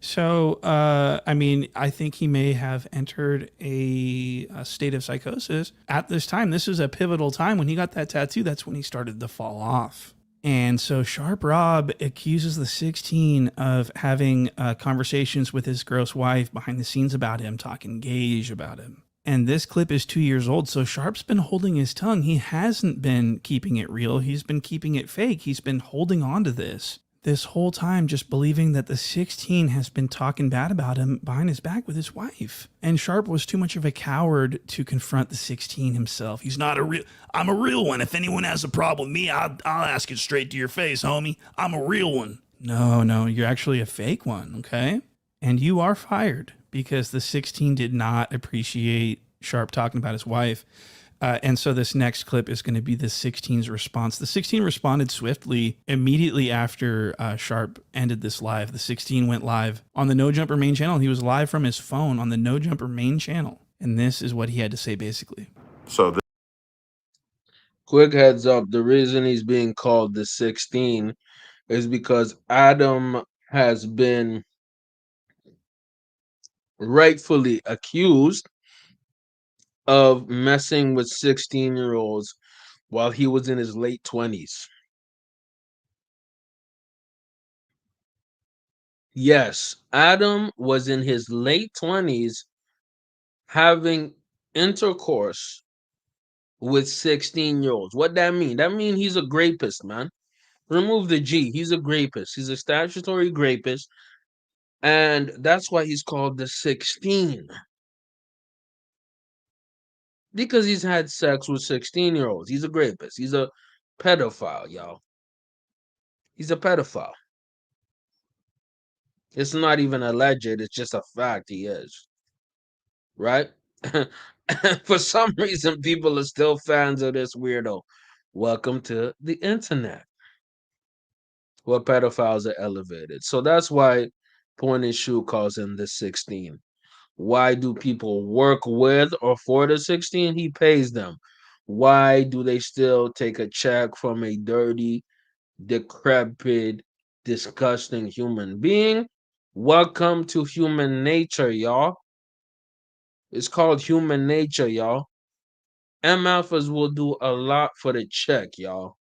So, I mean, I think he may have entered a state of psychosis at this time. This is a pivotal time when he got that tattoo. That's when he started to fall off. And so Sharp Rob accuses the 16 of having conversations with his gross wife behind the scenes about him, talking gauge about him. And this clip is 2 years old, so Sharp's been holding his tongue. He hasn't been keeping it real. He's been keeping it fake. He's been holding on to this whole time, just believing that the 16 has been talking bad about him behind his back with his wife. And Sharp was too much of a coward to confront the 16 himself. He's not I'm a real one. If anyone has a problem with me, I'll ask it straight to your face, homie. I'm a real one. No, you're actually a fake one, okay? And you are fired because the 16 did not appreciate Sharp talking about his wife. And so this next clip is going to be the 16's response. The 16 responded swiftly immediately after Sharp ended this live. The 16 went live on the No Jumper main channel. He was live from his phone on the No Jumper main channel. And this is what he had to say basically. So quick heads up, the reason he's being called the 16 is because Adam has been rightfully accused of messing with 16-year-olds while he was in his late 20s. Yes, Adam was in his late 20s having intercourse with 16-year-olds. What that mean? That mean he's a grapist, man. Remove the G. He's a grapist. He's a statutory grapist. And that's why he's called the 16. Because he's had sex with 16-year-olds. He's a grapist. He's a pedophile, y'all. He's a pedophile. It's not even alleged, it's just a fact he is. Right? For some reason, people are still fans of this weirdo. Welcome to the internet, where pedophiles are elevated. So that's why Point and Shoot calls him the 16. Why do people work with or for the 16? He pays them. Why do they still take a check from a dirty, decrepit, disgusting human being? Welcome to human nature, y'all. It's called human nature, y'all. M alphas will do a lot for the check, y'all.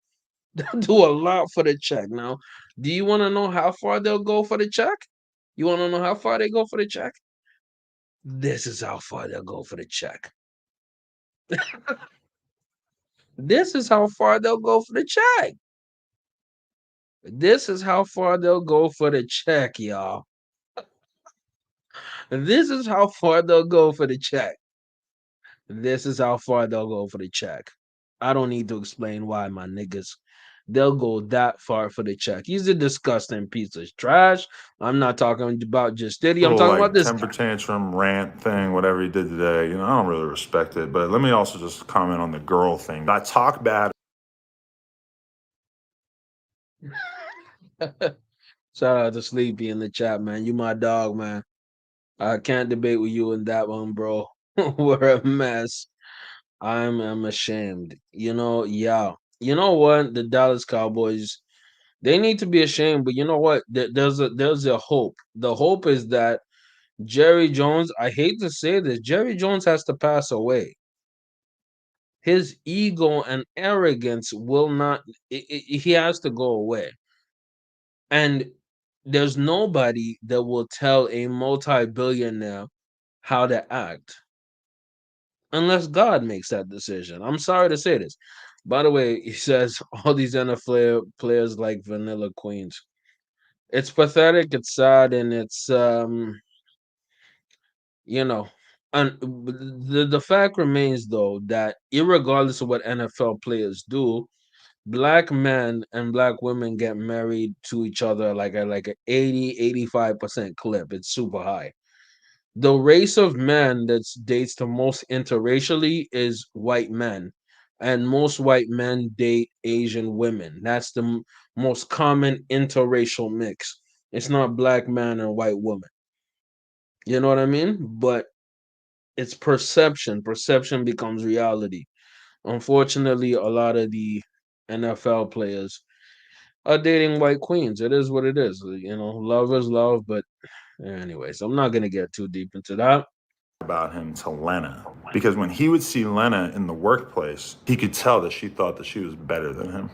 They'll do a lot for the check. Now, do you want to know how far they'll go for the check? You want to know how far they go for the check? This is how far they'll go for the check. This is how far they'll go for the check. This is how far they'll go for the check, y'all. This is how far they'll go for the check. This is how far they'll go for the check. I don't need to explain why, my niggas. They'll go that far for the check. He's a disgusting piece of trash. I'm not talking about just Diddy. I'm Little talking about like this temper tantrum rant thing, whatever he did today. I don't really respect it. But let me also just comment on the girl thing. I talk bad. guy. Shout out to Sleepy in the chat, man. You my dog, man. I can't debate with you in that one, bro. We're a mess. I'm ashamed. Yeah. You know what? The Dallas Cowboys, they need to be ashamed, but you know what? There's a hope. The hope is that Jerry Jones, I hate to say this, Jerry Jones has to pass away. His ego and arrogance will not, he has to go away. And there's nobody that will tell a multi-billionaire how to act unless God makes that decision. I'm sorry to say this. By the way, he says all these NFL players like vanilla queens. It's pathetic, it's sad, and it's you know, and the fact remains though that irregardless of what NFL players do, black men and black women get married to each other like a 80-85% clip. It's super high. The race of men that dates the most interracially is white men, and most white men date Asian women. That's the most common interracial mix. It's not black man and white woman. You know what I mean? But it's perception. Perception becomes reality. Unfortunately, a lot of the NFL players are dating white queens. It is what it is. Love is love. But anyways, I'm not gonna get too deep into that. About him to Lena. Because when he would see Lena in the workplace, he could tell that she thought that she was better than him.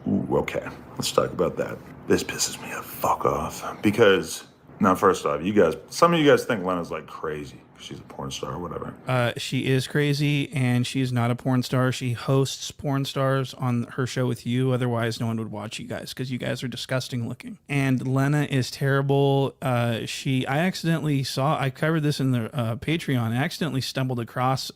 Ooh, okay. Let's talk about that. This pisses me the fuck off. Because, now, first off, some of you guys think Lena's like crazy. She's a porn star or whatever. She is crazy, and she's not a porn star. She hosts porn stars on her show with you. Otherwise, no one would watch you guys because you guys are disgusting looking. And Lena is terrible. I covered this in the Patreon. I accidentally stumbled across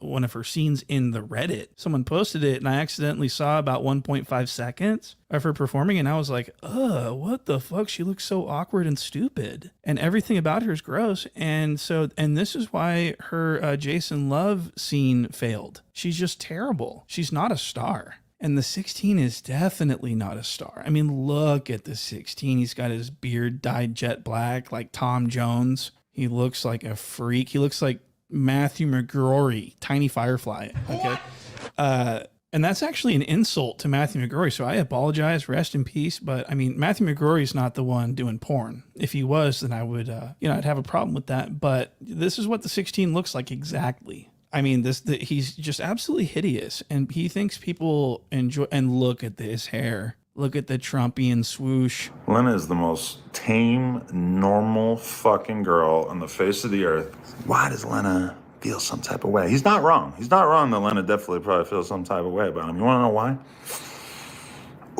one of her scenes in the Reddit. Someone posted it, and I accidentally saw about 1.5 seconds of her performing, and I was like, ugh, what the fuck? She looks so awkward and stupid. And everything about her is gross. And this is why her Jason Love scene failed. She's just terrible. She's not a star. And the 16 is definitely not a star. I mean, look at the 16. He's got his beard dyed jet black like Tom Jones. He looks like a freak. He looks like Matthew McGrory, Tiny Firefly. Okay. And that's actually an insult to Matthew McGrory. So I apologize, rest in peace. But I mean, Matthew McGrory's not the one doing porn. If he was, then I would, I'd have a problem with that. But this is what the 16 looks like exactly. I mean, he's just absolutely hideous. And he thinks people enjoy, and look at this hair. Look at the Trumpian swoosh. Lena is the most tame, normal fucking girl on the face of the earth. Why does Lena feel some type of way? He's not wrong. He's not wrong that Lena definitely probably feels some type of way about him. You want to know why?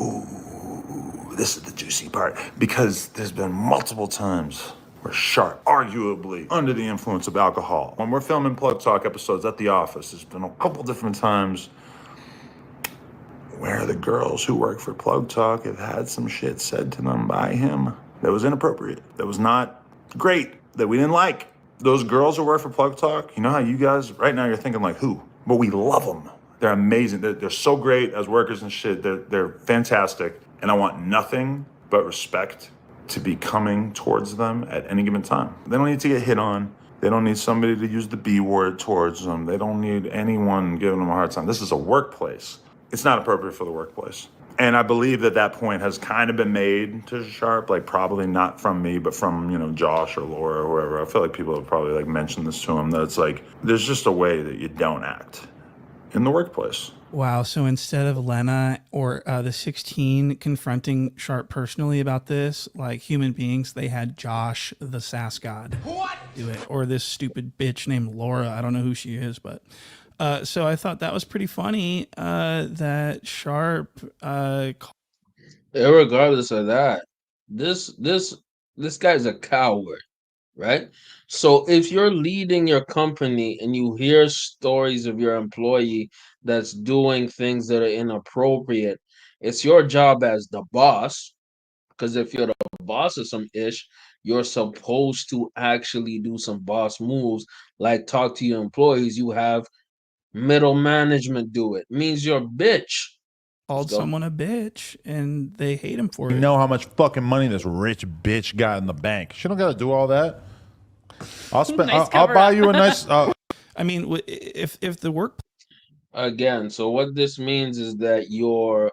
Ooh, this is the juicy part. Because there's been multiple times where Sharp, arguably under the influence of alcohol, when we're filming Plug Talk episodes at the office, there's been a couple different times where the girls who work for Plug Talk have had some shit said to them by him that was inappropriate, that was not great, that we didn't like. Those girls who work for Plug Talk, you know how you guys, right now you're thinking like, who? But we love them. They're amazing. They're so great as workers and shit. They're fantastic. And I want nothing but respect to be coming towards them at any given time. They don't need to get hit on. They don't need somebody to use the B word towards them. They don't need anyone giving them a hard time. This is a workplace. It's not appropriate for the workplace. And I believe that point has kind of been made to Sharp, like probably not from me, but from, Josh or Laura or whoever. I feel like people have probably like mentioned this to him, that it's like, there's just a way that you don't act in the workplace. Wow. So instead of Lena or the 16 confronting Sharp personally about this, like human beings, they had Josh, the sass god, do it. Or this stupid bitch named Laura. I don't know who she is, but so I thought that was pretty funny that Sharp. Regardless of that, this guy's a coward, right? So if you're leading your company and you hear stories of your employee that's doing things that are inappropriate, it's your job as the boss, because if you're the boss of some ish, you're supposed to actually do some boss moves, like talk to your employees. You have middle management do it. Means you're a bitch. Called someone a bitch and they hate him for You it. know how much fucking money this rich bitch got in the bank. She don't got to do all that. I'll spend. Nice I'll buy you a nice. I mean, if the work Again, so what this means is that your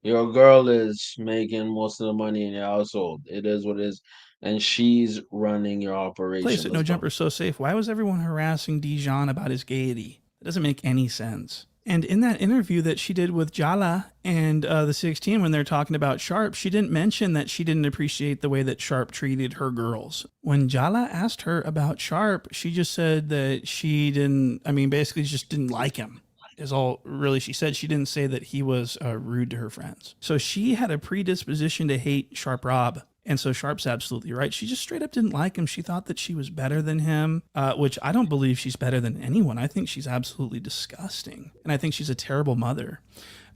your girl is making most of the money in your household. It is what it is, and she's running your operation. place at No Jumper is so safe, why was everyone harassing Dijon about his gaiety? It doesn't make any sense. And in that interview that she did with Jala and the 16, when they're talking about Sharp, she didn't mention that she didn't appreciate the way that Sharp treated her girls. When Jala asked her about Sharp, she just said that she didn't, basically just didn't like him. Is all really she said. She didn't say that he was rude to her friends. So she had a predisposition to hate Sharp Rob. And so Sharp's absolutely right. She just straight up didn't like him. She thought that she was better than him, which I don't believe she's better than anyone. I think she's absolutely disgusting. And I think she's a terrible mother.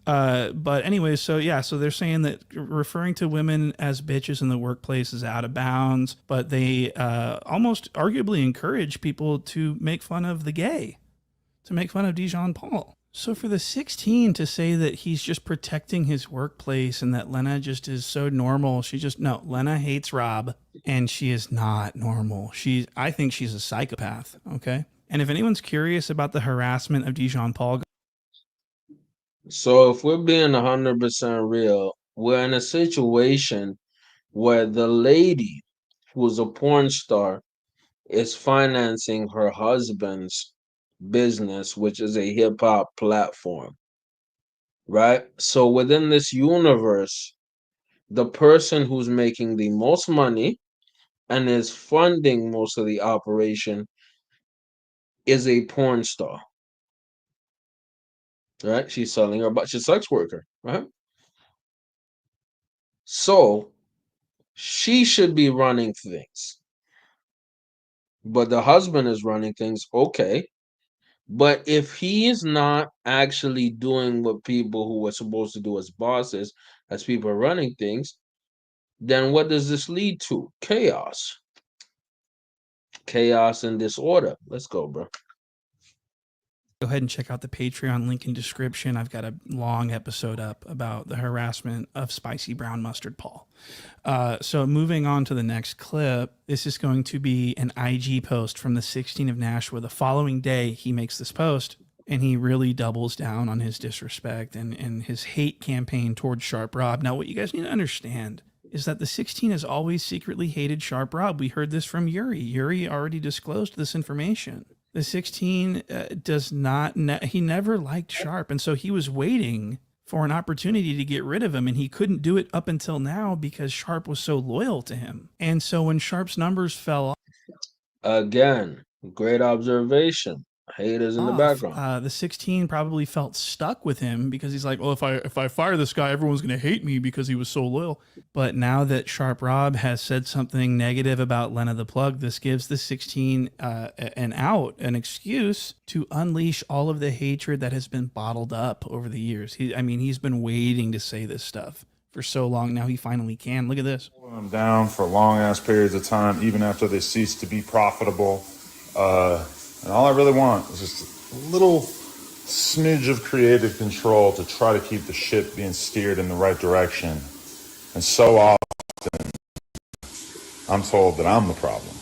But anyway, so they're saying that referring to women as bitches in the workplace is out of bounds, but they almost arguably encourage people to make fun of the gay, to make fun of Dijon Paul. So for the 16 to say that he's just protecting his workplace and that Lena just is so normal, Lena hates Rob and she is not normal. I think she's a psychopath, okay? And if anyone's curious about the harassment of Dijon Paul. So if we're being 100% real, we're in a situation where the lady who's a porn star is financing her husband's business, which is a hip hop platform, right? So within this universe, the person who's making the most money and is funding most of the operation is a porn star, right? She's selling her, but she's a sex worker, right? So she should be running things, but the husband is running things, okay. But if he is not actually doing what people who are supposed to do as bosses, as people are running things, then what does this lead to? Chaos. Chaos and disorder. Let's go, bro. Go ahead and check out the Patreon link in description. I've got a long episode up about the harassment of Spicy Brown Mustard Paul. So moving on to the next clip, this is going to be an IG post from the 16 of Nashua. The following day, he makes this post, and he really doubles down on his disrespect and his hate campaign towards Sharp Rob. Now, what you guys need to understand is that the 16 has always secretly hated Sharp Rob. We heard this from Yuri. Yuri already disclosed this information. The 16 he never liked Sharp, and so he was waiting for an opportunity to get rid of him, and he couldn't do it up until now because Sharp was so loyal to him. And so when Sharp's numbers fell off... Again, great observation. Haters in the background. The 16 probably felt stuck with him because he's like, well, if I fire this guy, everyone's going to hate me because he was so loyal. But now that Sharp Rob has said something negative about Lena the Plug, this gives the 16 an excuse to unleash all of the hatred that has been bottled up over the years. He's been waiting to say this stuff for so long. Now he finally can. Look at this. Holding them down for long ass periods of time, even after they cease to be profitable. And all I really want is just a little smidge of creative control to try to keep the ship being steered in the right direction. And so often, I'm told that I'm the problem.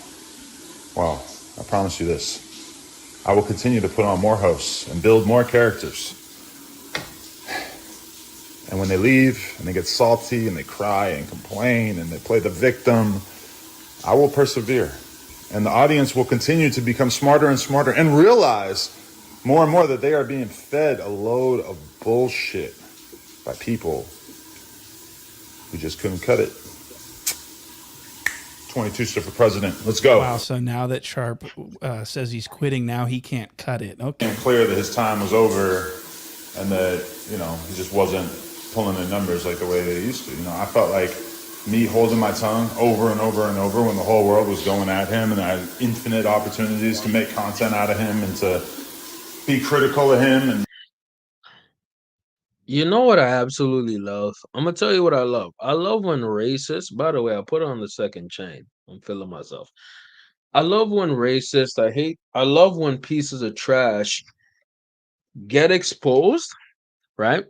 Well, I promise you this. I will continue to put on more hosts and build more characters. And when they leave and they get salty and they cry and complain and they play the victim, I will persevere. And the audience will continue to become smarter and smarter and realize more and more that they are being fed a load of bullshit by people who just couldn't cut it. 22 for president. Let's go. Wow. So now that Sharp says he's quitting, now he can't cut it. Okay. And clear that his time was over and that, he just wasn't pulling the numbers like the way they used to. I felt like me holding my tongue over and over and over when the whole world was going at him and I had infinite opportunities to make content out of him and to be critical of him. And You know what I absolutely love? I'm gonna tell you what I love. I love when racists, by the way, I put on the second chain. I'm feeling myself. I love when racists, I love when pieces of trash get exposed, right?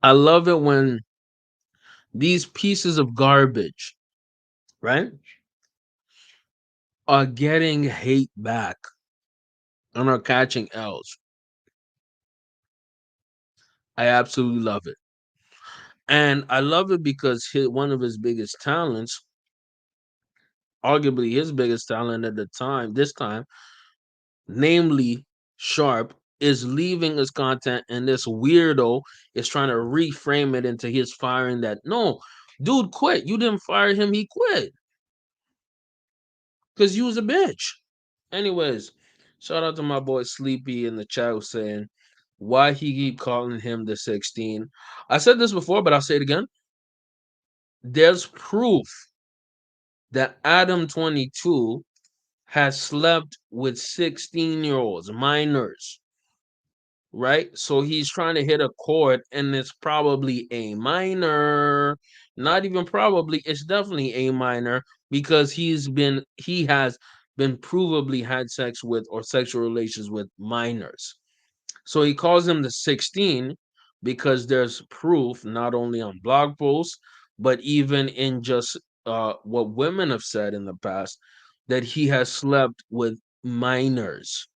I love it when these pieces of garbage, right, are getting hate back and are catching L's. I absolutely love it. And I love it because one of his biggest talents, arguably his biggest talent at the time, this time, namely Sharp, is leaving his content and this weirdo is trying to reframe it into his firing that no, dude quit. You didn't fire him, he quit. Because you was a bitch. Anyways, shout out to my boy Sleepy in the chat who's saying why he keep calling him the 16. I said this before, but I'll say it again. There's proof that Adam 22 has slept with 16-year-olds, minors, right? So he's trying to hit a chord, and it's probably a minor. Not even probably, it's definitely a minor because he has been provably had sex with or sexual relations with minors. So he calls him the 16 because there's proof not only on blog posts, but even in just what women have said in the past that he has slept with minors,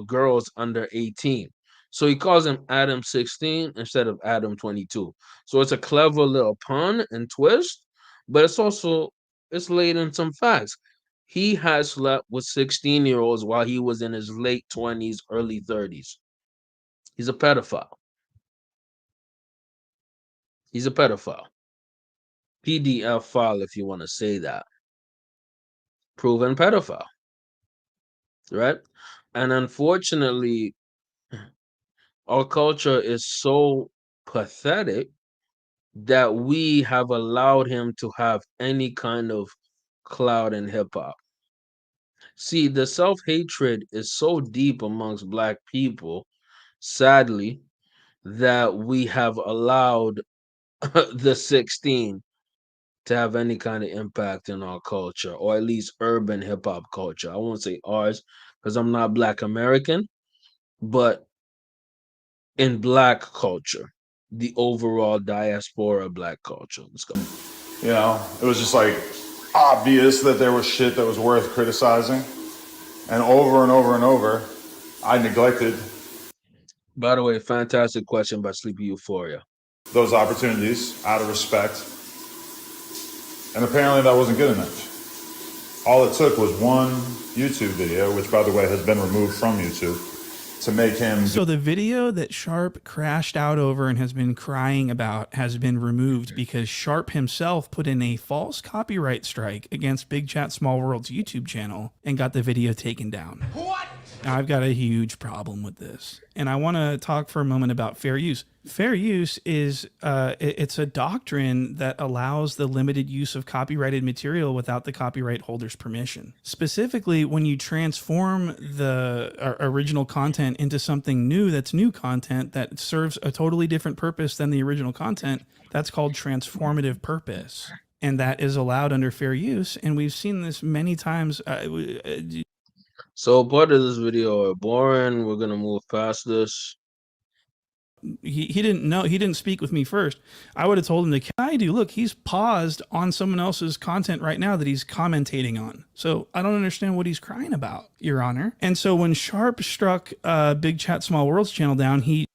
girls under 18. So he calls him Adam 16 instead of Adam 22. So it's a clever little pun and twist, but it's laid in some facts. He has slept with 16-year-olds while he was in his late 20s, early 30s. He's a pedophile. He's a pedophile. PDF file, if you want to say that. Proven pedophile. Right? And unfortunately, our culture is so pathetic that we have allowed him to have any kind of clout in hip hop. See, the self hatred is so deep amongst Black people, sadly, that we have allowed the 16 to have any kind of impact in our culture, or at least urban hip hop culture. I won't say ours because I'm not Black American, but in Black culture, the overall diaspora Black culture. Let's go. it was just like obvious that there was shit that was worth criticizing. And over and over and over, I neglected By the way, fantastic question by Sleepy Euphoria. those opportunities out of respect. And apparently that wasn't good enough. All it took was one YouTube video, which, by the way, has been removed from YouTube, to make him... So the video that Sharp crashed out over and has been crying about has been removed because Sharp himself put in a false copyright strike against Big Chat Small World's YouTube channel and got the video taken down. What? Now, I've got a huge problem with this, and I want to talk for a moment about fair use. Fair use is it's a doctrine that allows the limited use of copyrighted material without the copyright holder's permission. Specifically, when you transform the original content into something new that's new content that serves a totally different purpose than the original content, that's called transformative purpose. And that is allowed under fair use. And we've seen this many times. So part of this video are boring. We're gonna move past this. He didn't know, he didn't speak with me first. I would have told him to, I do, look, he's paused on someone else's content right now that he's commentating on. So I don't understand what he's crying about, Your Honor. And so when Sharp struck Big Chat Small Worlds channel down, he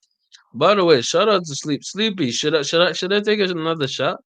By the way, shout out to Sleepy. Should I take another shot?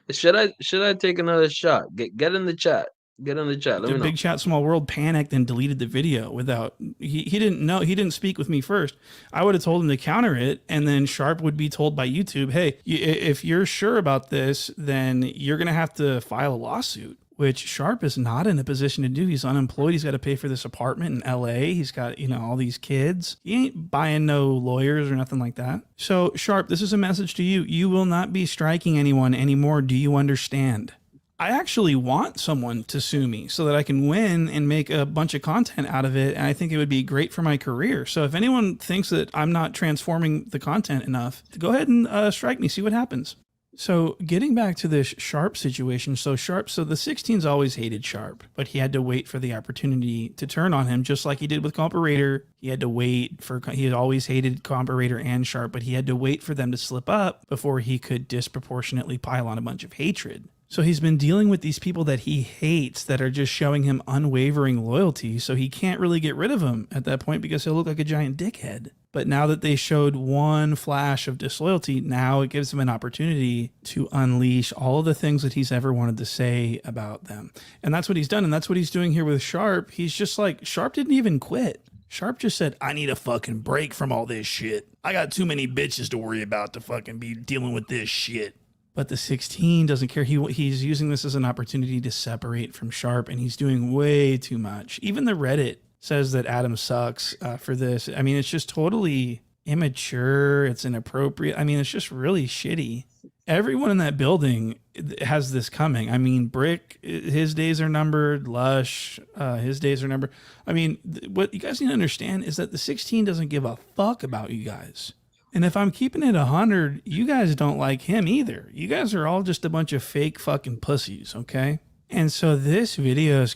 Should I take another shot? Get in the chat. Get in the chat. Let the me know. Big Chat Small World panicked and deleted the video without, he didn't know, he didn't speak with me first. I would have told him to counter it, and then Sharp would be told by YouTube, hey, if you're sure about this, then you're going to have to file a lawsuit, which Sharp is not in a position to do. He's unemployed. He's got to pay for this apartment in LA. He's got, all these kids. He ain't buying no lawyers or nothing like that. So Sharp, this is a message to you. You will not be striking anyone anymore. Do you understand? I actually want someone to sue me so that I can win and make a bunch of content out of it. And I think it would be great for my career. So if anyone thinks that I'm not transforming the content enough, go ahead and strike me, see what happens. So getting back to this Sharp situation, so the 16's always hated Sharp, but he had to wait for the opportunity to turn on him, just like he did with Comparator. He had always hated Comparator and Sharp, but he had to wait for them to slip up before he could disproportionately pile on a bunch of hatred. So he's been dealing with these people that he hates that are just showing him unwavering loyalty. So he can't really get rid of them at that point because he'll look like a giant dickhead. But now that they showed one flash of disloyalty, now it gives him an opportunity to unleash all of the things that he's ever wanted to say about them. And that's what he's done. And that's what he's doing here with Sharp. He's just like, Sharp didn't even quit. Sharp just said, I need a fucking break from all this shit. I got too many bitches to worry about to fucking be dealing with this shit. But the 16 doesn't care. He's using this as an opportunity to separate from Sharp, and he's doing way too much. Even the Reddit says that Adam sucks for this. I mean, it's just totally immature. It's inappropriate. I mean, it's just really shitty. Everyone in that building has this coming. I mean, Brick, his days are numbered. Lush, his days are numbered. I mean, what you guys need to understand is that the 16 doesn't give a fuck about you guys. And if I'm keeping it 100, you guys don't like him either. You guys are all just a bunch of fake fucking pussies, okay? And so this video is...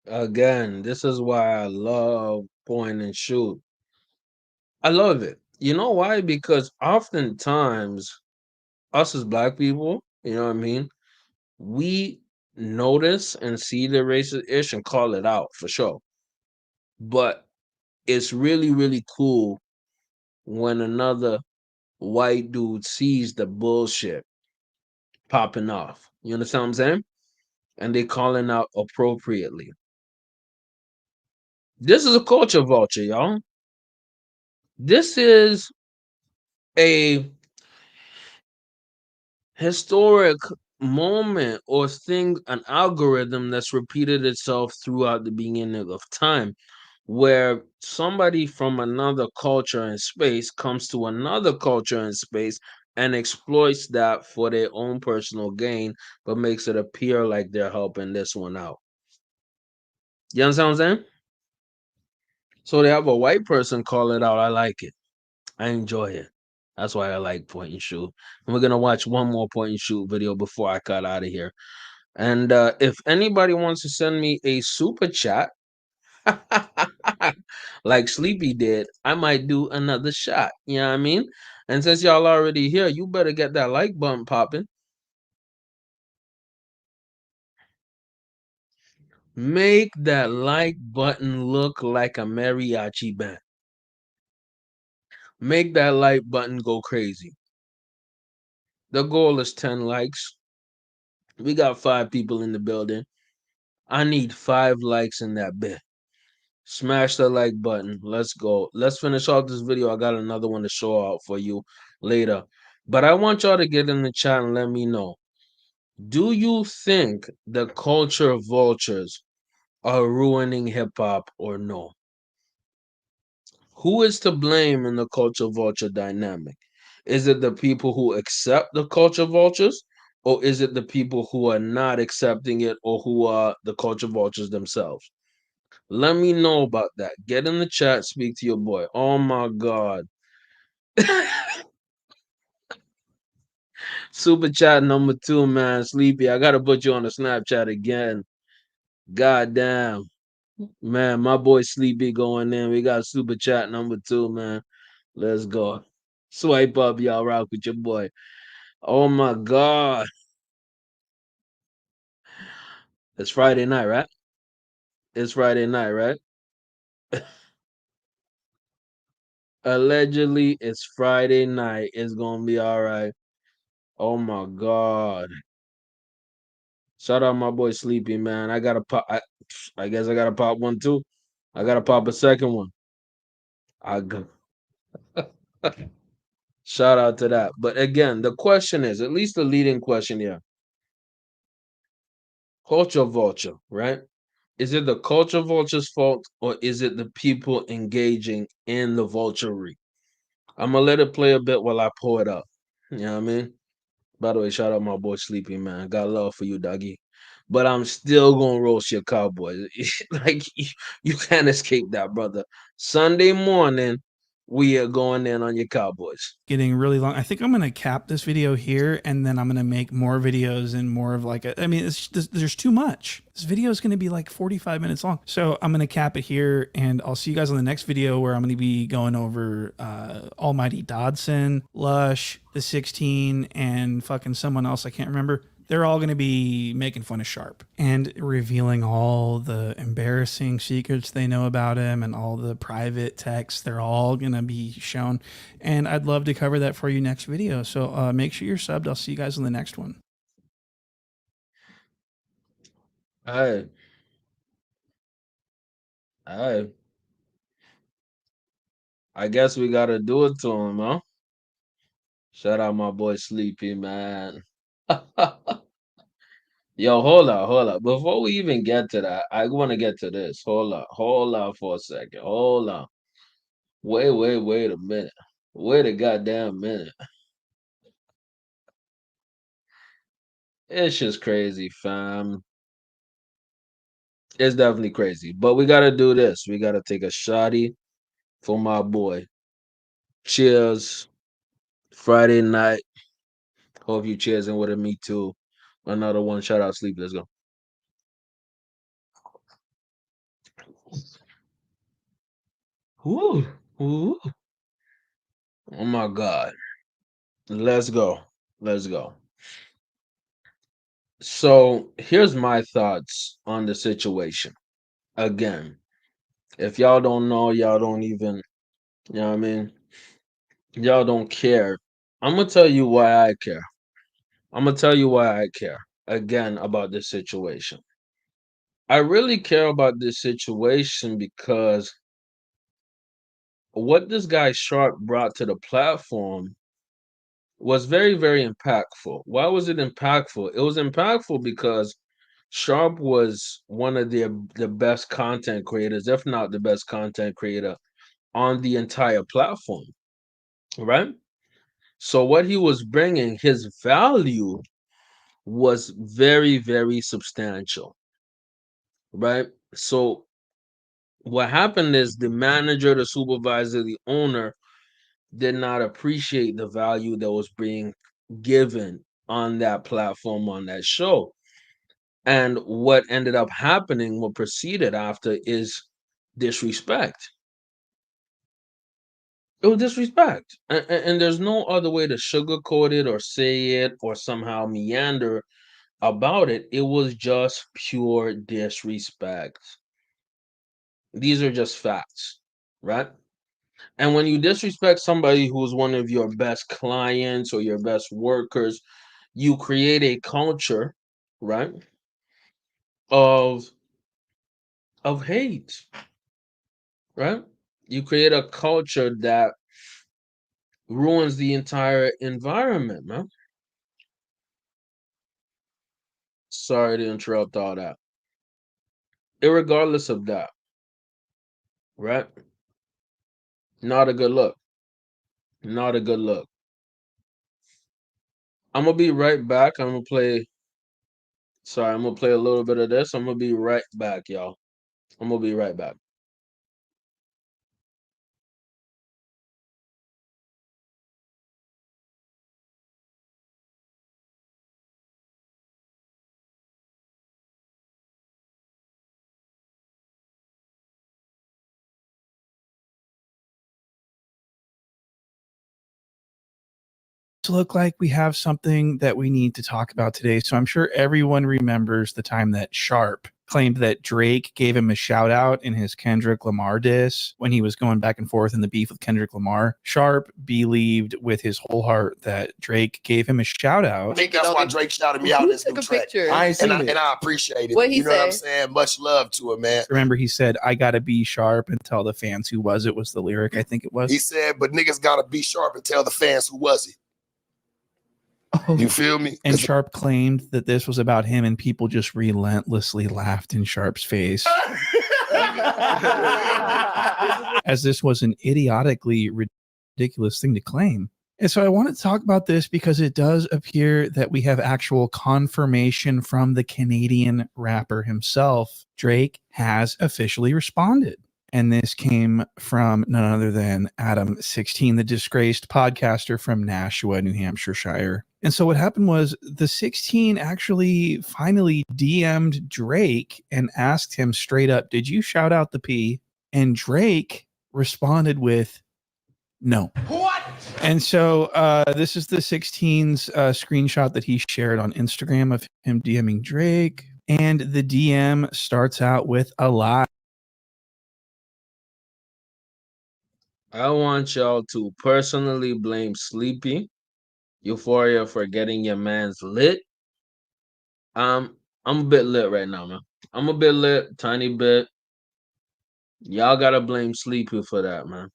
Again, this is why I love point and shoot. I love it. You know why? Because oftentimes, us as black people, you know what I mean? We notice and see the racist ish and call it out for sure. But it's really, really cool when another white dude sees the bullshit popping off. You understand what I'm saying? And they calling out appropriately. This is a culture vulture, y'all. This is a historic moment or thing, an algorithm that's repeated itself throughout the beginning of time, where somebody from another culture and space comes to another culture and space and exploits that for their own personal gain, but makes it appear like they're helping this one out. You understand what I'm saying? So they have a white person call it out. I like it. I enjoy it. That's why I like point and shoot. And we're gonna watch one more point and shoot video before I cut out of here. And if anybody wants to send me a super chat, like Sleepy did, I might do another shot. You know what I mean? And since y'all already here, you better get that like button popping. Make that like button look like a mariachi band. Make that like button go crazy. The goal is 10 likes. We got 5 people in the building. I need 5 likes in that bit. Smash the like button. Let's go. Let's finish off this video. I got another one to show out for you later. But I want y'all to get in the chat and let me know. Do you think the culture vultures are ruining hip hop or no? Who is to blame in the culture vulture dynamic? Is it the people who accept the culture vultures, or is it the people who are not accepting it or who are the culture vultures themselves? Let me know about that. Get in the chat, speak to your boy. Oh my God. Super chat number 2, man. Sleepy. I gotta put you on the Snapchat again. Goddamn. Man, my boy Sleepy going in. We got super chat number 2, man. Let's go. Swipe up, y'all. Rock with your boy. Oh my God. It's Friday night, right? It's Friday night, right? Allegedly, it's Friday night. It's gonna be all right. Oh my God. Shout out my boy Sleepy, man. I gotta pop. I guess I gotta pop one too. I gotta pop a second one. I go. Shout out to that. But again, the question is, at least the leading question here, culture vulture, right? Is it the culture vulture's fault or is it the people engaging in the vulturery? I'm gonna let it play a bit while I pour it up. You know what I mean? By the way, shout out my boy Sleepy, man. Got love for you, doggy. But I'm still gonna roast your Cowboys. Like you can't escape that, brother. Sunday morning, we are going in on your Cowboys. Getting really long. I think I'm gonna cap this video here, and then I'm gonna make more videos and more of like a. I mean, there's too much. This video is gonna be like 45 minutes long, so I'm gonna cap it here, and I'll see you guys on the next video where I'm gonna be going over Almighty Dodson, Lush, the 16, and fucking someone else I can't remember. They're all going to be making fun of Sharp and revealing all the embarrassing secrets they know about him and all the private texts. They're all going to be shown. And I'd love to cover that for you next video. So make sure you're subbed. I'll see you guys on the next one. Hey, hey. I guess we gotta do it to him, huh? Shout out my boy Sleepy, man. Yo, hold up. Before we even get to that, I want to get to this. Hold up for a second. Hold on. Wait a minute. Wait a goddamn minute. It's just crazy, fam. It's definitely crazy. But we gotta do this. We gotta take a shotty for my boy. Cheers. Friday night. Hope you cheersing with me too. Another one. Shout out Sleep. Let's go. Woo. Woo. Oh my God. Let's go. Let's go. So here's my thoughts on the situation. Again, if y'all don't know, y'all don't even, you know what I mean? Y'all don't care. I'm gonna tell you why I care. I'm gonna tell you why I care again about this situation. I really care about this situation because what this guy Sharp brought to the platform was very, very impactful. Why was it impactful? It was impactful because Sharp was one of the best content creators, if not the best content creator on the entire platform, right? So what he was bringing, his value was very, very substantial, right? So what happened is the manager, the supervisor, the owner did not appreciate the value that was being given on that platform, on that show. And what ended up happening, what proceeded after, is disrespect. It was disrespect. And there's no other way to sugarcoat it or say it or somehow meander about it. It was just pure disrespect. These are just facts, right? And when you disrespect somebody who's one of your best clients or your best workers, you create a culture, right, of hate, right? You create a culture that ruins the entire environment, man. Sorry to interrupt all that. Irregardless of that, right? Not a good look. Not a good look. I'm gonna be right back. I'm gonna play a little bit of this. I'm gonna be right back, y'all. I'm gonna be right back. look like we have something that we need to talk about today. So I'm sure everyone remembers the time that Sharp claimed that Drake gave him a shout out in his Kendrick Lamar diss when he was going back and forth in the beef with Kendrick Lamar. Sharp believed with his whole heart that Drake gave him a shout out. I think that's why Drake shouted me out in this new track. I ain't seen it. And I appreciate it. What he you know what I'm say? saying? Much love to him, man. Remember, he said, "I gotta be sharp and tell the fans who was it," was the lyric, I think it was. He said, but niggas gotta be sharp and tell the fans who was it. You feel me? And Sharp claimed that this was about him, and people just relentlessly laughed in Sharp's face. As this was an idiotically ridiculous thing to claim. And so I want to talk about this because it does appear that we have actual confirmation from the Canadian rapper himself. Drake has officially responded. And this came from none other than Adam 16, the disgraced podcaster from Nashua, New Hampshire. And so what happened was the 16 actually finally DM'd Drake and asked him straight up, "Did you shout out the P?" And Drake responded with, "No." What? And so this is the 16's screenshot that he shared on Instagram of him DMing Drake. And the DM starts out with a lie. I want y'all to personally blame Sleepy, Euphoria for getting your man's lit. I'm a bit lit right now, man. I'm a bit lit, tiny bit. Y'all gotta blame Sleepy for that, man.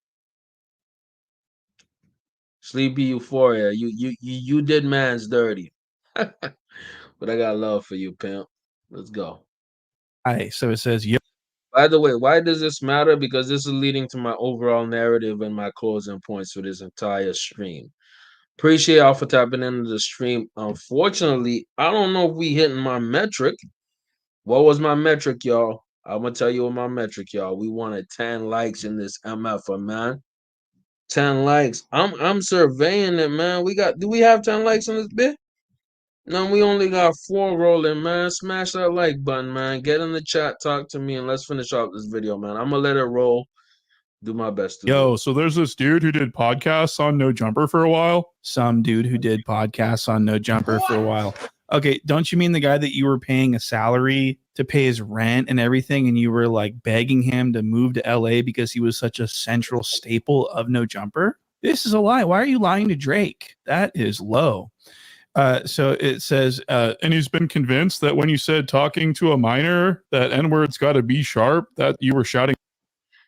Sleepy Euphoria, you did man's dirty. But I got love for you, pimp. Let's go. So it says, "Yo." By the way, why does this matter? Because this is leading to my overall narrative and my closing points for this entire stream. Appreciate y'all for tapping into the stream. Unfortunately, I don't know if we hitting my metric. What was my metric, y'all? I'm gonna tell you what my metric, y'all. We wanted 10 likes in this MF, man. 10 likes. I'm surveying it, man. Do we have 10 likes in this bit? No, we only got 4 rolling, man. Smash that like button, man. Get in the chat, talk to me, and let's finish off this video, man. I'm gonna let it roll. Do my best to do Yo, it. so there's this dude who did podcasts on No Jumper for a while. Some dude who did podcasts on No Jumper for a while. Okay, don't you mean the guy that you were paying a salary to pay his rent and everything, and you were like begging him to move to LA because he was such a central staple of No Jumper? This is a lie. Why are you lying to Drake? That is low. So it says, and he's been convinced that when you said talking to a minor, that N-word's got to be sharp, that you were shouting.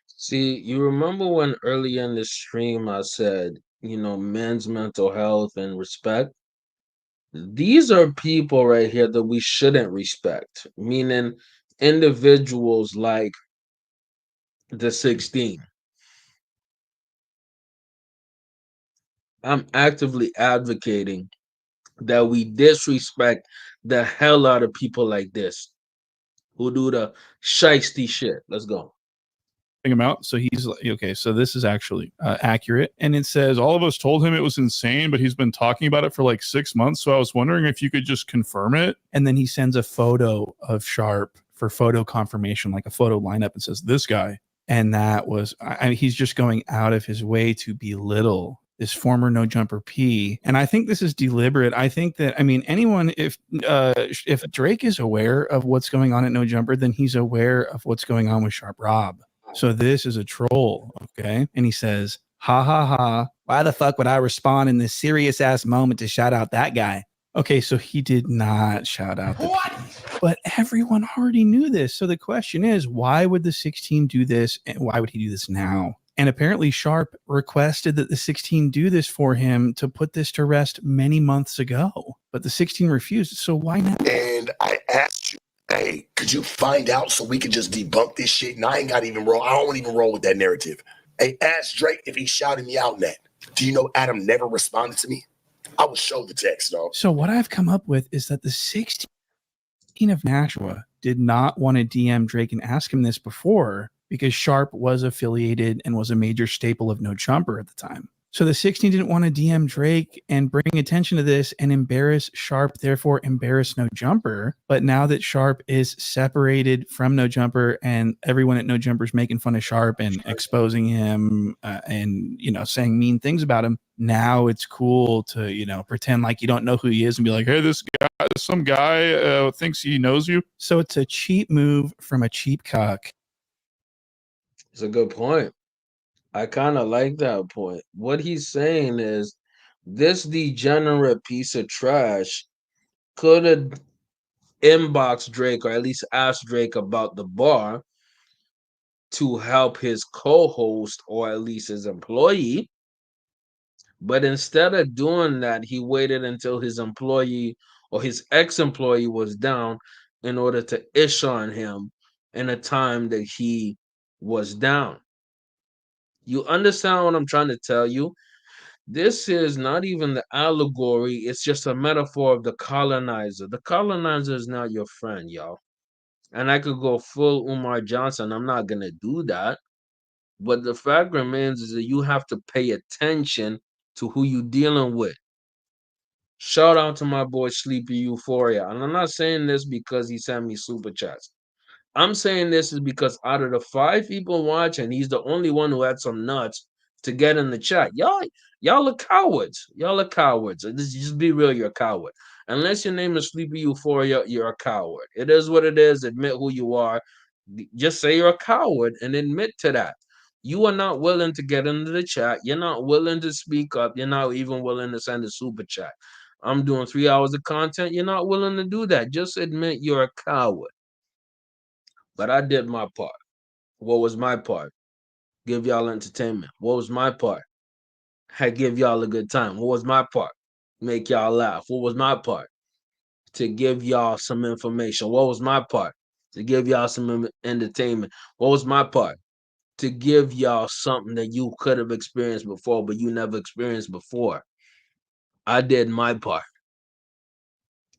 See, you remember when earlier in the stream I said, men's mental health and respect? These are people right here that we shouldn't respect, meaning individuals like the 16. I'm actively advocating that we disrespect the hell out of people like this who do the shiesty shit. Let's go. Him out. So he's like, okay, so this is actually accurate. And it says, all of us told him it was insane, but he's been talking about it for like 6 months. So I was wondering if you could just confirm it. And then he sends a photo of Sharp for photo confirmation, like a photo lineup, and says, this guy. And that was, he's just going out of his way to belittle this former No Jumper P. And I think this is deliberate. I think that, anyone, if Drake is aware of what's going on at No Jumper, then he's aware of what's going on with Sharp Rob. So this is a troll, okay? And he says, ha, ha, ha. Why the fuck would I respond in this serious ass moment to shout out that guy? Okay, so he did not shout out the P. But everyone already knew this. So the question is, why would the 16 do this? And why would he do this now? And apparently Sharp requested that the 16 do this for him to put this to rest many months ago. But the 16 refused. So why not? And I asked you, hey, could you find out so we could just debunk this shit? And I ain't got to even roll. I don't even roll with that narrative. Hey, ask Drake if he shouted me out in that. Do you know Adam never responded to me? I will show the text, though. So what I've come up with is that the 16 of Nashua did not want to DM Drake and ask him this before because Sharp was affiliated and was a major staple of No Jumper at the time. So the 16 didn't want to DM Drake and bring attention to this and embarrass Sharp, therefore embarrass No Jumper. But now that Sharp is separated from No Jumper and everyone at No Jumper is making fun of Sharp and exposing him and, saying mean things about him, now it's cool to, pretend like you don't know who he is and be like, hey, this guy, some guy thinks he knows you. So it's a cheap move from a cheap cock. It's a good point. I kind of like that point. What he's saying is this degenerate piece of trash could have inboxed Drake or at least asked Drake about the bar to help his co-host or at least his employee. But instead of doing that, he waited until his employee or his ex-employee was down in order to ish on him in a time that he was down. You understand what I'm trying to tell you? This is not even the allegory, it's just a metaphor of the colonizer. The colonizer is not your friend, y'all. And I could go full Umar Johnson. I'm not going to do that. But the fact remains is that you have to pay attention to who you're dealing with. Shout out to my boy Sleepy Euphoria. And I'm not saying this because he sent me super chats. I'm saying this is because out of the 5 people watching, he's the only one who had some nuts to get in the chat. Y'all are cowards. Y'all are cowards. Just be real, you're a coward. Unless your name is Sleepy Euphoria, you're a coward. It is what it is. Admit who you are. Just say you're a coward and admit to that. You are not willing to get into the chat. You're not willing to speak up. You're not even willing to send a super chat. I'm doing 3 hours of content. You're not willing to do that. Just admit you're a coward. But I did my part. What was my part? Give y'all entertainment. What was my part? I give y'all a good time. What was my part? Make y'all laugh. What was my part? To give y'all some information. What was my part? To give y'all some entertainment. What was my part? To give y'all something that you could have experienced before, but you never experienced before. I did my part.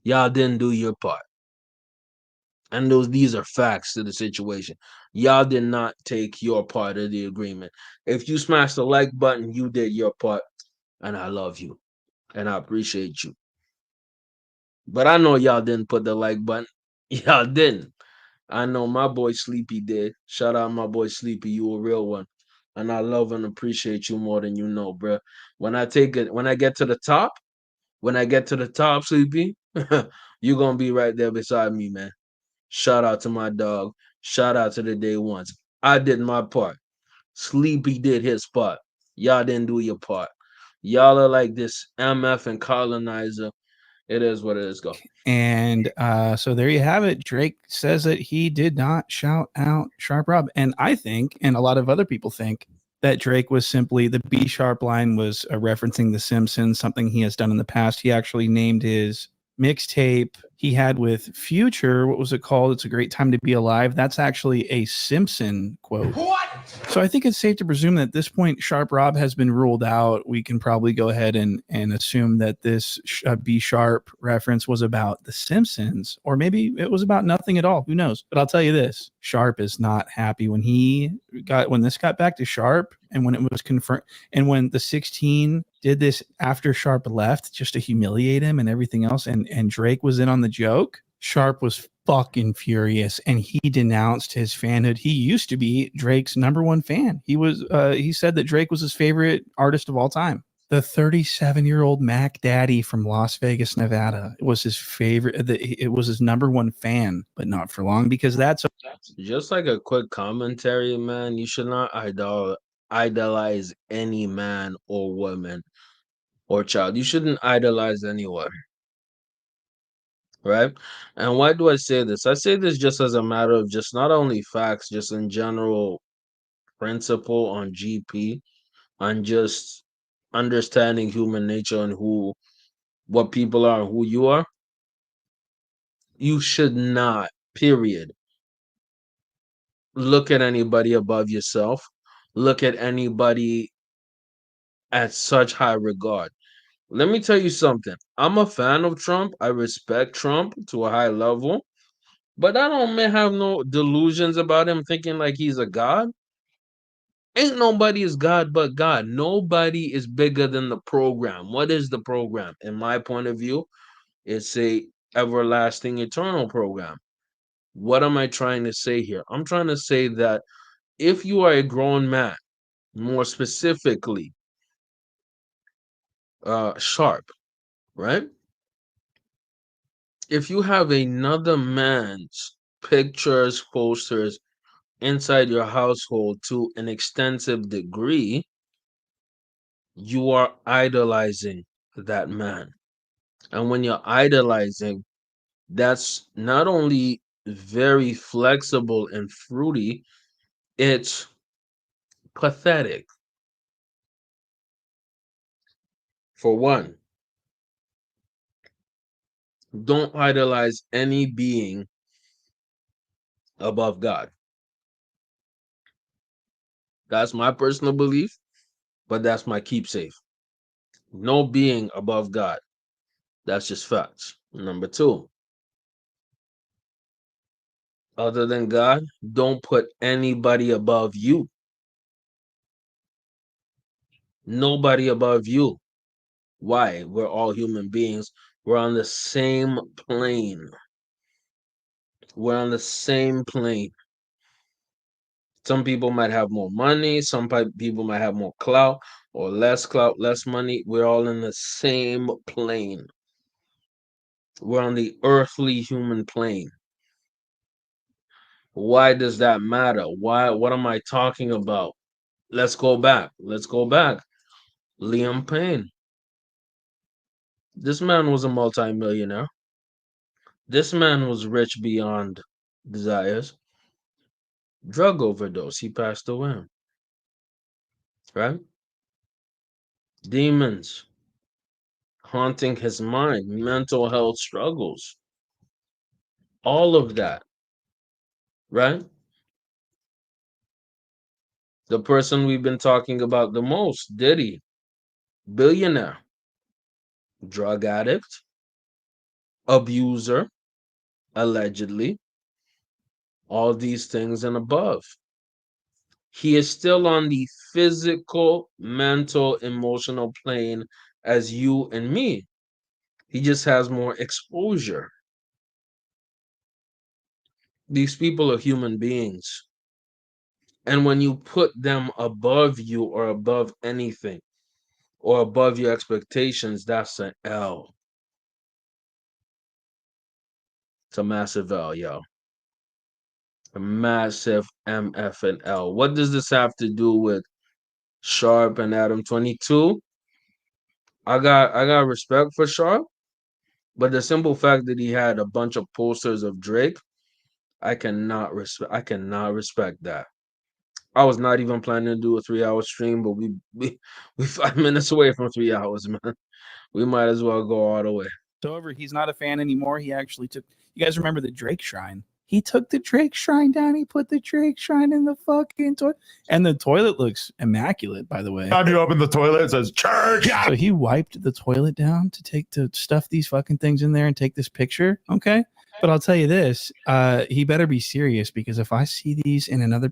Y'all didn't do your part. And these are facts to the situation. Y'all did not take your part of the agreement. If you smashed the like button, you did your part, and I love you, and I appreciate you. But I know y'all didn't put the like button. Y'all didn't. I know my boy Sleepy did. Shout out my boy Sleepy, you a real one, and I love and appreciate you more than you know, bro. When I get to the top, Sleepy, you gonna be right there beside me, man. Shout out to my dog. Shout out to the day ones. I did my part. Sleepy did his part. Y'all didn't do your part. Y'all are like this MF and colonizer. It is what it is. Go. And so there you have it. Drake says that he did not shout out Sharp Rob. And I think, and a lot of other people think, that Drake was simply the B Sharp line was referencing The Simpsons, something he has done in the past. He actually named his mixtape he had with Future. What was it called? It's a Great Time to Be Alive. That's actually a Simpson quote. What? So I think it's safe to presume that at this point, Sharp Rob has been ruled out. We can probably go ahead and assume that this B Sharp reference was about The Simpsons, or maybe it was about nothing at all. Who knows? But I'll tell you this: Sharp is not happy when this got back to Sharp, and when it was confirmed, and when the 16 did this after Sharp left, just to humiliate him and everything else, and Drake was in on the joke. Sharp was fucking furious, and he denounced his fanhood. He used to be Drake's #1 fan. He said that Drake was his favorite artist of all time. The 37-year-old Mac Daddy from Las Vegas, Nevada was his favorite. It was his #1 fan, but not for long, because that's Just like a quick commentary, man. You should not idolize any man or woman or child. You shouldn't idolize anyone, right? And why do I say this? I say this just as a matter of just not only facts, just in general principle on GP, on just understanding human nature and what people are and who you are. You should not, period, look at anybody above yourself. Look at anybody at such high regard. Let me tell you something. I'm a fan of Trump. I respect Trump to a high level, but I don't have no delusions about him thinking like he's a god. Ain't nobody is God but God. Nobody is bigger than the program. What is the program? In my point of view, it's a everlasting eternal program. What am I trying to say here? I'm trying to say that if you are a grown man, more specifically, Sharp, right? If you have another man's pictures, posters inside your household to an extensive degree, you are idolizing that man. And when you're idolizing, that's not only very flexible and fruity, it's pathetic. For one, don't idolize any being above God. That's my personal belief, but that's my keepsake. No being above God. That's just facts. Number two, other than God, don't put anybody above you. Nobody above you. Why? We're all human beings. We're on the same plane. We're on the same plane. Some people might have more money, people might have more clout, less money. We're all in the same plane. We're on the earthly human plane. Why does that matter? Why? What am I talking about? Let's go back. Let's go back. Liam Payne. This man was a multimillionaire. This man was rich beyond desires. Drug overdose. He passed away. Right? Demons haunting his mind, mental health struggles, all of that. Right? The person we've been talking about the most, Diddy, billionaire, drug addict, abuser, allegedly, all these things and above. He is still on the physical, mental, emotional plane as you and me. He just has more exposure. These people are human beings. And when you put them above you or above anything or above your expectations, that's an L. It's a massive L, yo. A massive MF and L. What does this have to do with Sharp and Adam 22? I got respect for Sharp, but the simple fact that he had a bunch of posters of Drake, I cannot respect that. I was not even planning to do a 3 hour stream, but we 5 minutes away from 3 hours, man. We might as well go all the way. Over. He's not a fan anymore. He actually took. You guys remember the Drake Shrine? He took the Drake Shrine down. He put the Drake Shrine in the fucking toilet, and the toilet looks immaculate, by the way. Time you open the toilet, it says church. So he wiped the toilet down to stuff these fucking things in there and take this picture. Okay. But I'll tell you this, he better be serious, because if I see these in another,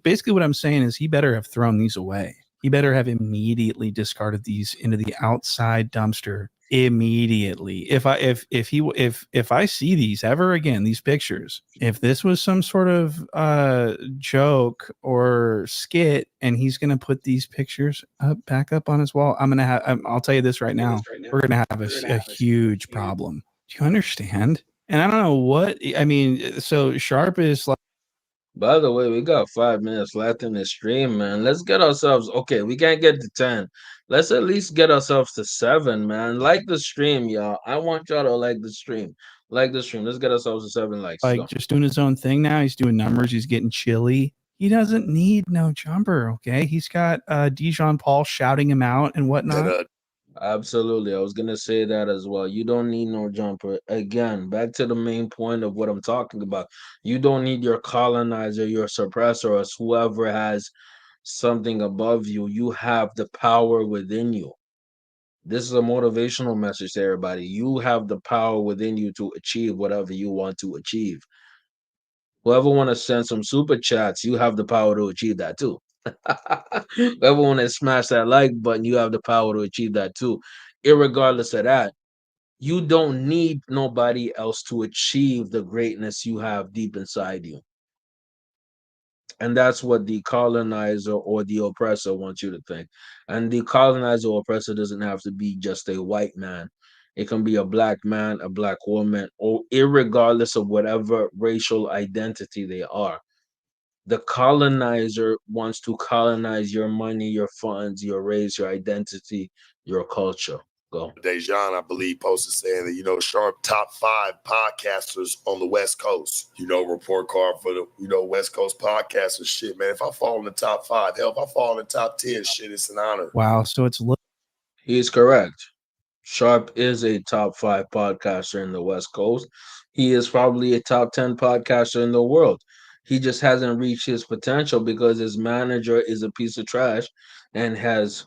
basically what I'm saying is he better have thrown these away. He better have immediately discarded these into the outside dumpster immediately. If I see these ever again, these pictures, if this was some sort of joke or skit and he's gonna put these pictures back up on his wall, I'll tell you this right now, we're gonna have a huge problem. Do you understand? And I don't know what I mean. So Sharp is like, By the way, we got 5 minutes left in the stream, man. Let's get ourselves okay. We can't get to 10. Let's at least get ourselves to 7, man. Like the stream, y'all. I want y'all to like the stream. Like the stream. Let's get ourselves to 7 likes. Let's go. just doing his own thing now. He's doing numbers. He's getting chilly. He doesn't need no jumper. Okay, he's got Dijon Paul shouting him out and whatnot. Absolutely. I was going to say that as well. You don't need no jumper. Again, back to the main point of what I'm talking about. You don't need your colonizer, your suppressor, or whoever has something above you. You have the power within you. This is a motivational message to everybody. You have the power within you to achieve whatever you want to achieve. Whoever want to send some super chats, you have the power to achieve that too. Whoever want to smash that like button, you have the power to achieve that too. Irregardless of that, you don't need nobody else to achieve the greatness you have deep inside you. And that's what the colonizer or the oppressor wants you to think. And the colonizer or oppressor doesn't have to be just a white man. It can be a black man, a black woman, or irregardless of whatever racial identity they are. The colonizer wants to colonize your money, your funds, your race, your identity, your culture. Go. Dejan, I believe, posted saying that, Sharp top 5 podcasters on the West Coast. Report card for the, West Coast podcasters. Shit, man. If I fall in the top 5, hell, if I fall in the top 10, shit, it's an honor. Wow. So it's He is correct. Sharp is a top 5 podcaster in the West Coast. He is probably a top 10 podcaster in the world. He just hasn't reached his potential because his manager is a piece of trash and has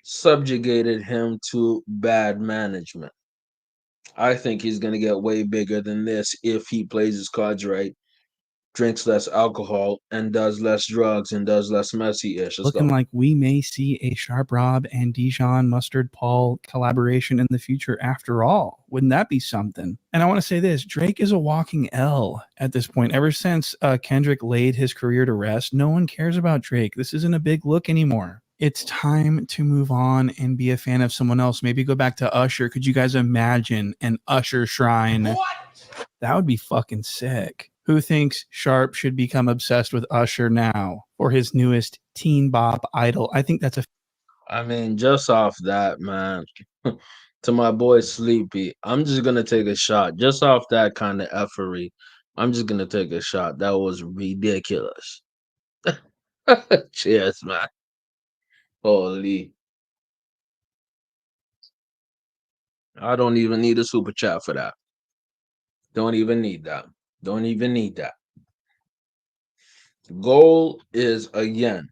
subjugated him to bad management. I think he's going to get way bigger than this if he plays his cards right, drinks less alcohol, and does less drugs and does less messy ish. Let's looking go. like we may see a Sharp Rob and Dijon Mustard Paul collaboration in the future after all. Wouldn't that be something? And I want to say this, Drake is a walking L at this point. Ever since Kendrick laid his career to rest, no one cares about Drake. This isn't a big look anymore. It's time to move on and be a fan of someone else. Maybe go back to Usher. Could you guys imagine an Usher shrine? What? That would be fucking sick. Who thinks Sharp should become obsessed with Usher now or his newest teen bop idol? I think that's a I mean, just off that, man, to my boy Sleepy, I'm just going to take a shot. Just off that kind of effery, I'm just going to take a shot. That was ridiculous. Cheers, man. Holy. I don't even need a super chat for that. Don't even need that. Don't even need that. Goal is, again,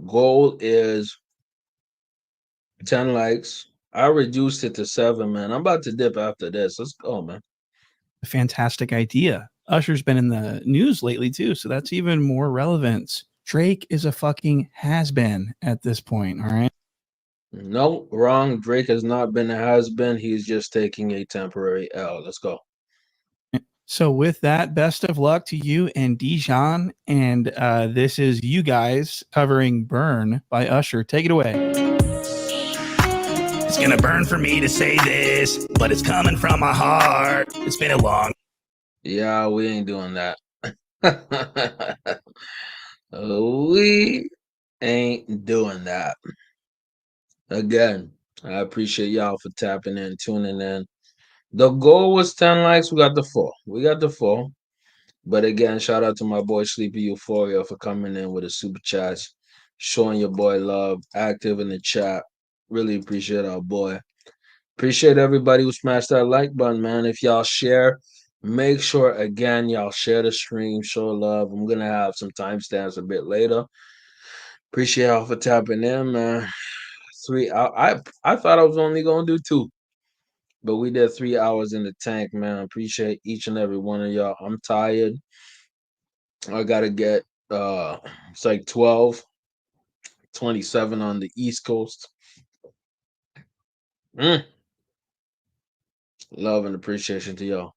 goal is 10 likes. I reduced it to 7, man. I'm about to dip after this. Let's go, man. fantastic idea. Usher's been in the news lately too, so that's even more relevance. Drake is a fucking has-been at this point, all right? No, wrong. Drake has not been a has been. He's just taking a temporary L. Let's go. So with that, best of luck to you and Dijon. And this is you guys covering Burn by Usher. Take it away. It's gonna burn for me to say this, but it's coming from my heart. It's been a long. Yeah, we ain't doing that. We ain't doing that. Again, I appreciate y'all for tapping in, tuning in. The goal was 10 likes. We got the 4. We got the 4. But again, shout out to my boy Sleepy Euphoria for coming in with a super chat, showing your boy love, active in the chat. Really appreciate our boy. Appreciate everybody who smashed that like button, man. If y'all share, make sure again y'all share the stream, show love. I'm gonna have some timestamps a bit later. Appreciate y'all for tapping in, man. I thought I was only gonna do 2, but we did 3 hours in the tank, man. Appreciate each and every one of y'all. I'm tired. I gotta get it's like 12:27 on the East Coast. Love and appreciation to y'all.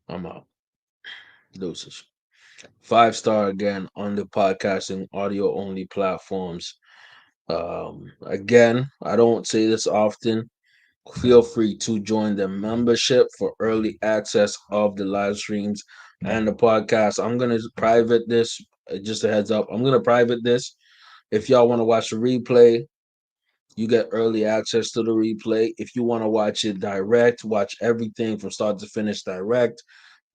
I'm out. Deuces. 5-star again on the podcasting audio only platforms. Again, I don't say this often. Feel free to join the membership for early access of the live streams and the podcast. I'm gonna private this. Just a heads up. I'm gonna private this. If y'all want to watch the replay, you get early access to the replay. If you want to watch it direct, watch everything from start to finish direct.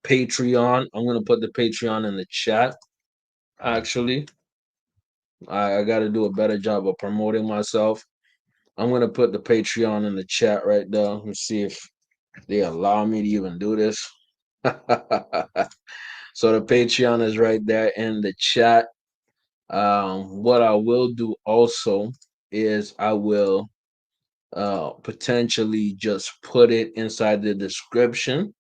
Patreon. I'm gonna put the Patreon in the chat. Actually, I got to do a better job of promoting myself. I'm gonna put the Patreon in the chat right there. Let's see if they allow me to even do this. So the Patreon is right there in the chat. What I will do also is I will potentially just put it inside the description.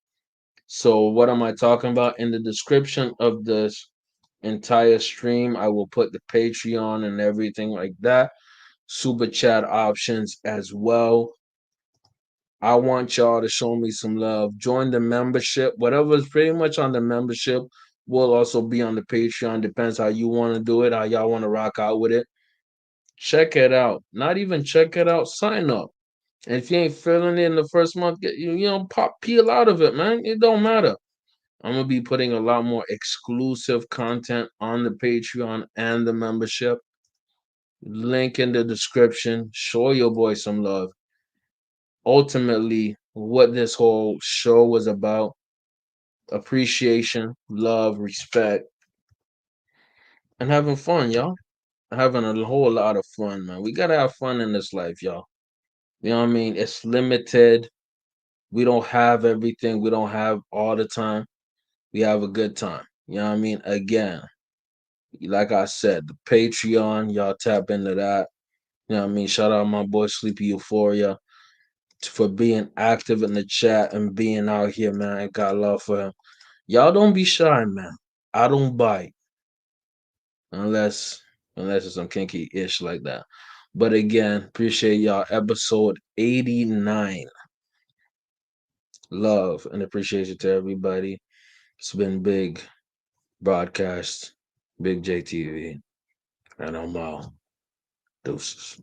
So what am I talking about? In the description of this entire stream, I will put the Patreon and everything like that. Super chat options as well. I want y'all to show me some love. Join the membership. Whatever is pretty much on the membership will also be on the Patreon. Depends how you want to do it, how y'all want to rock out with it. Check it out. Not even check it out, sign up. And if you ain't feeling it in the first month, peel out of it, man. It don't matter. I'm gonna be putting a lot more exclusive content on the Patreon and the membership. Link in the description. Show your boy some love. Ultimately, what this whole show was about: appreciation, love, respect, and having fun, y'all. Having a whole lot of fun, man. We gotta have fun in this life, y'all. You know what I mean? It's limited. We don't have everything. We don't have all the time. We have a good time. You know what I mean? Again, like I said, the Patreon, y'all tap into that. You know what I mean? Shout out my boy Sleepy Euphoria for being active in the chat and being out here, man. I got love for him. Y'all don't be shy, man. I don't bite unless it's some kinky ish like that. But again, appreciate y'all. Episode 89. Love and appreciation to everybody. It's been big broadcast, big JTV, and I'm out. Deuces.